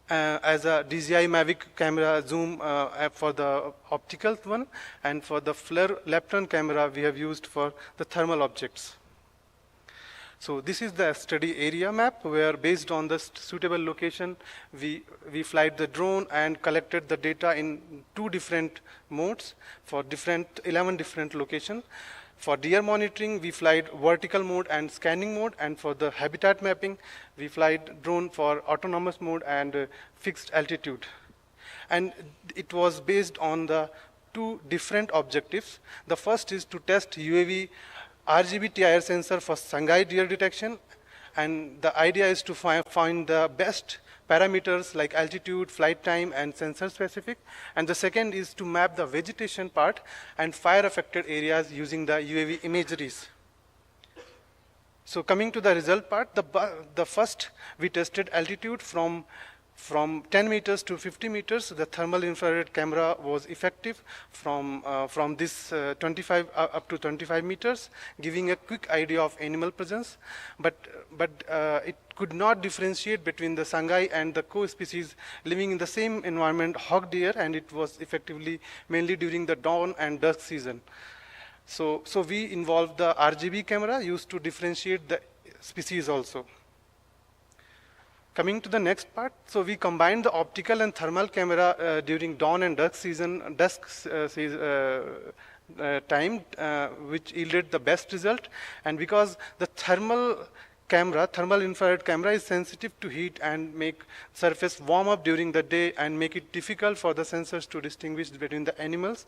as a DJI Mavic camera zoom for the optical one, and for the FLIR left-turn camera we have used for the thermal objects. So this is the study area map where, based on the suitable location, we flight the drone and collected the data in 2 different modes for 11 different locations. For deer monitoring, we flight vertical mode and scanning mode, and for the habitat mapping, we flight drone for autonomous mode and fixed altitude. And it was based on the 2 different objectives. The first is to test UAV RGB TIR sensor for Shanghai deer detection, and the idea is to find the best parameters like altitude, flight time, and sensor specific. And the second is to map the vegetation part and fire affected areas using the UAV imageries. So coming to the result part, the first we tested altitude from 10 meters to 50 meters. The thermal infrared camera was effective from this 25 up to 25 meters, giving a quick idea of animal presence. But it could not differentiate between the Shanghai and the co-species living in the same environment, hog deer, and it was effectively mainly during the dawn and dusk season. So we involved the RGB camera used to differentiate the species also. Coming to the next part, so we combined the optical and thermal camera during dawn and dusk time, which yielded the best result. And because the thermal infrared camera is sensitive to heat and make surface warm up during the day and make it difficult for the sensors to distinguish between the animals.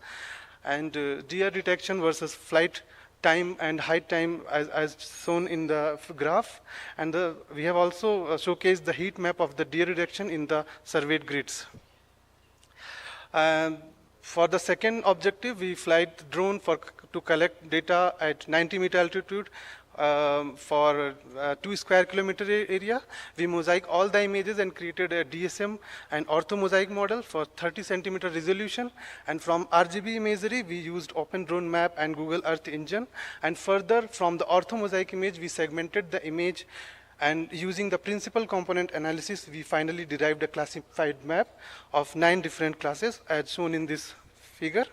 And deer detection versus flight time and height time as shown in the graph. And we have also showcased the heat map of the deer detection in the surveyed grids. For the second objective, we flight the drone to collect data at 90 meter altitude for 2 square kilometer area. We mosaic all the images and created a DSM and ortho mosaic model for 30 centimeter resolution. And from RGB imagery, we used Open Drone Map and Google Earth Engine. And further, from the ortho mosaic image, we segmented the image, and using the principal component analysis, we finally derived a classified map of 9 different classes as shown in this figure.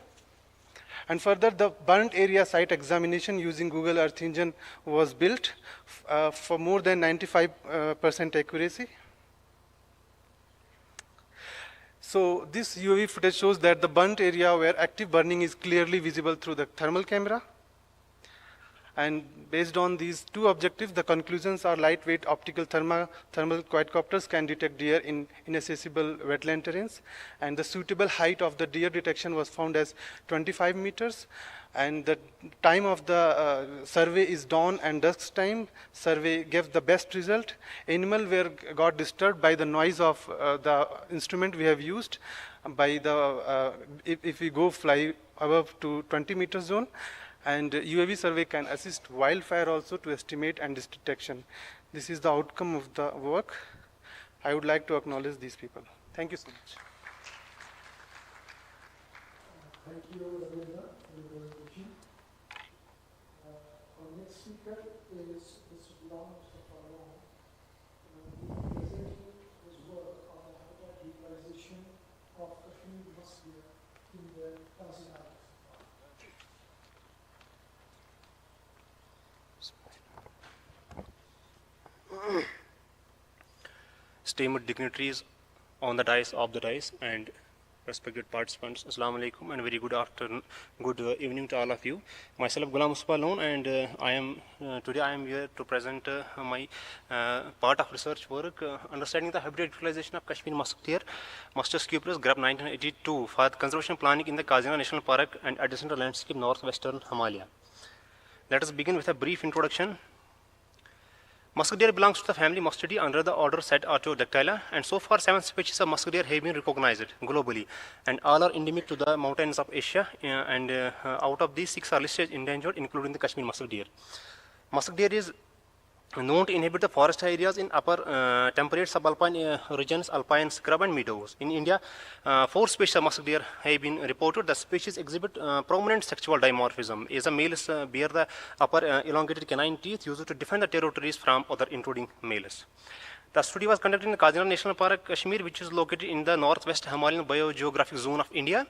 And further, the burnt area site examination using Google Earth Engine was built for more than 95% accuracy. So this UAV footage shows that the burnt area where active burning is clearly visible through the thermal camera. And based on these 2 objectives, the conclusions are lightweight optical thermal quadcopters can detect deer in inaccessible wetland terrains. And the suitable height of the deer detection was found as 25 meters. And the time of the survey is dawn and dusk time. Survey gave the best result. Animal got disturbed by the noise of the instrument we have used. By the if we go fly above to 20 meter zone. And UAV survey can assist wildfire also to estimate and detection. This is the outcome of the work. I would like to acknowledge these people. Thank you so much. Thank you, Ravindra, for your presentation. Our next speaker is Mr. Ghulam Mustafa, presenting his work on the habitat utilization of Kashmir musk deer in the Kashmir. Esteemed dignitaries on the dais, of the dais, and respected participants, Assalamu alaikum, and very good afternoon, good evening to all of you. Myself Ghulam Mustafa, and today I am here to present my part of research work, understanding the habitat utilization of Kashmir musk deer, Mustus cuprus, GRAP 1982, for conservation planning in the Kazina National Park and adjacent landscape northwestern Himalaya. Let us begin with a brief introduction. Musk deer belongs to the family Mustidae under the order set Artiodactyla, and so far 7 species of musk deer have been recognized globally, and all are endemic to the mountains of Asia, and out of these 6 are listed endangered, including the Kashmir musk deer. Musk deer is known to inhabit the forest areas in upper temperate subalpine regions, alpine, scrub and meadows. In India, 4 species of musk deer have been reported. The species exhibit prominent sexual dimorphism, as the males bear the upper elongated canine teeth used to defend the territories from other intruding males. The study was conducted in the Kaziranga National Park, Kashmir, which is located in the northwest Himalayan biogeographic zone of India.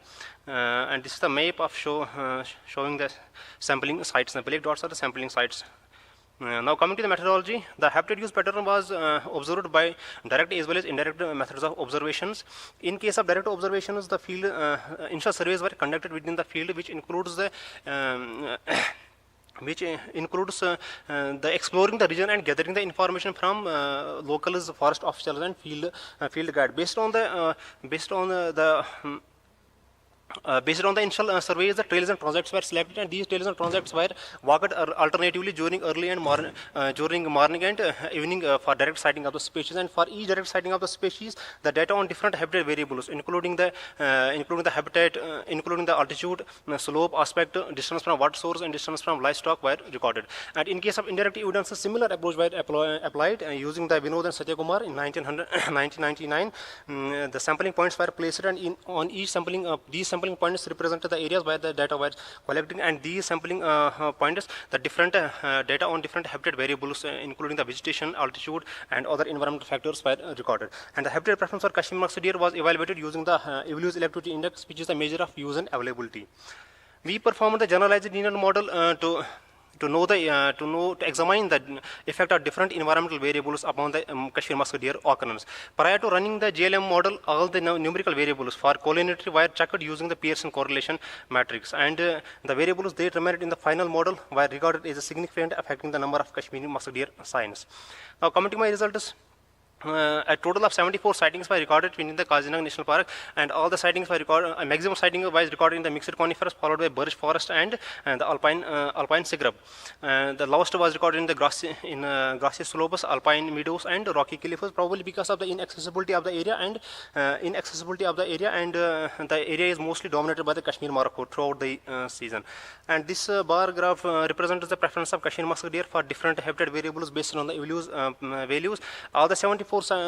And this is the map of showing the sampling sites. The black dots are the sampling sites. Now coming to the methodology, the habitat use pattern was observed by direct as well as indirect methods of observations. In case of direct observations, the field initial surveys were conducted within the field, which includes the exploring the region and gathering the information from locals, forest officers, and field guide. Based on the initial surveys, the trails and transects were selected, and these trails and transects were walked alternatively during early and morning and evening for direct sighting of the species. And for each direct sighting of the species, the data on different habitat variables, including the habitat, including the altitude, slope, aspect, distance from water source, and distance from livestock, were recorded. And in case of indirect evidence, a similar approach were applied using the Vinod and Satya Kumar in 1999. The sampling points were placed, and on each sampling, these sampling points represented the areas where the data were collecting, and these sampling points, the different data on different habitat variables, including the vegetation, altitude, and other environmental factors, were recorded. And the habitat preference for Kashmir musk deer was evaluated using the Evolus Electricity Index, which is a measure of use and availability. We performed the generalized linear model to examine the effect of different environmental variables upon the Kashmir musk deer occurrence. Prior to running the GLM model, all the numerical variables for collinearity were checked using the Pearson correlation matrix, and the variables that remained in the final model were regarded as significant, affecting the number of Kashmiri musk deer signs. Now coming to my results. A total of 74 sightings were recorded within the Kaziranga National Park, and all the sightings were recorded. A maximum sighting was recorded in the mixed conifers, followed by birch forest and the alpine scrub. The lowest was recorded in the grassy slopes, alpine meadows, and rocky cliffs, probably because of the inaccessibility of the area, and the area is mostly dominated by the Kashmir Morocco throughout the season. And this bar graph represents the preference of Kashmir musk deer for different habitat variables based on the values. All the 74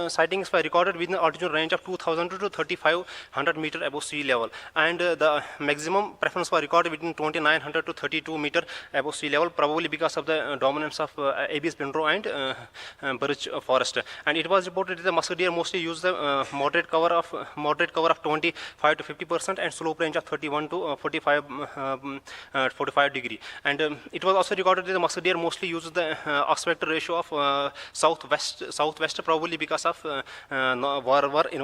sightings were recorded within the altitude range of 2,000 to 3,500 meter above sea level, and the maximum preference was recorded within 2,900 to 32 meter above sea level, probably because of the dominance of Abies pindro and birch forest. And it was reported that the musk deer mostly use the moderate cover of 25 to 50% and slope range of 31 to 45 degree. And it was also recorded that the musk deer mostly uses the aspect ratio of southwest, probably because of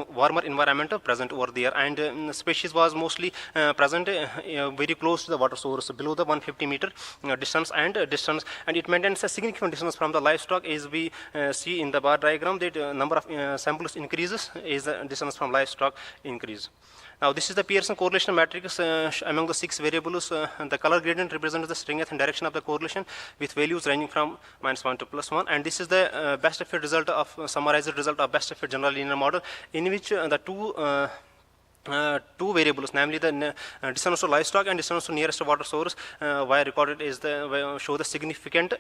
warmer environment present over there, and species was mostly present very close to the water source, below the 150 meter distance, and it maintains a significant distance from the livestock, as we see in the bar diagram that number of samples increases as the distance from livestock increase. Now this is the Pearson correlation matrix among the 6 variables. The color gradient represents the strength and direction of the correlation, with values ranging from -1 to +1. And this is the best fit result of summarized result of best fit general linear model, in which the two variables, namely the distance to livestock and distance to nearest water source, were recorded as show the significant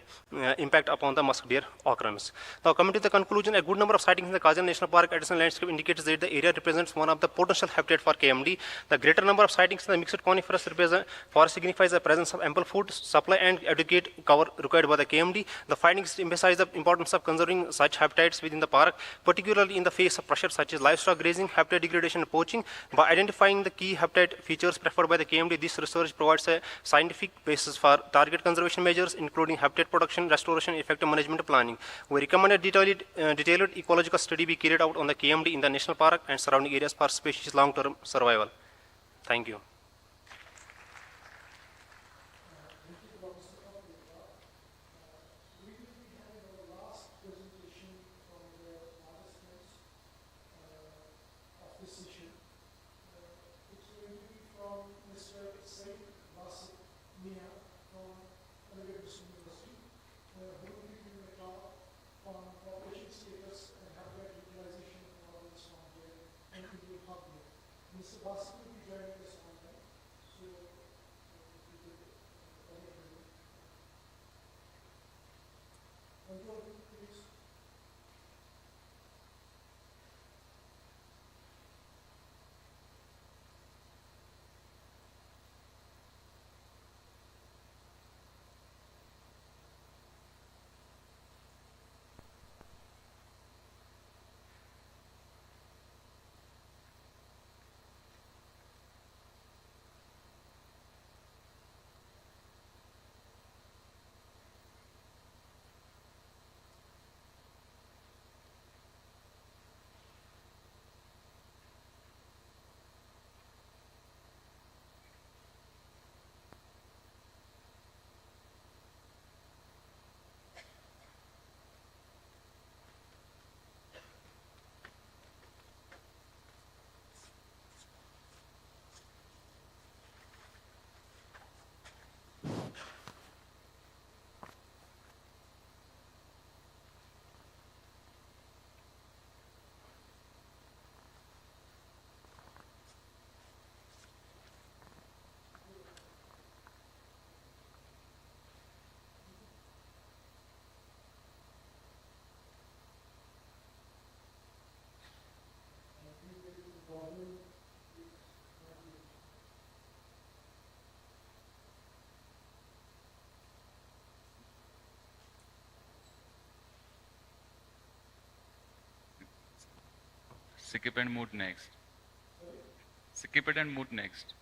impact upon the musk deer occurrence. Now coming to the conclusion, a good number of sightings in the Kaziranga National Park adjacent landscape indicates that the area represents one of the potential habitat for KMD. The greater number of sightings in the mixed coniferous forest signifies the presence of ample food supply and adequate cover required by the KMD. The findings emphasize the importance of conserving such habitats within the park, particularly in the face of pressure such as livestock grazing, habitat degradation, and poaching. By identifying the key habitat features preferred by the KMD, this research provides a scientific basis for target conservation measures, including habitat protection, restoration, and effective management planning. We recommend a detailed ecological study be carried out on the KMD in the national park and surrounding areas for species long-term survival. Thank you. From Mr. Basu will be joining us online. So, Control, please. Skip and move next. Skip it and move next.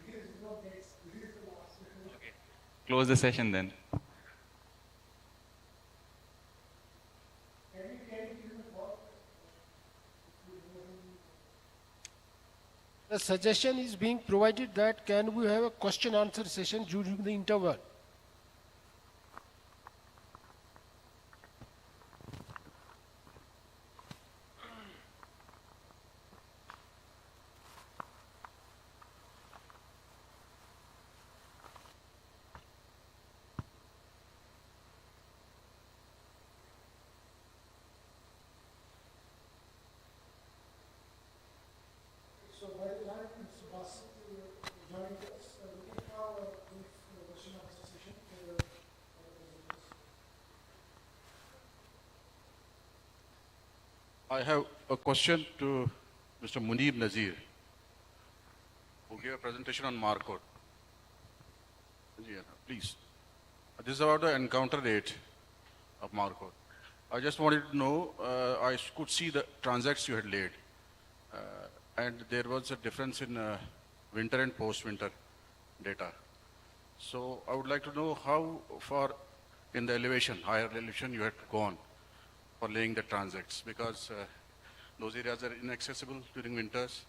Okay. Close the session then. The suggestion is being provided that can we have a question answer session during the interval? So by the time Mr. Basu joins us, we can have a brief question and answer session for the presenters. I have a question to Mr. Munir Nazir, who gave a presentation on Marcode. Please. This is about the encounter rate of Marcode. I just wanted to know, I could see the transacts you had laid, and there was a difference in winter and post-winter data. So I would like to know how far in the elevation, higher elevation, you had gone for laying the transects, because those areas are inaccessible during winters.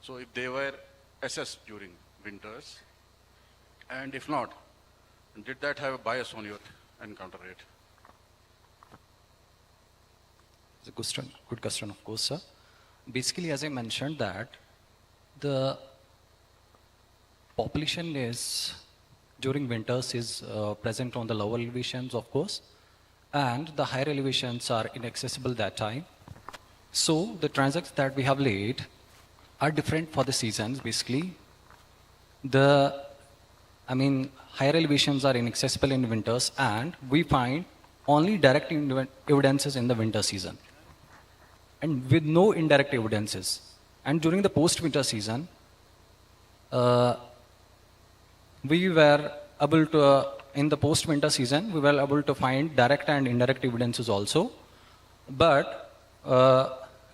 So if they were assessed during winters, and if not, did that have a bias on your encounter rate? It's a good question, of course, sir. Basically, as I mentioned that the population is during winters is present on the lower elevations, of course, and the higher elevations are inaccessible that time. So the transects that we have laid are different for the seasons. Basically, higher elevations are inaccessible in winters, and we find only direct evidences in the winter season, and with no indirect evidences. And during the post-winter season, we were able to, in the post-winter season, we were able to find direct and indirect evidences also. But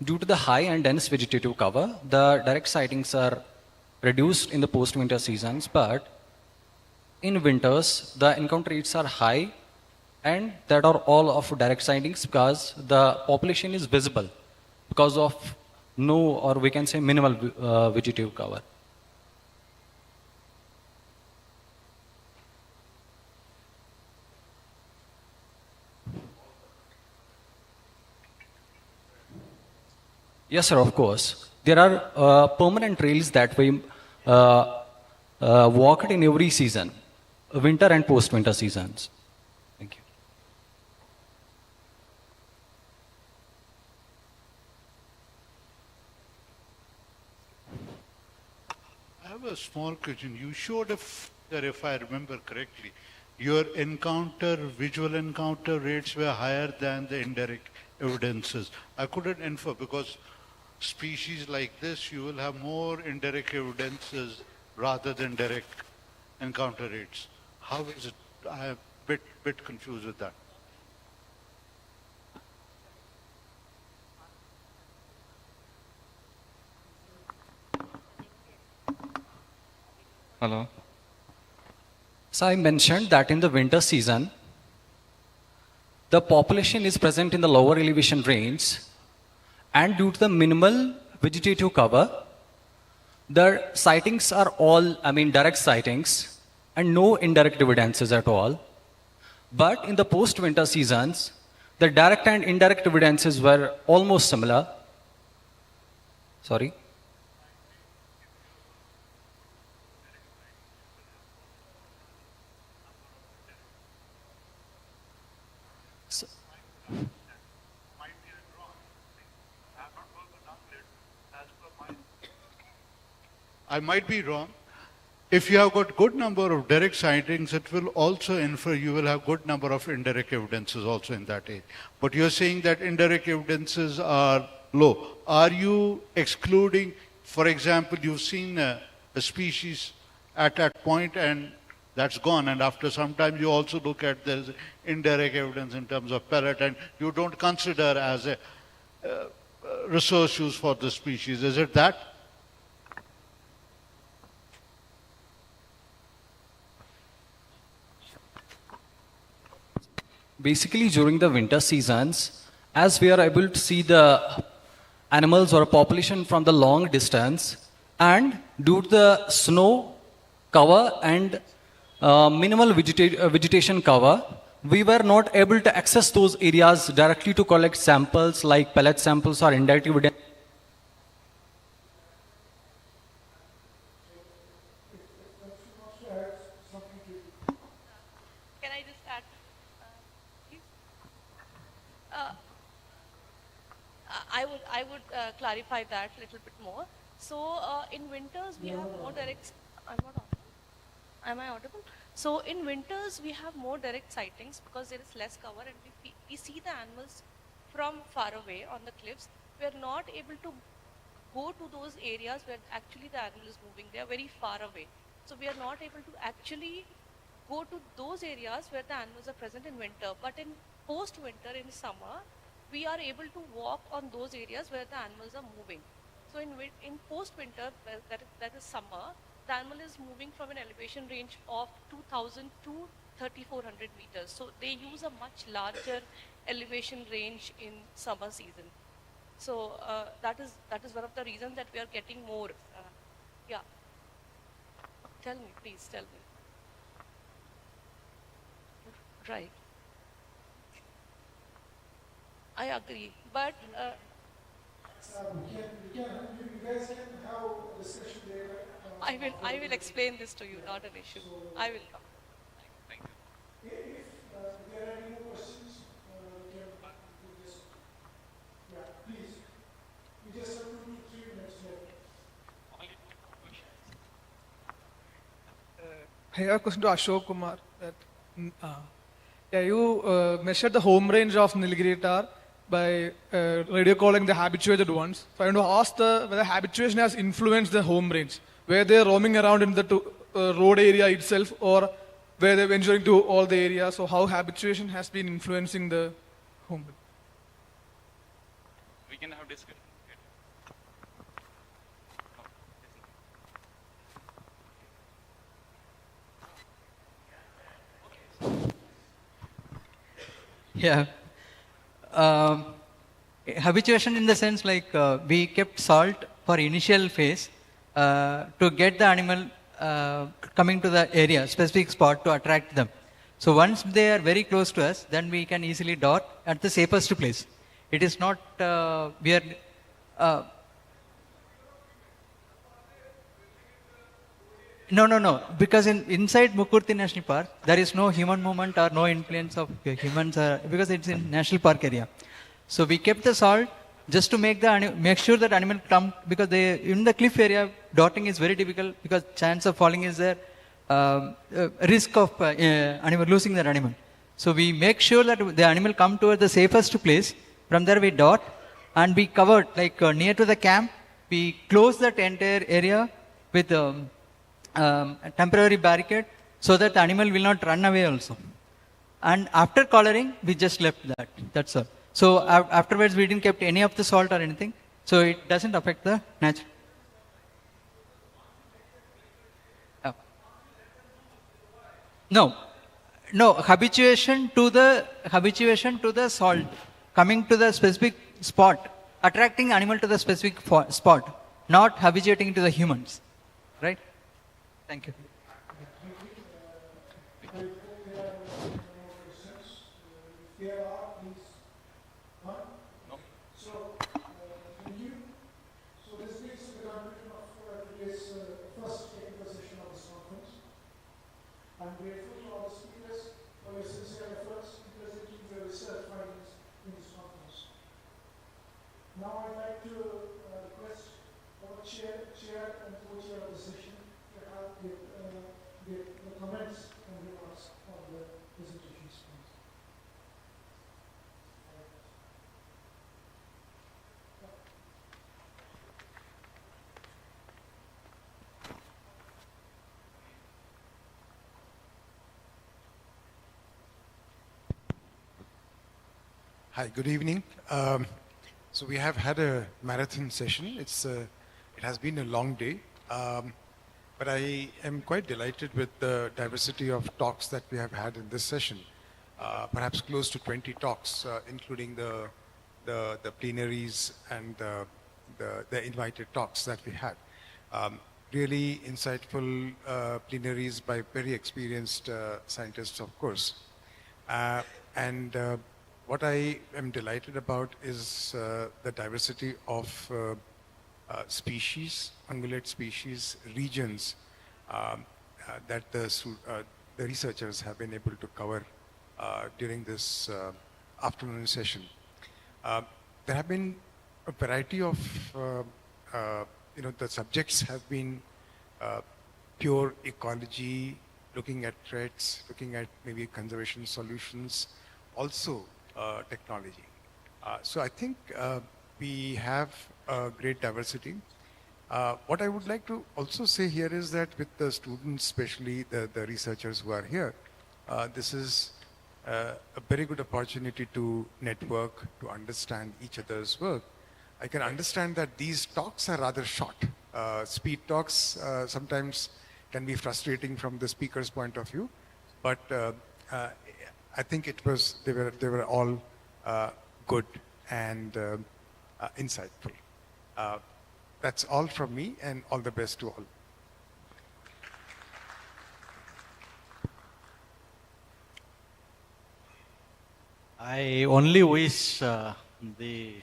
due to the high and dense vegetative cover, the direct sightings are reduced in the post-winter seasons. But in winters, the encounter rates are high, and that are all of direct sightings because the population is visible because of no, or we can say minimal vegetative cover. Yes, sir, of course. There are permanent trails that we walked in every season, winter and post-winter seasons. Thank you. a small question. You showed if I remember correctly, your visual encounter rates were higher than the indirect evidences. I couldn't infer because species like this, you will have more indirect evidences rather than direct encounter rates. How is it? I am a bit confused with that. Hello. So I mentioned that in the winter season, the population is present in the lower elevation range, and due to the minimal vegetative cover, the sightings are all, direct sightings and no indirect evidences at all. But in the post-winter seasons, the direct and indirect evidences were almost similar. Sorry. I might be wrong. If you have got good number of direct sightings, it will also infer you will have good number of indirect evidences also in that area. But you're saying that indirect evidences are low. Are you excluding, for example, you've seen a species at that point and that's gone, and after some time you also look at the indirect evidence in terms of pellet, and you don't consider as a resource use for the species. Is it that? Basically, during the winter seasons, as we are able to see the animals or population from the long distance, and due to the snow cover and minimal vegetation cover, we were not able to access those areas directly to collect samples like pellet samples or indirect evidence. Can I just add, please? I would clarify that a little bit more. So in winters we have more direct. I'm not audible. Am I audible? So in winters we have more direct sightings because there is less cover and we see the animals from far away on the cliffs. We are not able to go to those areas where actually the animal is moving. They are very far away. So we are not able to actually go to those areas where the animals are present in winter. But in post-winter, in summer, we are able to walk on those areas where the animals are moving. So in post-winter, that is summer, the animal is moving from an elevation range of 2,000 to 3,400 meters. So they use a much larger elevation range in summer season. So that is one of the reasons that we are getting more. Yeah. Tell me, please tell me. Right. I agree, but you guys can have a discussion later. I will explain this to you, not an issue. I will come. Thank you. If there are any more questions, we can do this. Yeah, please. We just have 2 to 3 minutes left. I have a question to Ashok Kumar. You measured the home range of Nilgiri tar by radio calling the habituated ones. So I want to ask whether habituation has influenced the home range, where they are roaming around in the road area itself, or where they're venturing to all the areas. So how habituation has been influencing the home range? We can have discussion. Yeah. Habituation in the sense like we kept salt for initial phase to get the animal coming to the area, specific spot to attract them. So once they are very close to us, then we can easily dot at the safest place. It is not, we are, No. Because inside Mukurthi National Park, there is no human movement or no influence of humans because it's in National Park area. So we kept the salt just to make sure that animal come, because they, in the cliff area, dotting is very difficult because chance of falling is there, risk of animal losing that animal. So we make sure that the animal come towards the safest place. From there we dot, and we covered like near to the camp. We close that entire area with a temporary barricade so that the animal will not run away also. And after collaring, we just left that. That's all. So afterwards, we didn't kept any of the salt or anything. So it doesn't affect the nature. No, no habituation to the salt, coming to the specific spot, attracting animal to the specific spot, not habituating to the humans, right? Thank you. I'm grateful to all the speakers for your sincere efforts in presenting your research findings in this conference. Now I'd like to request our chair and co-chair of the session to have the comments and remarks on the presentations. Hi, good evening. So we have had a marathon session. It has been a long day, but I am quite delighted with the diversity of talks that we have had in this session. Perhaps close to 20 talks, including the plenaries and the invited talks that we had. Really insightful plenaries by very experienced scientists, of course. What I am delighted about is the diversity of species, ungulate species, regions that the researchers have been able to cover during this afternoon session. There have been a variety of, the subjects have been pure ecology, looking at threats, looking at maybe conservation solutions, also technology. So I think we have a great diversity. What I would like to also say here is that with the students, especially the researchers who are here, this is a very good opportunity to network, to understand each other's work. I can understand that these talks are rather short. Speed talks sometimes can be frustrating from the speaker's point of view, but I think they were all good and insightful. That's all from me, and all the best to all. I only wish the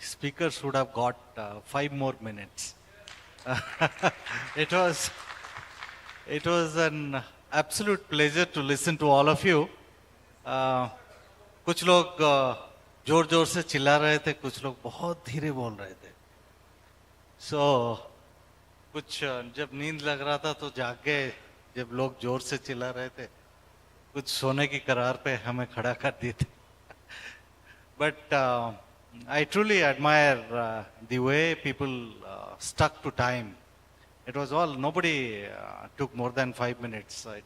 speakers would have got 5 more minutes. It was an absolute pleasure to listen to all of you. कुछ लोग जोर जोर से चिल्ला रहे थे, कुछ लोग बहुत धीरे बोल रहे थे. कुछ जब नींद लग रहा था तो जाग गए जब लोग जोर से चिल्ला रहे थे. कुछ सोने की करार पे हमें खड़ा कर दिए थे. But I truly admire the way people stuck to time. It was all, nobody took more than 5 minutes. It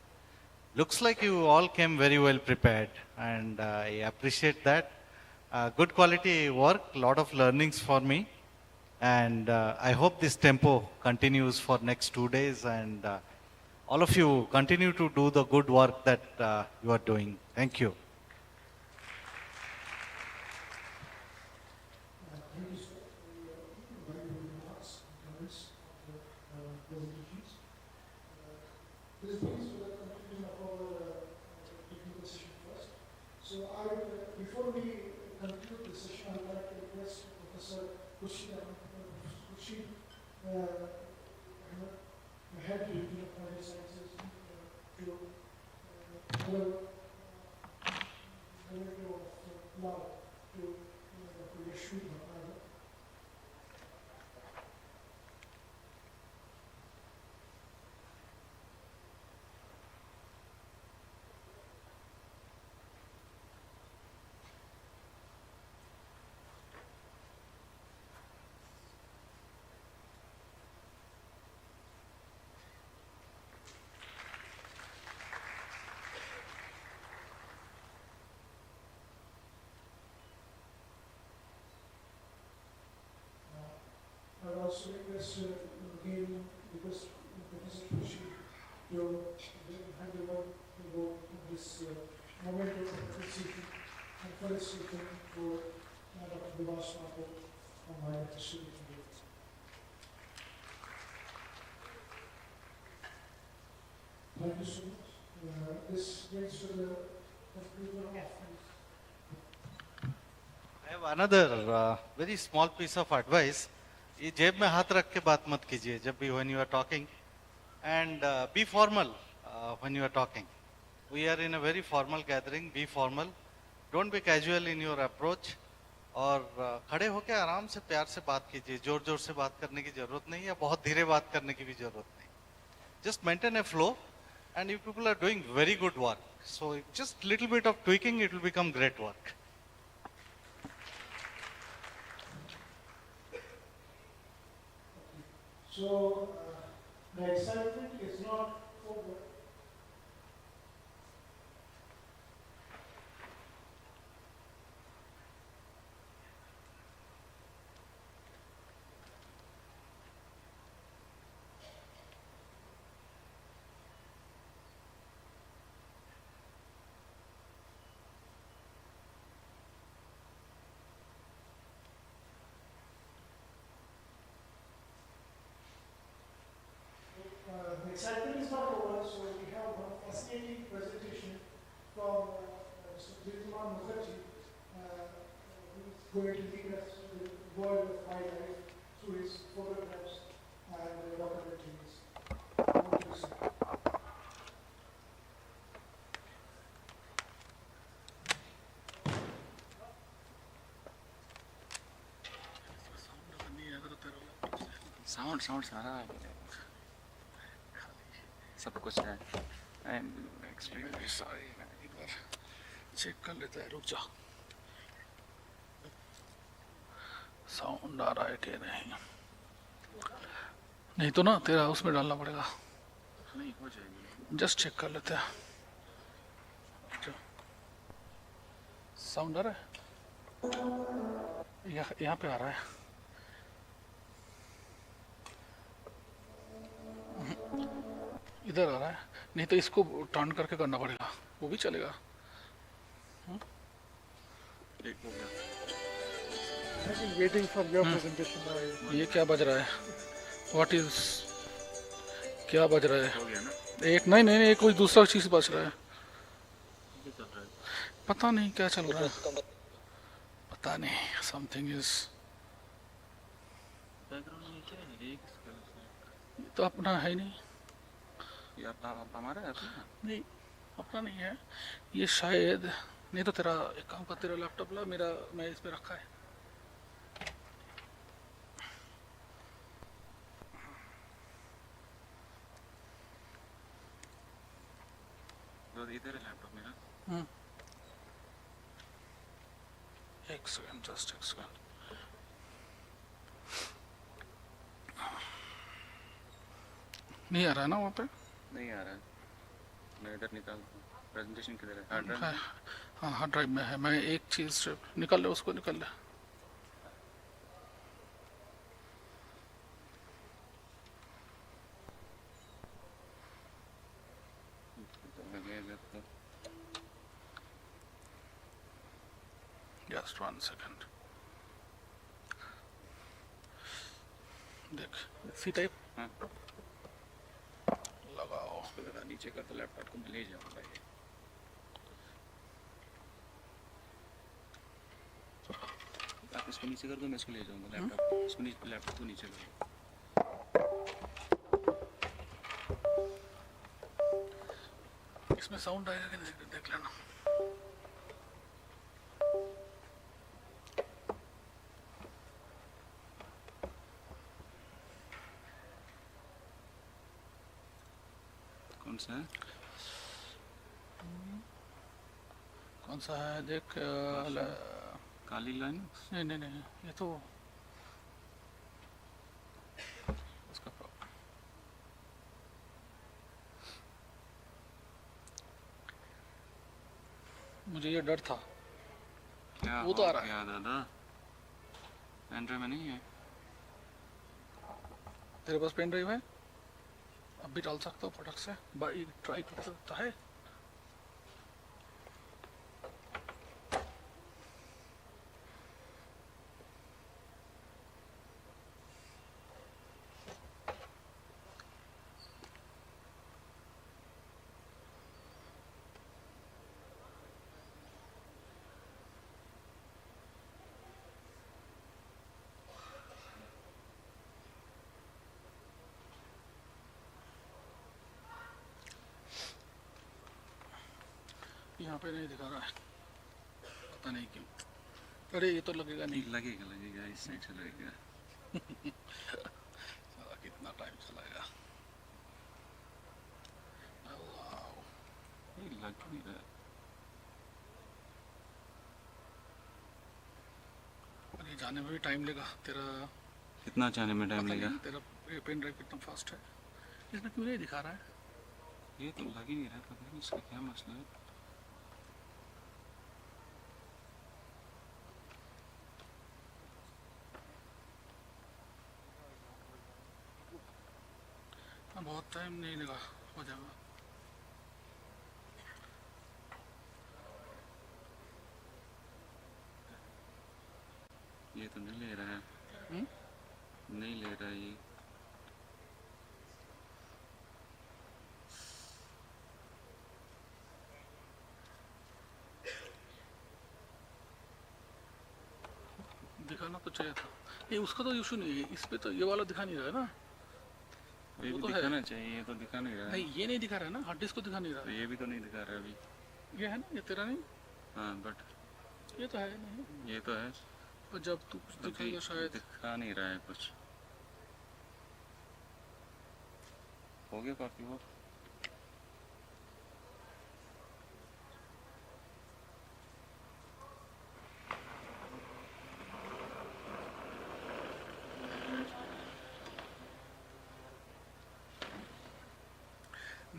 looks like you all came very well prepared, and I appreciate that. Good quality work, lot of learnings for me, and I hope this tempo continues for next 2 days, and all of you continue to do the good work that you are doing. Thank you. Thank you, sir, for your valuable remarks and comments on the presentations. This brings to the conclusion of our technical session first. So before we conclude the session, I would like to request Professor Khurshid, the head of the Division of Applied Sciences, to deliver of law to Dr. Yashwin. hand over this moment of appreciation and felicitation for Dr. Devas Mato from IHUC. Thank you so much. This brings to the conclusion of I have another very small piece of advice. ये जेब में हाथ रख के बात मत कीजिए जब भी when you are talking, and be formal when you are talking. We are in a very formal gathering. Be formal. Don't be casual in your approach. और खड़े होके आराम से प्यार से बात कीजिए. जोर जोर से बात करने की जरूरत नहीं है, बहुत धीरे बात करने की भी जरूरत नहीं. Just maintain a flow, and you people are doing very good work. So just little bit of tweaking, it will become great work. So the excitement is not over. The excitement is not over, so we have one fascinating presentation from Mr. Dilman Mukherjee, who is going to lead us to the world of wildlife through his photographs and documentaries. Thank you, sir. Sound सारा सब कुछ है. Extremely sorry, मैं एक बार check कर लेता है. रुक जा. साउंड आ रहा है कि नहीं? नहीं तो ना तेरा उसमें डालना पड़ेगा. नहीं हो जाएगी. जस्ट चेक कर लेते हैं. साउंड आ रहा है? यहाँ पे आ रहा है. इधर आ रहा है. नहीं तो इसको टर्न करके करना पड़ेगा, वो भी चलेगा. Waiting for your presentation. ये क्या बज रहा है? What is? क्या बज रहा है? एक नहीं कोई दूसरा चीज बज रहा है. पता नहीं क्या चल रहा है. पता नहीं. Something is. तो अपना है नहीं. ये हमारा है नहीं, अपना नहीं है ये शायद. नहीं तो तेरा एक काम कर, तेरा लैपटॉप ला, मेरा मैं इसमें रखा है. तो इधर है लैपटॉप मेरा. एक सेकंड, जस्ट एक सेकंड. नहीं आ रहा है ना वहाँ पे? नहीं आ रहा है. मैं इधर निकाल. प्रेजेंटेशन किधर है? Hard drive. हाँ हार्ड ड्राइव में है. मैं एक चीज निकाल ले, उसको निकाल ले. Just 1 second. देख सी टाइप लगाओ. नीचे कर तो लैपटॉप को मैं ले जाऊंगा. आप इसको नीचे कर दो, मैं इसको ले जाऊंगा. लैपटॉप इसको नीचे, लैपटॉप को नीचे कर. इसमें साउंड आएगा कि नहीं देख लेना. कौन सा है? कौन सा है देख. काली लाइन. नहीं ये तो उसका मुझे ये डर था. क्या वो तो आ रहा है. दादा पेन ड्राइव में नहीं है. तेरे पास पेन ड्राइव है? अब भी डाल सकता हूँ फटक से, भाई ट्राई कर सकता है। यहाँ पे नहीं दिखा रहा है, पता नहीं क्यों। अरे ये तो लगेगा नहीं। लगेगा लगेगा, इस साइड से लगेगा। साला कितना टाइम चलाएगा। ये लग नहीं रहा। अरे जाने में भी टाइम लेगा तेरा। कितना जाने में टाइम लगेगा? तेरा पेन ड्राइव कितना फास्ट है, इसमें क्यों नहीं दिखा रहा है? ये तो लग ही नहीं रहा, पता नहीं इसका क्या मसला है। बहुत टाइम नहीं लगा, हो जाएगा। ये तो नहीं ले रहा है। नहीं ले रहा है ये। दिखाना तो चाहिए था। ये उसका तो इशू नहीं है, इस पे तो ये वाला दिखा नहीं रहा है ना। ये भी तो दिखाना चाहिए, ये तो दिखा नहीं रहा है। नहीं ये नहीं दिखा रहा है ना, हार्ड डिस्क को दिखा नहीं रहा तो ये भी तो नहीं दिखा रहा है अभी। ये है ना, ये तेरा नहीं। हाँ बट ये तो है नहीं। ये तो है, पर जब तू कुछ दिखाएगा शायद। दिखा नहीं रहा है कुछ। हो गया काफी वो।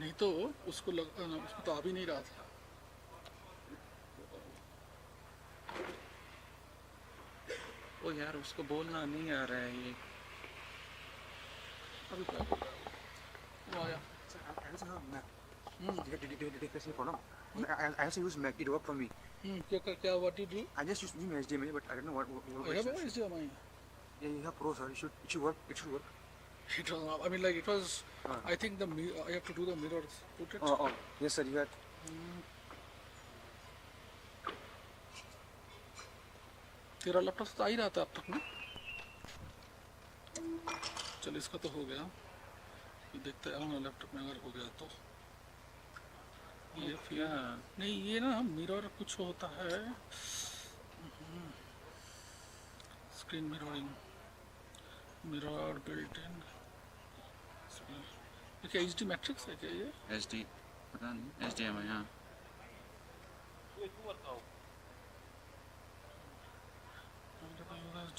नहीं तो उसको उसको तो आ भी नहीं रहा था। ओ यार उसको बोलना नहीं आ रहा है ये। अभी क्या वो आया। I also use Mac. It worked for me. क्या what did you do? I just used HDMI, but I don't know what. I have always HDMI. Yeah, you have Pro, sir. It should work. It should work. It was not, I mean like it was. I think the I have to do the mirrors. Put it. Oh, yes, sir. You had. तेरा laptop तो आ ही रहा था अब तक ना। चल इसका तो हो गया, ये देखते हैं लैपटॉप में अगर हो गया तो। ये फिर नहीं, ये ना मिरर कुछ होता है, screen mirroring, mirror built in. ये क्या HD मैट्रिक्स है क्या ये? HD पता नहीं, HDMI हाँ।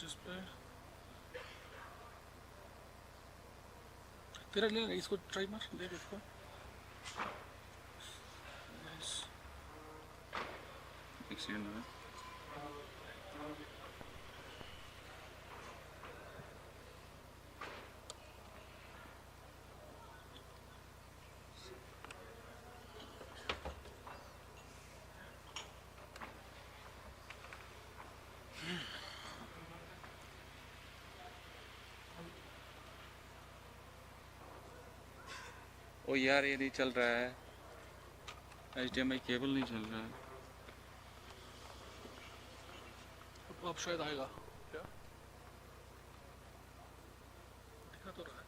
डिस्प्ले तेरा ले ले, इसको ट्राई मार, ले इसको। एक सेकंड में। ओ यार ये नहीं चल रहा है, HDMI केबल नहीं चल रहा है। अब शायद आएगा क्या? दिखा तो रहा है।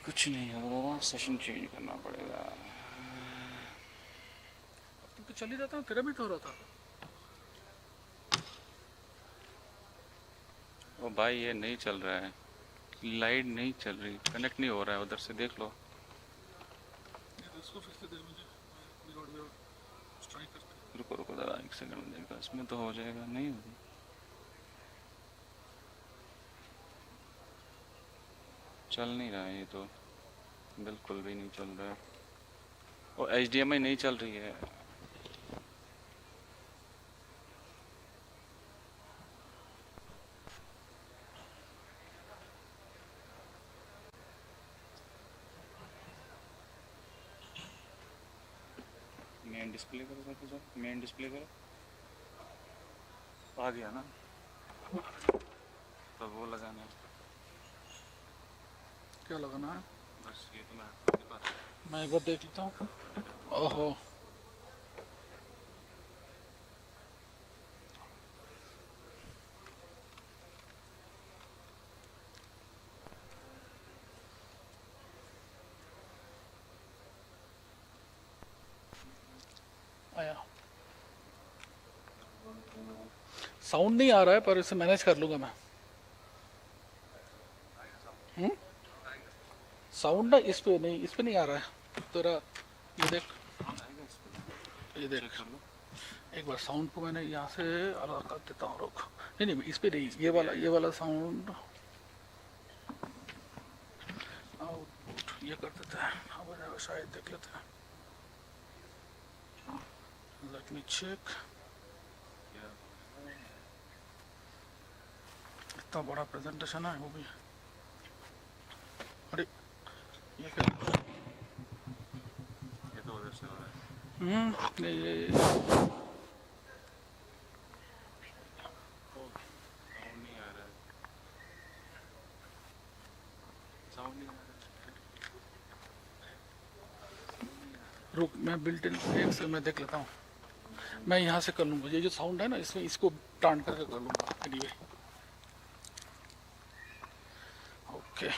कुछ नहीं होगा, सेशन चेंज करना पड़ेगा। अब तो चल ही रहा था, तेरा भी तो हो रहा था। ओ भाई ये नहीं चल रहा है, लाइट नहीं चल रही, कनेक्ट नहीं हो रहा है, उधर से देख लो। इसको फिर से दे मुझे, मिरर ट्राई करते हैं। रुको रुको जरा एक सेकंड में देखो, इसमें तो हो जाएगा। नहीं होगी, चल नहीं रहा है ये तो। बिल्कुल भी नहीं चल रहा है और HDMI नहीं चल रही है. मेन डिस्प्ले करो सर, मेन डिस्प्ले करो. आ गया ना, तो वो लगाना है. क्या लगाना है? बस ये तो मैं एक बार देख लेता हूँ. ओहो, आया. साउंड नहीं आ रहा है पर इसे मैनेज कर लूंगा मैं. साउंड ना इस पे नहीं आ रहा है. तेरा ये देख, ये देख. एक बार साउंड को मैंने यहाँ से अलग कर देता हूँ. रुक, नहीं इस पे नहीं, ये वाला साउंड आउटपुट ये कर देते हैं. अब शायद देख लेते हैं. Let me check. इतना बड़ा प्रेजेंटेशन है वो भी. अरे ये क्या? ये तो उधर से हो रहा है. ये साउंड नहीं आ रहा है. साउंड नहीं आ रहा है. रुक, मैं बिल्ट इन एक से मैं देख लेता हूँ. मैं यहाँ से कर लूँगा. ये जो साउंड है ना इसमें, इसको टान करके कर लूँगा. Anyway okay.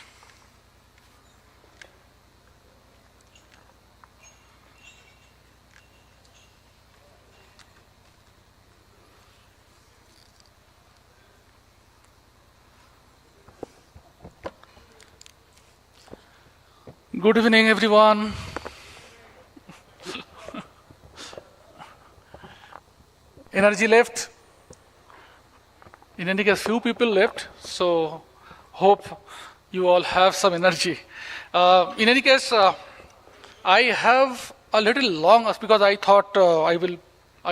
Good evening, everyone. Energy left. In any case, few people left, so hope you all have some energy. In any case, I have a little long because I thought I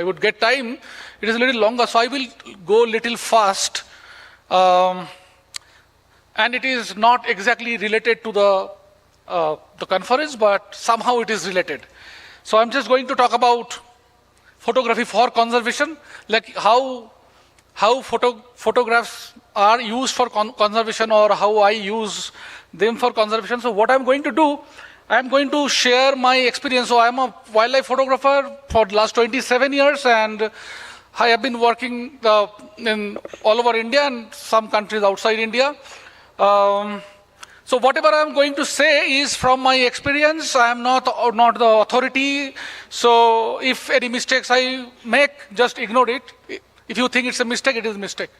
would get time. It is a little longer, so I will go little fast. And it is not exactly related to the conference, but somehow it is related. So I'm just going to talk about photography for conservation, like how photographs are used for conservation, or how I use them for conservation. So what I'm going to do, I'm going to share my experience. So I'm a wildlife photographer for the last 27 years, and I have been working in all over India and some countries outside India. So whatever I'm going to say is from my experience. I am not the authority. So if any mistakes I make, just ignore it. If you think it's a mistake, it is a mistake.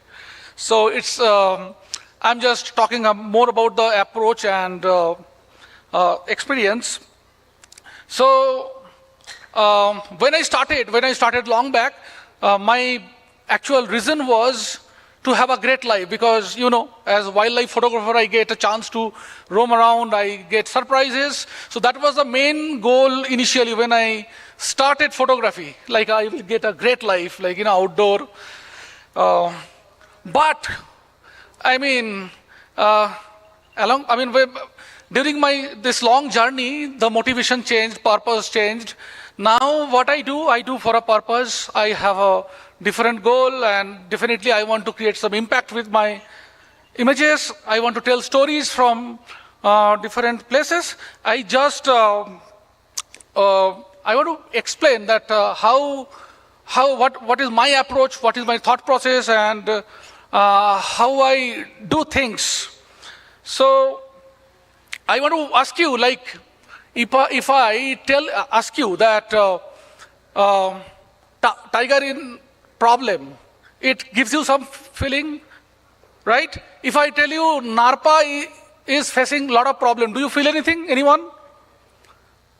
So it's I'm just talking more about the approach and experience. So when I started long back, my actual reason was to have a great life, because as a wildlife photographer, I get a chance to roam around, I get surprises. So that was the main goal initially when I started photography. Like I will get a great life, like outdoor. But I mean, during this long journey, the motivation changed, purpose changed. Now what I do for a purpose. I have a different goal, and definitely I want to create some impact with my images. I want to tell stories from different places. I just I want to explain that what is my approach, what is my thought process, and how I do things. So I want to ask you, like, if I ask you that tiger in problem, it gives you some feeling, right? If I tell you Narpa is facing a lot of problem, do you feel anything? Anyone?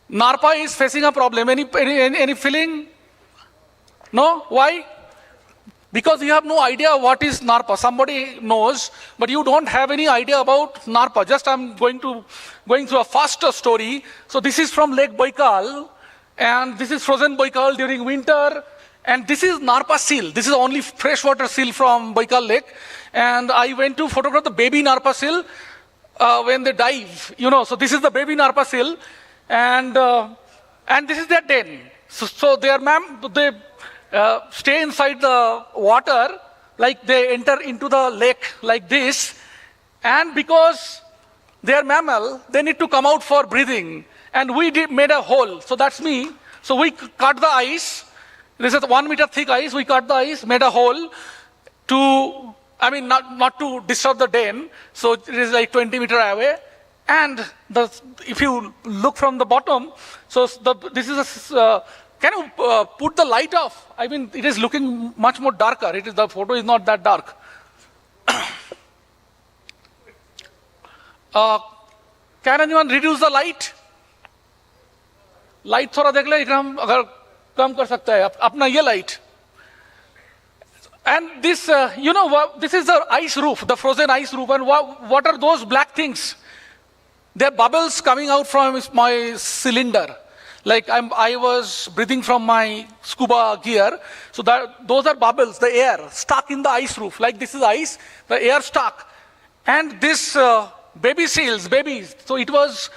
Narpa is facing a problem. Any feeling? No? Why? because you have no idea what is NARPA. Somebody knows, but you don't have any idea about NARPA. Just I'm going through a faster story. So this is from Lake Baikal, and this is frozen Baikal during winter, and this is NARPA seal. This is only freshwater seal from Baikal Lake, and I went to photograph the baby NARPA seal when they dive. So this is the baby NARPA seal, and this is their den. So they stay inside the water, like they enter into the lake like this, and because they are mammal, they need to come out for breathing. And we made a hole, so that's me. So we cut the ice. This is 1 meter thick ice. We cut the ice, made a hole to, not to disturb the den. So it is like 20 meter away. And if you look from the bottom, so this is a, can you put the light off? It is looking much more darker. The photo is not that dark. Can anyone reduce the light? Light थोड़ा देख ले, हम अगर कम कर सकता है अपना ये light. And this, this is the ice roof, the frozen ice roof. And what are those black things? There are bubbles coming out from my cylinder. Like I was breathing from my scuba gear. So those are bubbles, the air stuck in the ice roof. Like this is ice, the air stuck. And this babies, so it was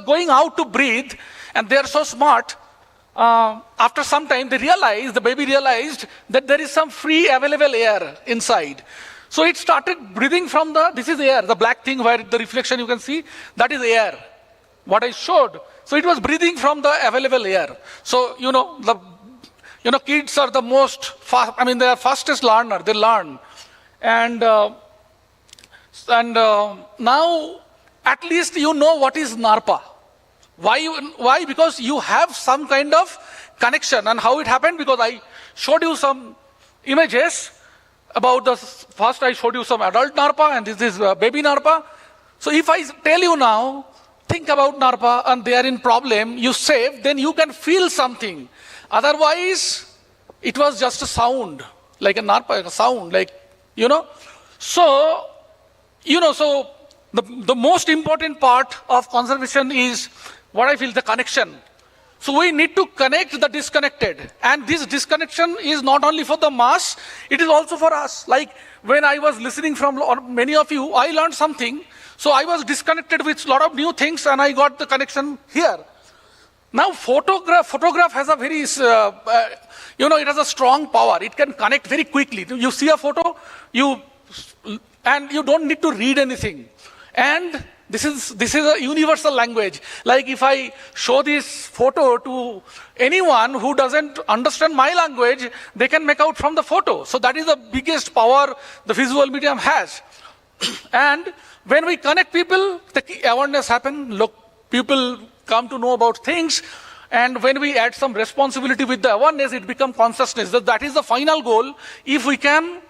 going out to breathe, and they are so smart. After some time, the baby realized that there is some free available air inside. So it started breathing from this is air, the black thing where the reflection you can see, that is air, what I showed. So it was breathing from the available air. So, kids are the most fast, they are fastest learner, they learn. And now, at least you know what is NARPA. Why? Because you have some kind of connection. And how it happened? Because I showed you some images about first I showed you some adult NARPA, and this is baby NARPA. So if I tell you now, think about NARPA and they are in problem, you save, then you can feel something. Otherwise, it was just a sound, like a NARPA, a sound, So, so the most important part of conservation is what I feel, the connection. So we need to connect the disconnected. And this disconnection is not only for the mass, it is also for us. Like when I was listening from many of you, I learned something. So I was disconnected with a lot of new things and I got the connection here. Now photograph has a very, it has a strong power. It can connect very quickly. You see a photo, and you don't need to read anything. And this is a universal language. Like if I show this photo to anyone who doesn't understand my language, they can make out from the photo. So that is the biggest power the visual medium has. And when we connect people, the awareness happens. Look, people come to know about things. And when we add some responsibility with the awareness, it becomes consciousness. That is the final goal. If we can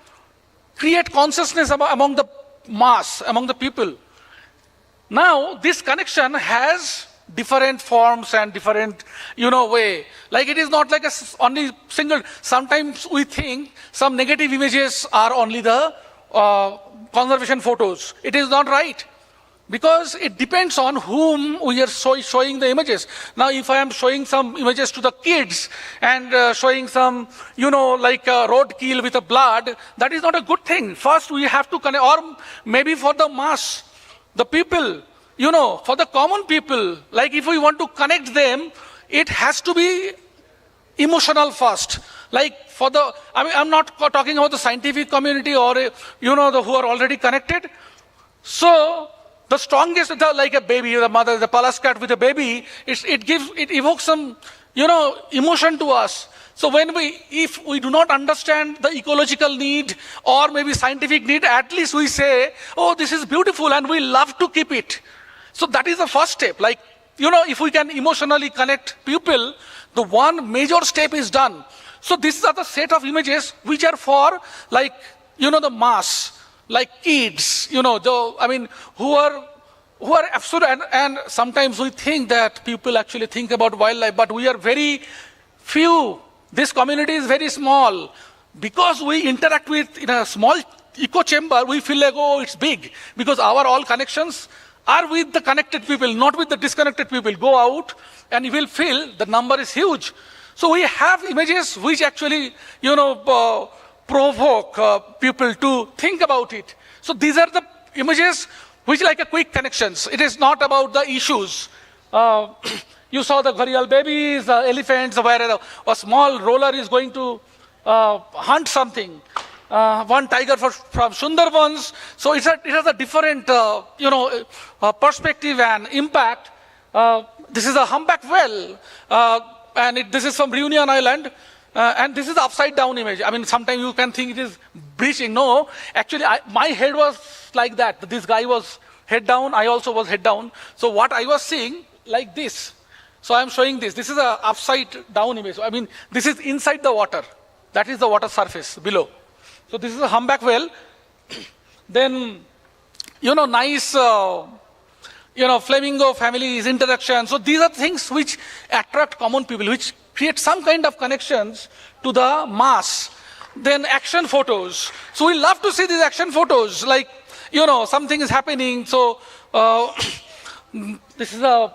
create consciousness among the mass, among the people. Now, this connection has different forms and different, way. Like it is not like only single. Sometimes we think some negative images are only the conservation photos. It is not right. Because it depends on whom we are showing the images. Now, if I am showing some images to the kids and showing some, like a roadkill with a blood, that is not a good thing. First, we have to connect, or maybe for the mass, the people, for the common people, like if we want to connect them, it has to be emotional first. Like I'm not talking about the scientific community or, who are already connected. So, the strongest, like a baby, the mother, the Pallas cat with a baby, it evokes some, emotion to us. So if we do not understand the ecological need or maybe scientific need, at least we say, oh, this is beautiful and we love to keep it. So that is the first step. Like, if we can emotionally connect people, the one major step is done. So these are the set of images which are for, like, the mass. Like kids, who are absolute, and sometimes we think that people actually think about wildlife, but we are very few. This community is very small. because we interact with in a small echo chamber, we feel like, oh, it's big, because our all connections are with the connected people, not with the disconnected people. Go out and you will feel the number is huge. So we have images which actually, provoke people to think about it. So these are the images which like a quick connections. It is not about the issues. You saw the gharial babies, the elephants, where a small roller is going to hunt something. One tiger from Sundarbans. So it has a different, perspective and impact. This is a humpback whale, and this is from Reunion Island. And this is the upside down image. I mean, sometimes you can think it is breaching. No, actually, my head was like that. This guy was head down. I also was head down. So what I was seeing, like this. So I am showing this. This is a upside down image. I mean, this is inside the water. That is the water surface below. So this is a humpback whale. Then, nice, flamingo families, interaction. So these are things which attract common people, which create some kind of connections to the mass. Then action photos. So we love to see these action photos, like, something is happening. So this is a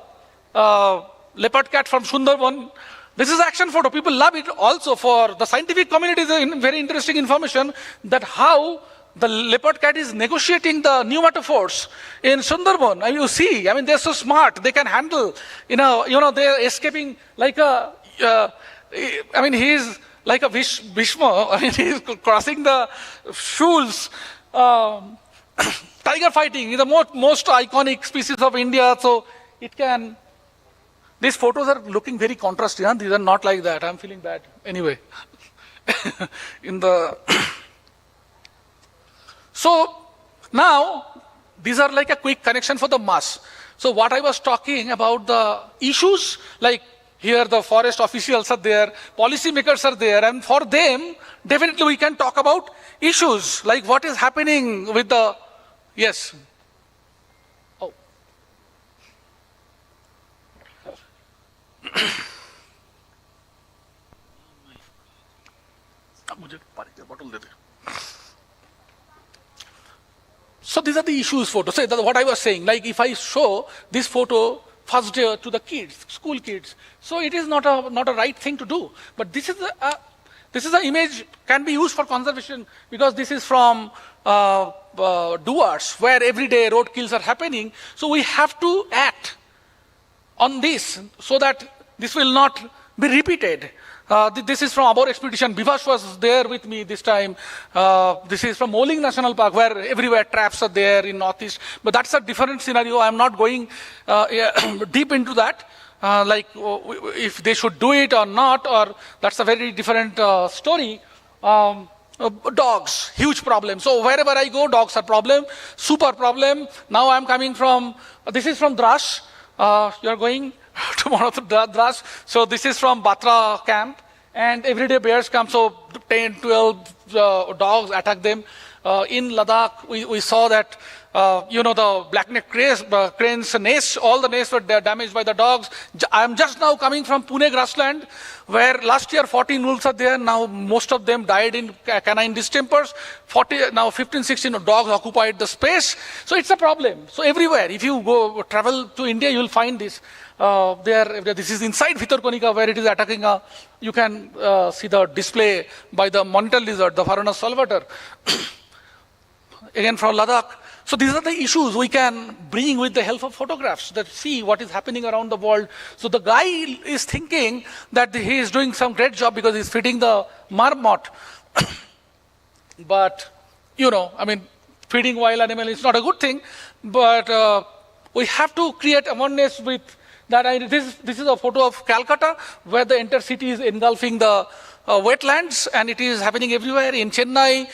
leopard cat from Sundarban. This is action photo. People love it also. For the scientific community, is very interesting information that how the leopard cat is negotiating the pneumatophores in Sundarban. And you see, I mean, they're so smart. They can handle, they're escaping like a, he's like a Bhishma. I mean, he's crossing the shoals. Tiger fighting is the most iconic species of India. So it can, these photos are looking very contrasting. Huh? These are not like that. I'm feeling bad. Anyway, so now these are like a quick connection for the mass. So what I was talking about, the issues, like here the forest officials are there, policy makers are there, and for them, definitely we can talk about issues, like what is happening with the, yes. Oh. So these are the issues photos. So that's what I was saying. Like if I show this photo first day to the kids, school kids, so it is not a right thing to do. But this is the image can be used for conservation, because this is from Duars, where every day road kills are happening. So we have to act on this so that this will not be repeated. This is from our expedition. Bivash was there with me this time. This is from Moling National Park, where everywhere traps are there in Northeast. But that's a different scenario. I'm not going deep into that, like if they should do it or not, or that's a very different story. Dogs, huge problem. So wherever I go, dogs are problem, super problem. Now I'm coming from, this is from Drash. You're going tomorrow to Drash. So this is from Batra camp, and everyday bears come, so 10, 12 dogs attack them. In Ladakh, we saw that, the black-necked crane's nests, all the nests were damaged by the dogs. I am just now coming from Pune grassland, where last year 14 wolves are there. Now most of them died in canine distempers. 15, 16 dogs occupied the space. So it's a problem. So everywhere, if you travel to India, you will find this. This is inside Vitorkonika, where it is attacking. You can see the display by the monitor lizard, the Varanus salvator. Again from Ladakh. So these are the issues we can bring with the help of photographs that see what is happening around the world. So the guy is thinking that he is doing some great job because he's feeding the marmot. But, feeding wild animal is not a good thing. But we have to create awareness with that. This is a photo of Calcutta, where the entire city is engulfing the wetlands, and it is happening everywhere. In Chennai,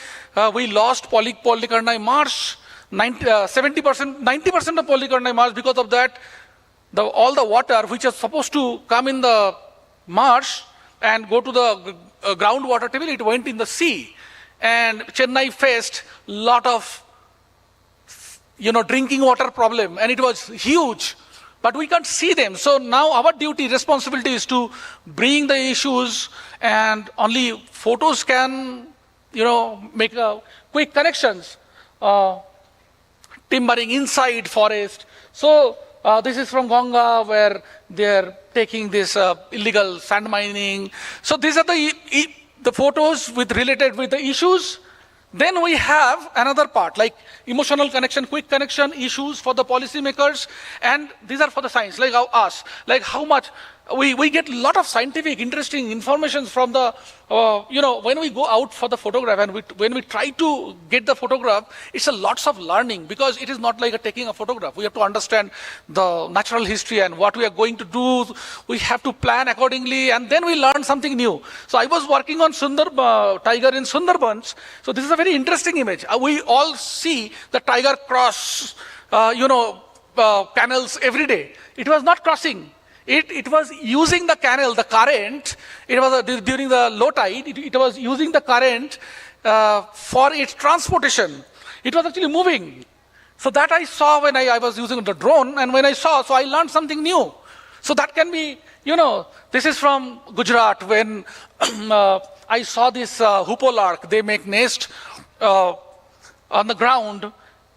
we lost Polycarni marsh. 90% of Polycarni marsh. Because of that, all the water which is supposed to come in the marsh and go to the groundwater table, it went in the sea. And Chennai faced a lot of drinking water problem, and it was huge. But we can't see them. So now our responsibility is to bring the issues, and only photos can make quick connections. Timbering inside forest. So this is from Ganga, where they're taking this illegal sand mining. So these are the photos related with the issues. Then we have another part, like emotional connection, quick connection, issues for the policymakers, and these are for the science, like us, like how much we get a lot of scientific, interesting information from the, when we go out for the photograph and when we try to get the photograph, it's a lots of learning, because it is not like taking a photograph. We have to understand the natural history and what we are going to do. We have to plan accordingly, and then we learn something new. So I was working on tiger in Sundarbans. So this is a very interesting image. We all see the tiger cross, canals every day. It was not crossing. It was using the canal, the current. It was during the low tide. It was using the current for its transportation. It was actually moving. So that I saw when I was using the drone, and when I saw, so I learned something new. So that can be, this is from Gujarat, when I saw this hoopoe lark. They make nest on the ground.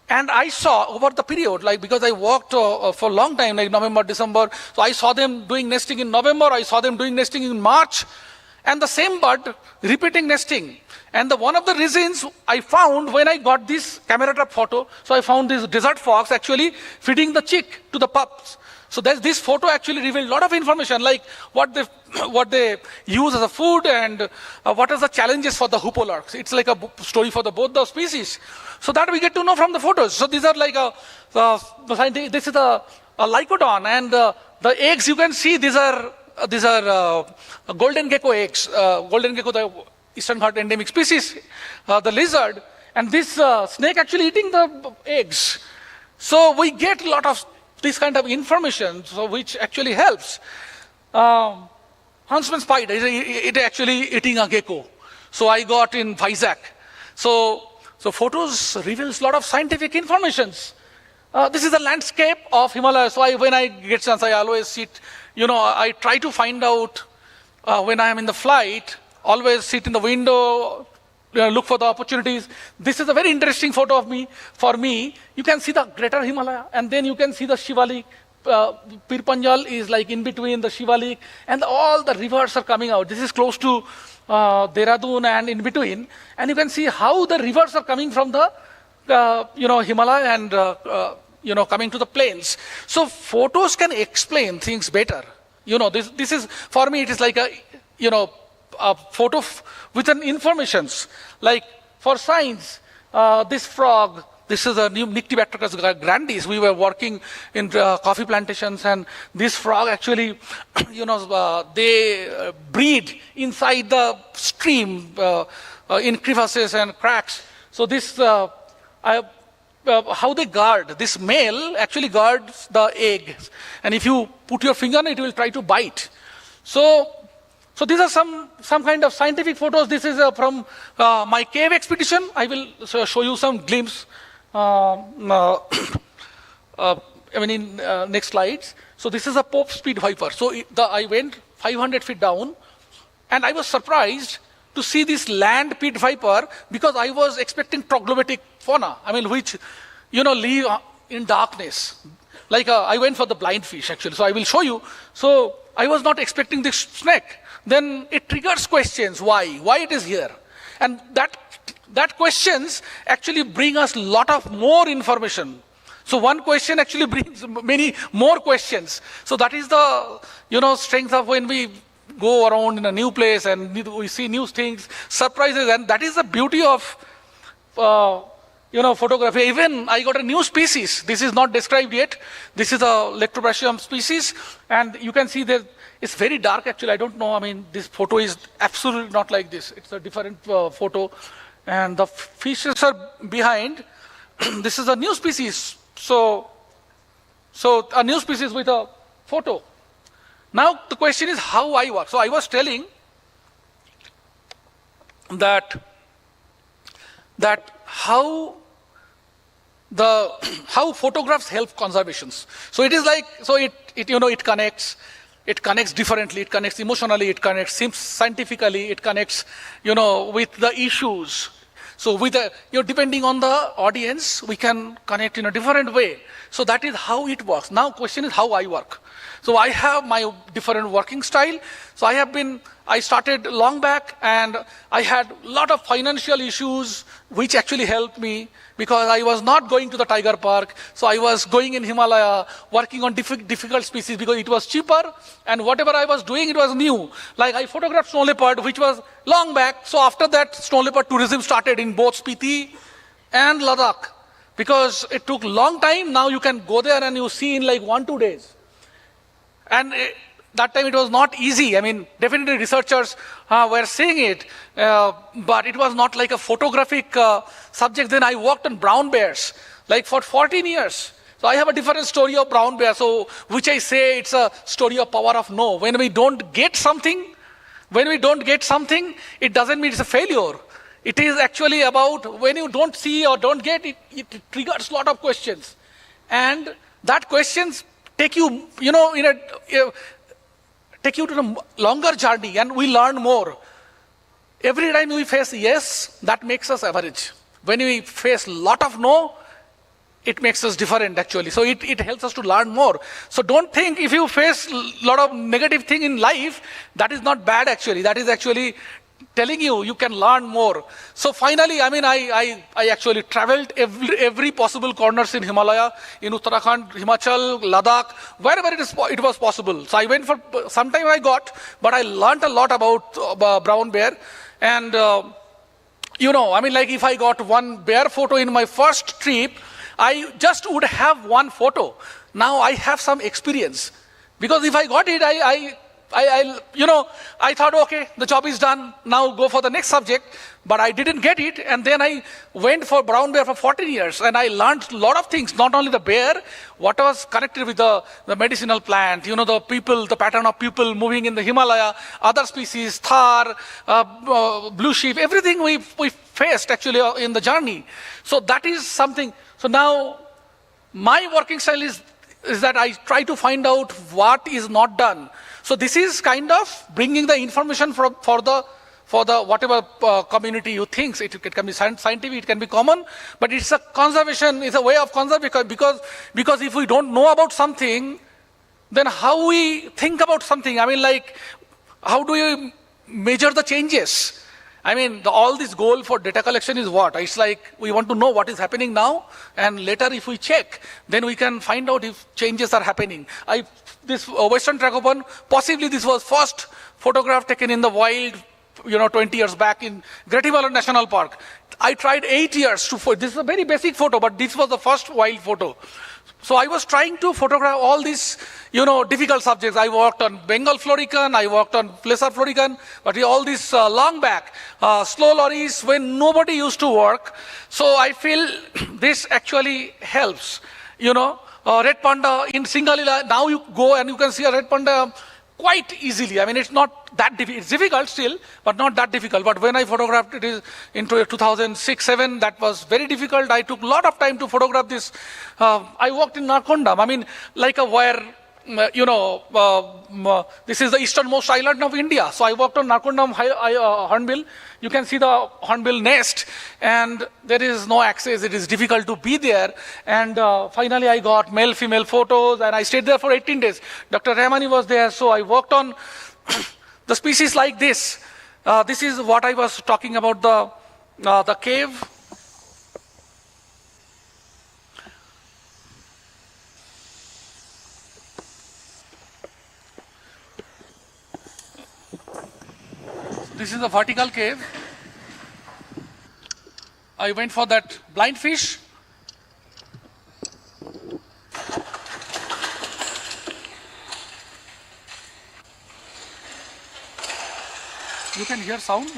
And I saw over the period, because I walked for a long time, like November, December, so I saw them doing nesting in November, I saw them doing nesting in March, and the same bird repeating nesting. And one of the reasons I found when I got this camera trap photo, so I found this desert fox actually feeding the chick to the pups. So this photo actually revealed a lot of information, like what they use as a food, and what are the challenges for the hoopoe larks. It's like a story for both the species. So that we get to know from the photos. So these are like this is a lycodon, and the eggs you can see, these are golden gecko eggs. Golden gecko, the Eastern Ghat endemic species, the lizard, and this snake actually eating the eggs. So we get a lot of this kind of information, so which actually helps. Huntsman spider, it actually eating a gecko. So I got in Vizag. So photos reveals a lot of scientific informations. This is the landscape of Himalaya. So when I get chance, I always sit, I try to find out when I am in the flight, always sit in the window, look for the opportunities. This is a very interesting photo of me. For me, you can see the greater Himalaya, and then you can see the Shivalik. Pir Panjal is like in between the Shivalik, and all the rivers are coming out. This is close to Dehradun and in between, and you can see how the rivers are coming from the Himalaya and coming to the plains. So photos can explain things better. This is, for me, it is like a photo with an informations. Like for science, this frog, this is a new Nyctibacterus grandis. We were working in coffee plantations, and this frog actually, they breed inside the stream in crevices and cracks. So this, how they guard, this male actually guards the eggs, and if you put your finger on it, it will try to bite. So these are some kind of scientific photos. This is from my cave expedition. I will show you some glimpse. In next slides. So this is a Pope's Speed Viper. So I went 500 feet down, and I was surprised to see this land pit viper, because I was expecting troglodytic fauna. Which live in darkness. Like I went for the blind fish actually. So I will show you. So I was not expecting this snake. Then it triggers questions. Why it is here? And that questions actually bring us lot of more information. So one question actually brings many more questions. So that is the strength of when we go around in a new place and we see new things, surprises, and that is the beauty of photography. Even I got a new species. This is not described yet. This is a Lectobrachium species, and you can see that it's very dark actually. I don't know. This photo is absolutely not like this. It's a different photo, and the fishes are behind. This is a new species. So a new species with a photo. Now the question is how I work. So I was telling that how photographs help conservations. So it is like, it connects. it connects differently, it connects emotionally, it connects scientifically, it connects, with the issues. So with depending on the audience, we can connect in a different way. So that is how it works. Now question is how I work. So I have my different working style. So I started long back, and I had a lot of financial issues which actually helped me, because I was not going to the tiger park. So I was going in Himalaya, working on difficult species because it was cheaper, and whatever I was doing, it was new. Like I photographed snow leopard, which was long back. So after that, snow leopard tourism started in both Spiti and Ladakh, because it took long time. Now you can go there and you see in like 1-2 days. And that time it was not easy. I mean, definitely researchers were seeing it, but it was not like a photographic subject. Then I worked on brown bears, like for 14 years. So I have a different story of brown bear, so which I say it's a story of power of no. When we don't get something, it doesn't mean it's a failure. It is actually about when you don't see or don't get it, it triggers a lot of questions. And that questions take you, take you to a longer journey, and we learn more. Every time we face yes, that makes us average. When we face a lot of no, it makes us different actually. So it helps us to learn more. So don't think if you face a lot of negative thing in life, that is not bad actually. That is actually telling you can learn more. So finally, I actually traveled every possible corners in Himalaya, in Uttarakhand, Himachal, Ladakh, wherever it was possible. So I went for some time but I learned a lot about brown bear. And if I got one bear photo in my first trip, I just would have one photo. Now I have some experience, because if I got it, I thought, okay, the job is done, now go for the next subject, but I didn't get it, and then I went for brown bear for 14 years, and I learned a lot of things, not only the bear, what was connected with the medicinal plant, the people, the pattern of people moving in the Himalaya, other species, thar, blue sheep, everything we faced actually in the journey. So that is something. So now my working style is that I try to find out what is not done. So this is kind of bringing the information for the whatever community you think. It can be scientific, it can be common, but it's a conservation, it's a way of conservation, because if we don't know about something, then how we think about something? How do you measure the changes? All this goal for data collection is what? It's like we want to know what is happening now, and later if we check, then we can find out if changes are happening. This Western Tragopan, possibly this was first photograph taken in the wild, 20 years back in Great Himalayan National Park. I tried 8 years this is a very basic photo, but this was the first wild photo. So I was trying to photograph all these, difficult subjects. I worked on Bengal florican, I worked on Placer florican, but all these long back, slow lorries when nobody used to work. So I feel this actually helps, red panda in Singalila, now you go and you can see a red panda quite easily. It's not that difficult. It's difficult still, but not that difficult. But when I photographed it in 2006-07, that was very difficult. I took a lot of time to photograph this. I worked in Narkondam. This is the easternmost island of India. So I worked on Narkondam hornbill. You can see the hornbill nest, and there is no access. It is difficult to be there. And finally, I got male-female photos, and I stayed there for 18 days. Dr. Rahmani was there, so I worked on the species like this. This is what I was talking about, the cave. This is a vertical cave. I went for that blind fish. You can hear sound.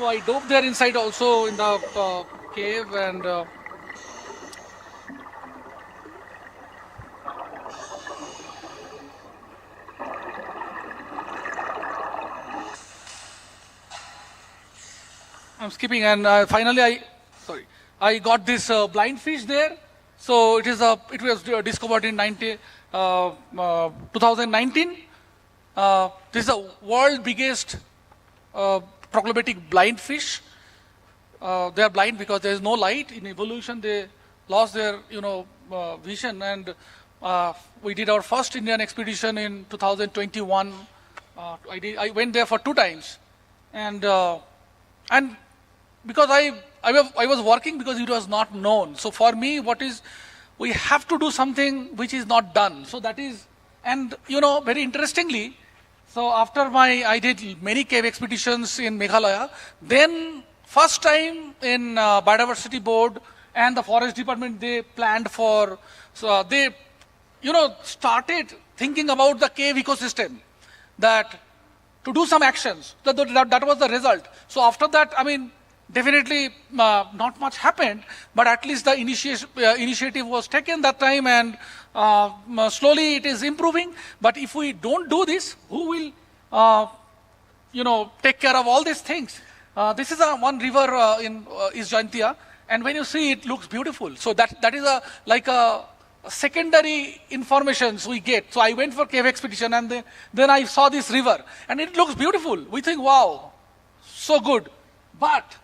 So I dove there inside also in the cave, and I'm skipping, and finally I got this blind fish there. So it was discovered in 2019. This is the world's biggest problematic blind fish. They are blind because there is no light. In evolution, they lost their vision, and we did our first Indian expedition in 2021. I went there for 2 times, and because I was working because it was not known. So for me, we have to do something which is not done. So that is, and very interestingly, so after I did many cave expeditions in Meghalaya. Then first time in Biodiversity Board and the Forest Department, they planned for, so they, started thinking about the cave ecosystem, that to do some actions. That was the result. So after that, definitely not much happened, but at least the initiative was taken that time, and slowly it is improving. But if we don't do this, who will take care of all these things? This is one river in East Jaintia, and when you see it, looks beautiful. So that is like a secondary informations we get. So I went for cave expedition, and then I saw this river, and it looks beautiful. We think, wow, so good. But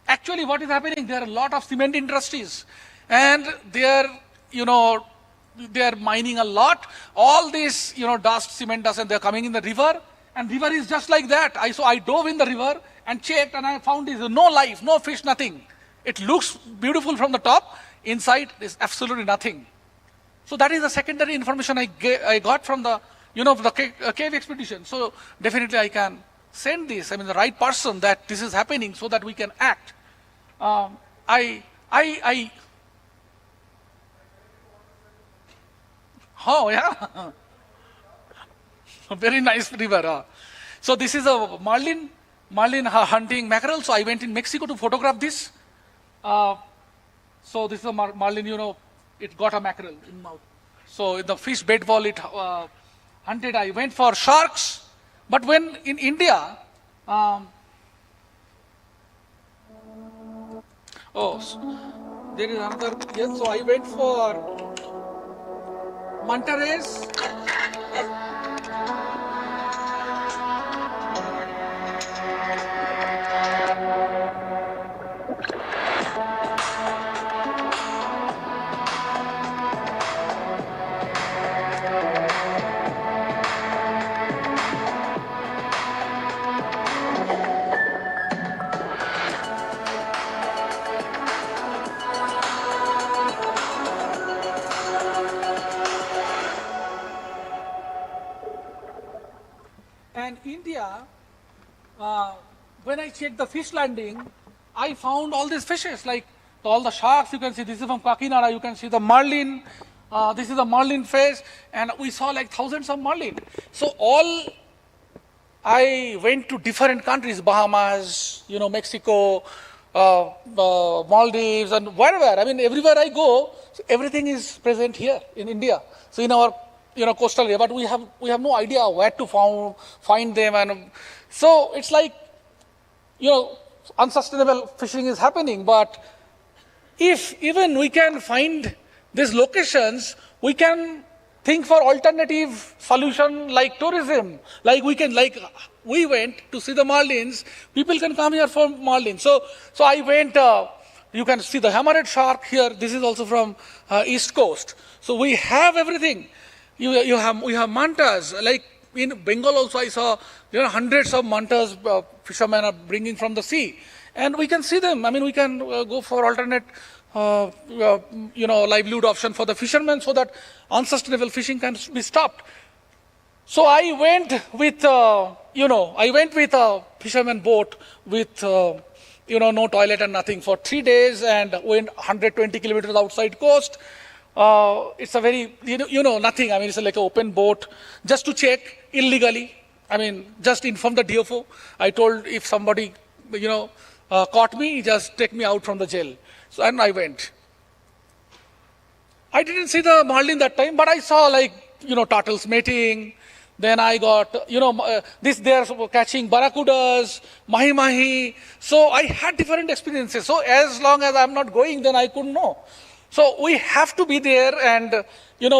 actually what is happening, there are a lot of cement industries, and they are mining a lot. All this, dust, cement dust, and they're coming in the river, and river is just like that. So I dove in the river and checked, and I found there's no life, no fish, nothing. It looks beautiful from the top. Inside, there's absolutely nothing. So that is the secondary information I got from the, the cave expedition. So definitely I can send this, the right person, that this is happening, so that we can act. Oh yeah, very nice river. So this is a marlin hunting mackerel. So I went in Mexico to photograph this. So this is a marlin, it got a mackerel in mouth. So in the fish bed wall it hunted. I went for sharks, but when in India, there is another. Yes, so I went for manta rays. And India, when I checked the fish landing, I found all these fishes, like all the sharks. You can see this is from Kakinada. You can see the marlin. This is the marlin fish, and we saw like thousands of marlin. So I went to different countries, Bahamas, Mexico, Maldives, and wherever. Everywhere I go, so everything is present here in India. So in our coastal area, but we have no idea where to find them, and so it's like unsustainable fishing is happening. But if even we can find these locations, we can think for alternative solution like tourism. Like we went to see the marlins. People can come here for marlins. So I went. You can see the hammerhead shark here. This is also from East Coast. So we have everything. We have mantas. Like in Bengal also, I saw hundreds of mantas fishermen are bringing from the sea, and we can see them. We can go for alternate livelihood option for the fishermen, so that unsustainable fishing can be stopped. So I went with a fisherman boat with no toilet and nothing for 3 days, and went 120 kilometers outside coast. It's a very, nothing. It's like an open boat just to check illegally. Just inform the DFO. I told if somebody caught me, just take me out from the jail. So, and I went. I didn't see the marlin that time, but I saw turtles mating. Then I got, they're catching barracudas, mahi-mahi. So I had different experiences. So as long as I'm not going, then I couldn't know. So we have to be there and,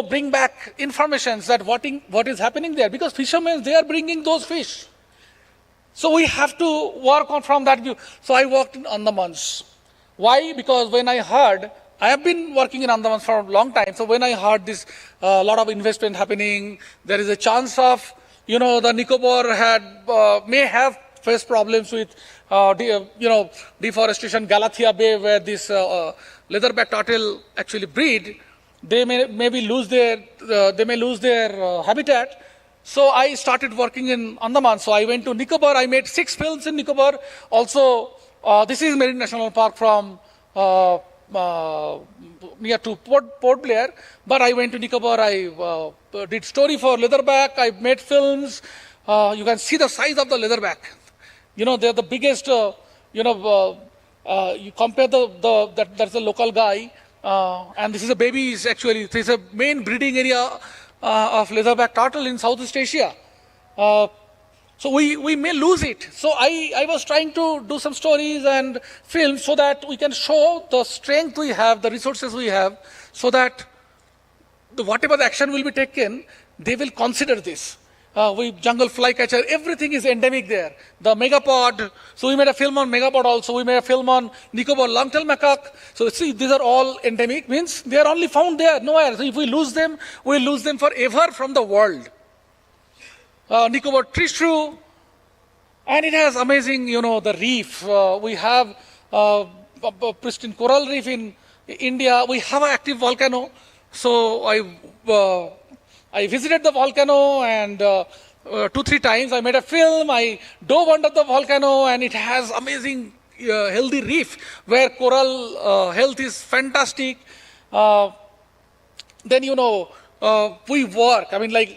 bring back information that what is happening there. Because fishermen, they are bringing those fish. So we have to work on from that view. So I worked in Andamans. Why? Because when I heard, I have been working in Andamans for a long time. So when I heard this, lot of investment happening, there is a chance of, the Nicobar may have faced problems with, deforestation, Galathea Bay, where this leatherback turtle actually breed. They may lose their habitat. So I started working in Andaman. So I went to Nicobar. I made 6 films in Nicobar. Also, this is Marine National Park from near to Port Blair. But I went to Nicobar. I did story for leatherback. I made films. You can see the size of the leatherback. They're the biggest. You compare that's a local guy, and this is a baby. Actually, this is a main breeding area of leatherback turtle in Southeast Asia. So we may lose it. So I was trying to do some stories and films so that we can show the strength we have, the resources we have, so that whatever the action will be taken, they will consider this. Jungle flycatcher, everything is endemic there. The megapod, so we made a film on megapod also. We made a film on Nicobar long-tailed macaque. So see, these are all endemic, means they are only found there, nowhere. So if we lose them, we'll lose them forever from the world. Nicobar tree shrew, and it has amazing, the reef. We have a pristine coral reef in India. We have an active volcano. So I visited the volcano and 2-3 times I made a film. I dove under the volcano and it has amazing healthy reef where coral health is fantastic. Then we work.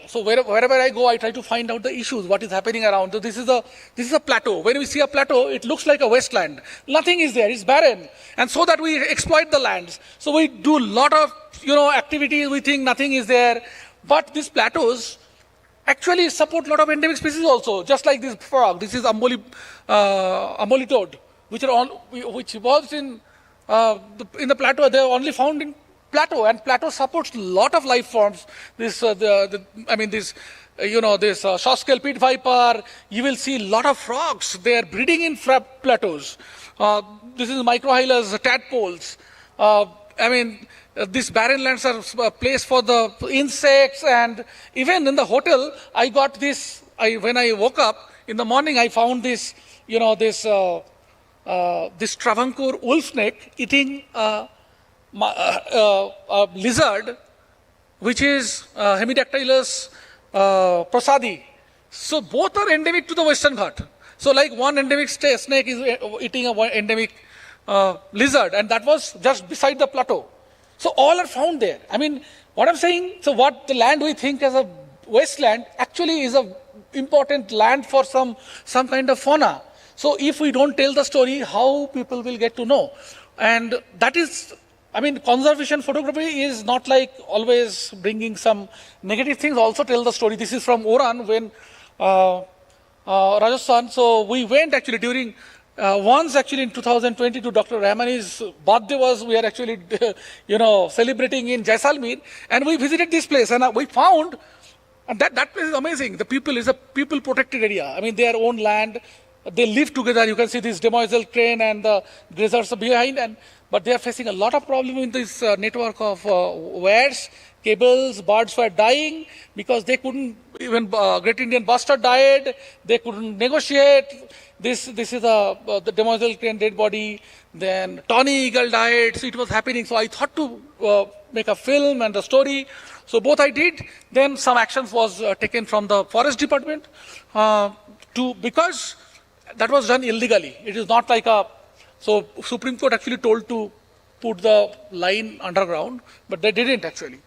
So wherever I go, I try to find out the issues, what is happening around. So this is a plateau. When we see a plateau, it looks like a wasteland. Nothing is there. It's barren. And so that we exploit the lands. So we do a lot of activities. We think nothing is there. But these plateaus actually support a lot of endemic species also, just like this frog. This is amboli toad, which evolves in the plateau. They are only found in plateau, and plateau supports a lot of life forms. This short-scale pit viper. You will see a lot of frogs. They are breeding in plateaus. This is microhylas, tadpoles. These barren lands are a place for the insects, and even in the hotel, I got this. When I woke up in the morning, I found this, this Travancore wolf snake eating a lizard, which is Hemidactylus prasadi. So both are endemic to the Western Ghat. So like one endemic snake is eating an endemic lizard, and that was just beside the plateau. So all are found there. What I'm saying, so what the land we think as a wasteland actually is a important land for some kind of fauna. So if we don't tell the story, how people will get to know? And that is, conservation photography is not like always bringing some negative things, also tell the story. This is from Oran, when Rajasthan. So we went actually during once actually in 2022, Dr. Rahmani's birthday was, we are actually, celebrating in Jaisalmer, and we visited this place, and we found, and that place is amazing. The people is a people protected area. Their own land, they live together. You can see this demoiselle crane and the grazers behind, but they are facing a lot of problem in this network of wires, cables. Birds were dying because they couldn't, even Great Indian Bustard died, they couldn't negotiate. This is the demoiselle crane dead body. Then tawny eagle died. So it was happening. So I thought to make a film and a story. So both I did. Then some actions was taken from the forest department because that was done illegally. It is not like so Supreme Court actually told to put the line underground, but they didn't actually.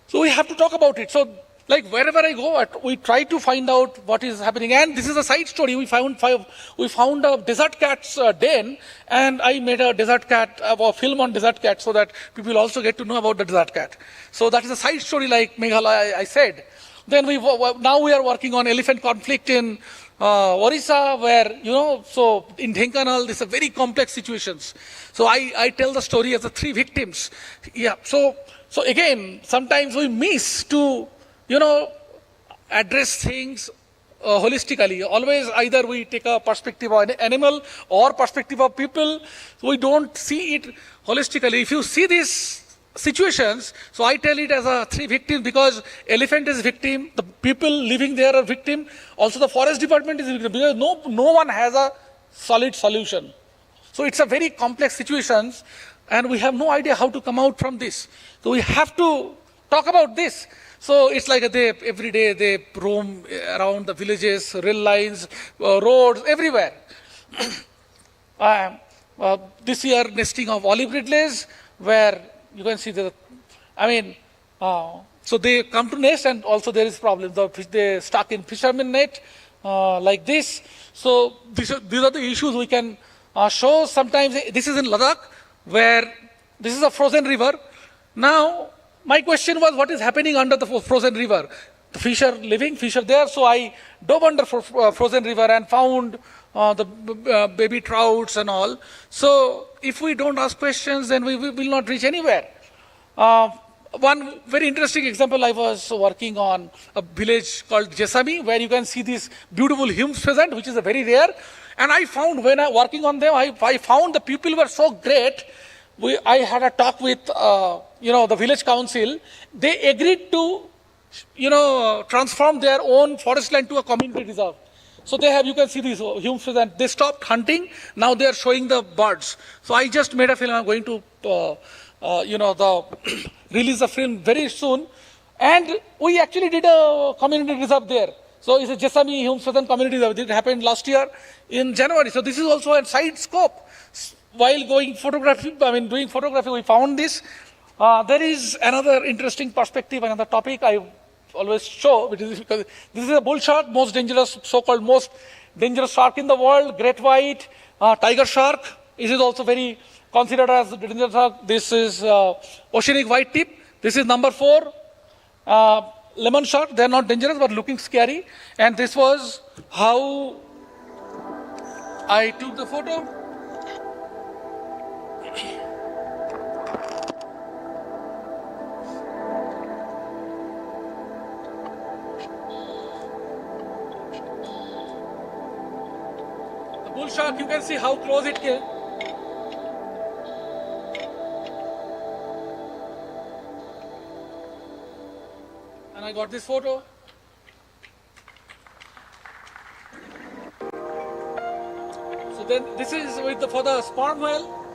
So we have to talk about it. So Like wherever I go, we try to find out what is happening. And this is a side story. We found a desert cat's den, and I made a desert cat, a film on desert cat, so that people also get to know about the desert cat. So that is a side story, like Meghalaya, I said. Then now we are working on elephant conflict in Orissa, where, so in Dhenkanal, these are very complex situations. So I tell the story as the 3 victims. Yeah. So again, sometimes we miss to, address things holistically. Always either we take a perspective of an animal or perspective of people. So we don't see it holistically. If you see these situations, so I tell it as a 3 victims, because elephant is victim, the people living there are victim, also the forest department is victim, because no one has a solid solution. So it's a very complex situations, and we have no idea how to come out from this. So we have to talk about this. So it's like every day they roam around the villages, rail lines, roads, everywhere. This year nesting of olive ridleys, where you can see so they come to nest, and also there is problem. They stuck in fisherman net, like this. So these are the issues we can show. Sometimes this is in Ladakh, where this is a frozen river. Now, my question was, what is happening under the frozen river? The fish are living, fish are there. So I dove under frozen river and found the baby trouts and all. So if we don't ask questions, then we will not reach anywhere. One very interesting example, I was working on a village called Jesami, where you can see this beautiful humes pheasant, which is a very rare. And I found, when I working on them, I found the people were so great. I had a talk with, the village council. They agreed to, transform their own forest land to a community reserve. So they have, you can see these humes pheasant. They stopped hunting. Now they are showing the birds. So I just made a film. I'm going to, release the film very soon. And we actually did a community reserve there. So it's a Jesami humes pheasant community reserve. It happened last year in January. So this is also a side scope. While doing photography, we found this. There is another interesting perspective, another topic I always show, which is because this is a bull shark, most dangerous, so-called most dangerous shark in the world, great white, tiger shark. This is also very considered as a dangerous shark. This is oceanic white tip. This is number 4, lemon shark. They are not dangerous, but looking scary. And this was how I took the photo. Bull shark, you can see how close it came. And I got this photo. So then this is for the sperm whale.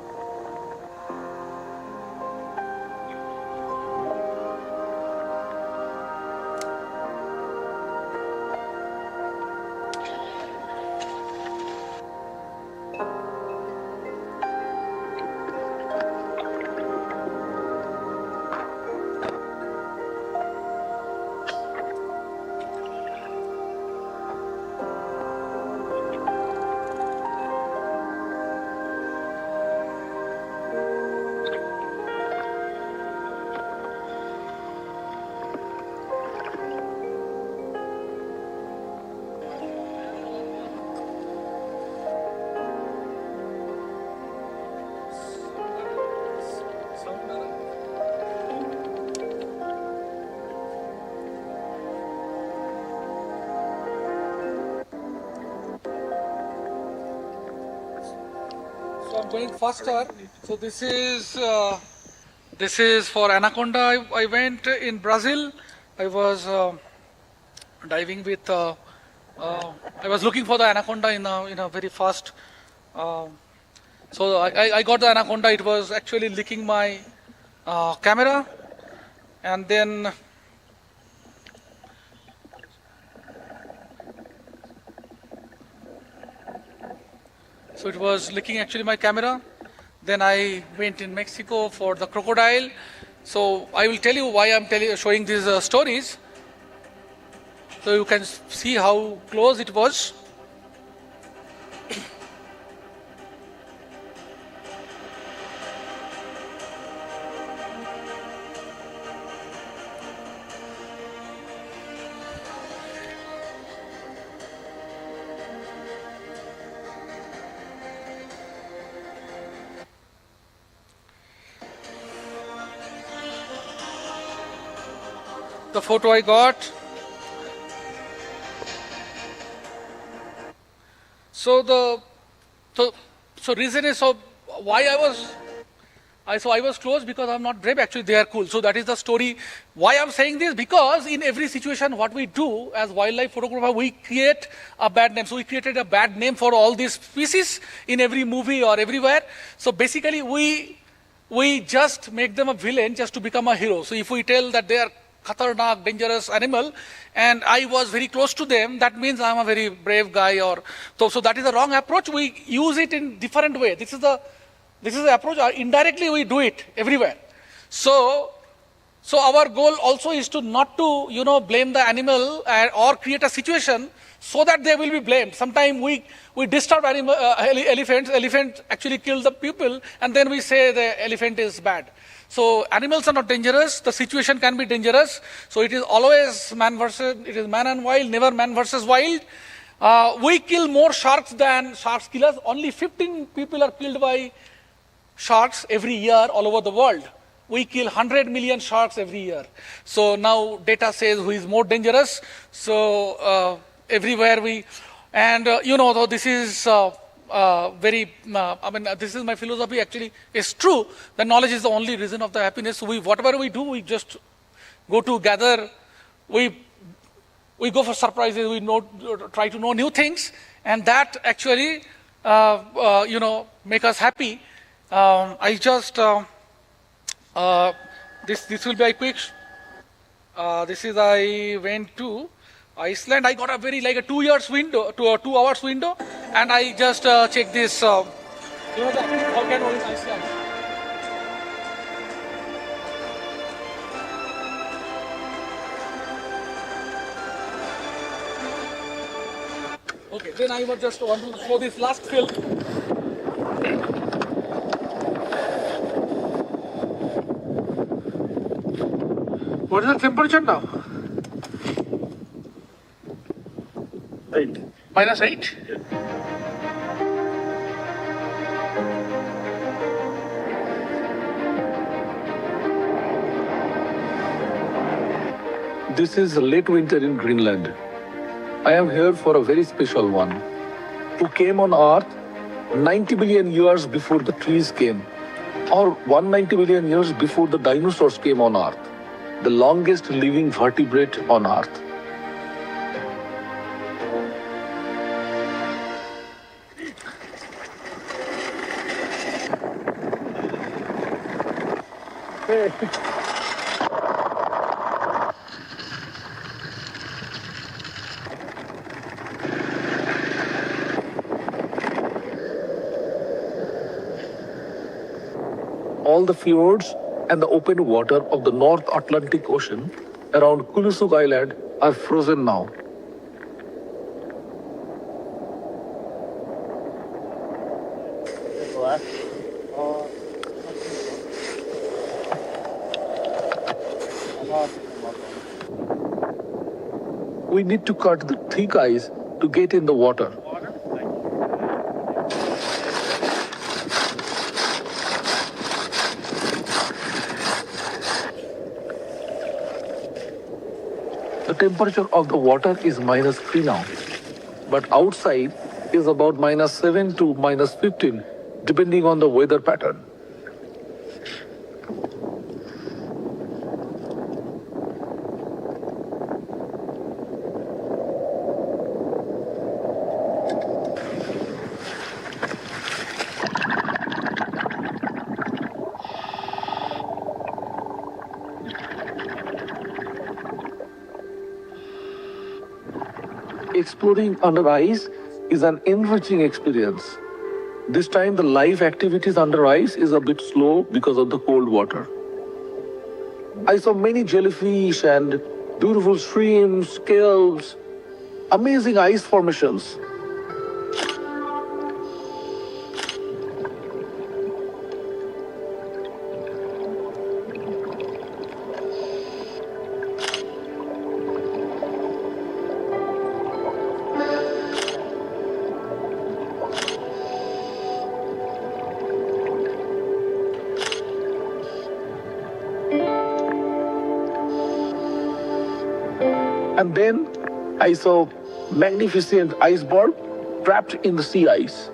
So I'm going faster. So this is for anaconda. I went in Brazil. I was diving with. I was looking for the anaconda in a very fast. So I got the anaconda. It was actually licking my camera, and then. So it was licking actually my camera. Then I went in Mexico for the crocodile. So I will tell you why I'm showing these stories. So you can see how close it was. The photo I got. So reason is, so why I was close, because I'm not brave. Actually, they are cool. So that is the story. Why I'm saying this? Because in every situation, what we do as wildlife photographer, we create a bad name. So we created a bad name for all these species in every movie or everywhere. So basically, we just make them a villain just to become a hero. So if we tell that they are khatarnak, dangerous animal, and I was very close to them, that means I'm a very brave guy. So that is the wrong approach. We use it in different way. This is the approach. Indirectly, we do it everywhere. So our goal also is to not to blame the animal or create a situation so that they will be blamed. Sometimes we disturb elephants. Elephants actually kill the people, and then we say the elephant is bad. So animals are not dangerous. The situation can be dangerous. So it is always it is man and wild, never man versus wild. We kill more sharks than sharks kill us. Only 15 people are killed by sharks every year all over the world. We kill 100 million sharks every year. So now data says who is more dangerous. So everywhere though this is this is my philosophy. Actually, it's true. The knowledge is the only reason of the happiness. So whatever we do, we just go to gather. We go for surprises. We try to know new things, and that actually, make us happy. This will be a quick. I went to Iceland. I got a very like a 2 years window, to a 2 hours window, and I just checked this. The volcano in Iceland. Okay, then I just want to show this last film. What is the temperature now? 8. -8? This is late winter in Greenland. I am here for a very special one, who came on Earth 90 billion years before the trees came, or 190 billion years before the dinosaurs came on Earth, the longest living vertebrate on Earth. All the fjords and the open water of the North Atlantic Ocean around Kulusuk Island are frozen now. We need to cut the thick ice to get in the water. The temperature of the water is -3 now, but outside is about -7 to -15, depending on the weather pattern. Exploring under ice is an enriching experience. This time the life activities under ice is a bit slow because of the cold water. I saw many jellyfish and beautiful streams, caves, amazing ice formations. And then I saw magnificent iceberg trapped in the sea ice.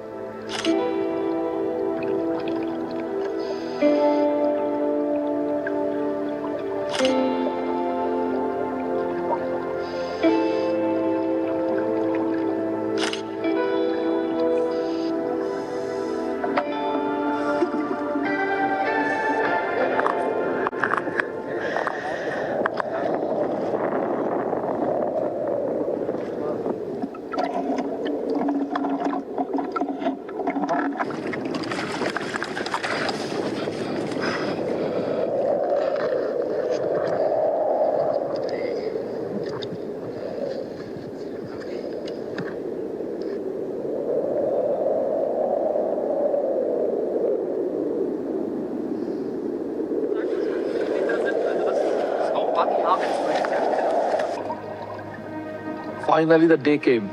Finally, the day came.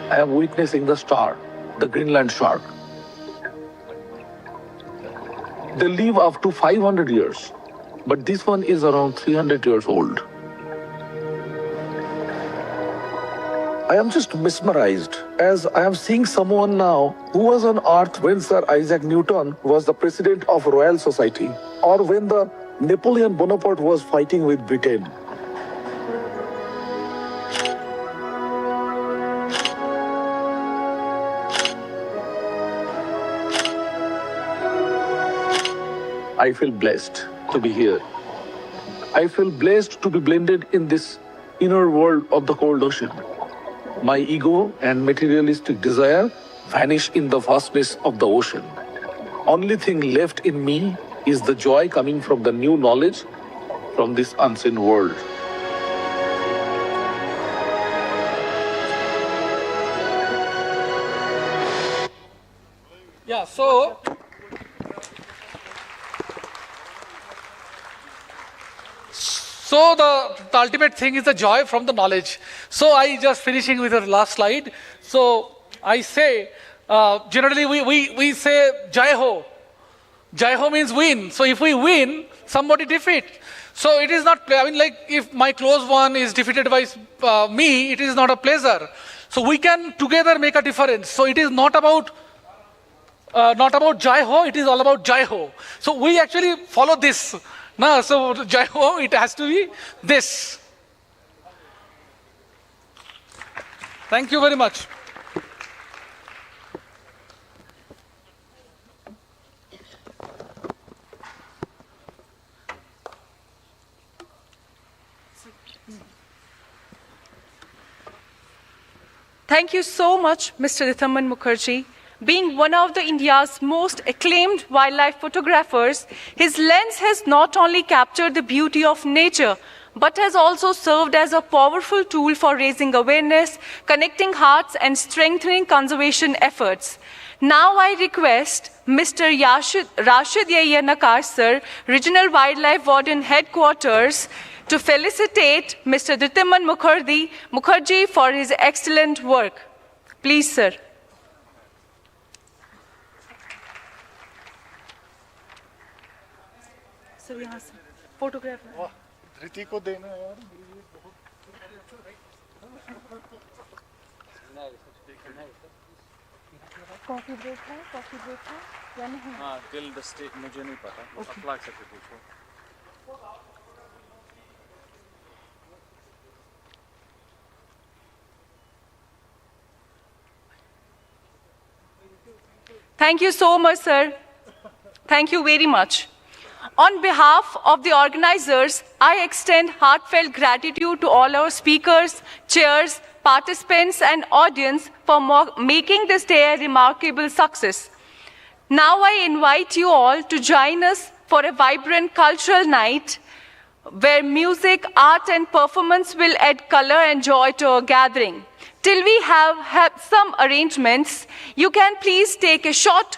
I am witnessing the star, the Greenland shark. They live up to 500 years, but this one is around 300 years old. I am just mesmerized as I am seeing someone now who was on Earth when Sir Isaac Newton was the president of Royal Society, or when the Napoleon Bonaparte was fighting with Britain. I feel blessed to be here. I feel blessed to be blended in this inner world of the cold ocean. My ego and materialistic desire vanish in the vastness of the ocean. Only thing left in me is the joy coming from the new knowledge from this unseen world. Yeah, so the ultimate thing is the joy from the knowledge. So I just finishing with the last slide. So I say, generally we say Jai Ho. Jai Ho means win. So if we win, somebody defeat. So it is not, I mean, like if my close one is defeated by me, it is not a pleasure. So we can together make a difference. So it is not about Jai Ho, it is all about Jai Ho. So we actually follow this. No, so Jai Ho, it has to be this. Thank you very much. Thank you so much, Mr. Dithaman Mukherjee. Being one of the India's most acclaimed wildlife photographers, his lens has not only captured the beauty of nature, but has also served as a powerful tool for raising awareness, connecting hearts, and strengthening conservation efforts. Now I request Mr. Rashid Yahya Nakar, sir, Regional Wildlife Warden Headquarters, to felicitate Mr. Dithaman Mukherjee for his excellent work. Please, sir. Sir यहाँ से photograph धृति को देना है यार coffee break है या नहीं हाँ टिल द स्टेट मुझे नहीं पता अप्लाई करके पूछो Thank you so much, sir. Thank you very much. On behalf of the organizers, I extend heartfelt gratitude to all our speakers, chairs, participants, and audience for making this day a remarkable success. Now I invite you all to join us for a vibrant cultural night where music, art, and performance will add color and joy to our gathering. Till we have some arrangements, you can please take a short